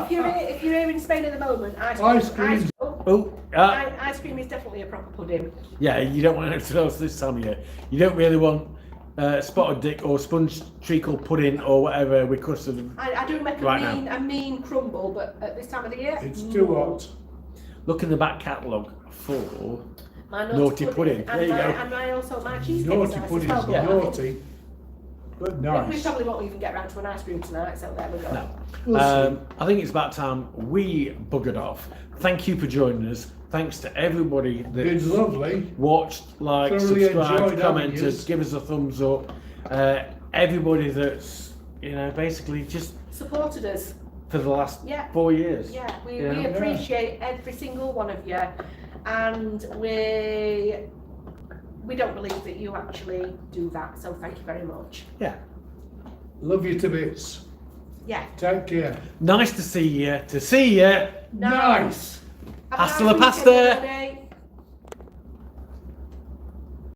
S3: if you're here in Spain at the moment,
S2: Ice cream.
S1: Oh,
S3: ice cream is definitely a proper pudding.
S1: yeah, you don't want anything else this time of year. You don't really want spotted dick or sponge treacle pudding or whatever with custard.
S3: I do make
S1: Right
S3: a mean crumble, but at this time of the year,
S2: It's too hot.
S1: Look in the back catalogue for
S3: my
S1: naughty pudding. There
S3: And
S1: you
S3: my,
S1: go.
S3: and my cheesecake.
S2: Naughty pudding's
S1: Yeah.
S2: naughty, but
S3: We
S2: nice.
S3: probably won't even get around to an ice cream tonight, so there we go.
S1: No.
S2: We'll see.
S1: I think it's about time we buggered off. Thank you for joining us. Thanks to everybody
S2: Been
S1: that's
S2: lovely.
S1: watched, liked,
S2: Thoroughly
S1: subscribed,
S2: enjoyed having
S1: commented,
S2: yous.
S1: give us a thumbs up. Everybody that's, basically just
S3: Supported us.
S1: for the last
S3: Yeah.
S1: 4 years.
S3: Yeah, we
S1: Yeah.
S3: appreciate every single one of you, and we don't believe that you actually do that. So thank you very much.
S1: Yeah.
S2: Love you to bits.
S3: Yeah.
S2: Take care.
S1: Nice to see you. To see you.
S2: Nice.
S3: Have a
S1: Hasta
S3: nice
S1: la
S3: weekend,
S1: pasta.
S3: everybody.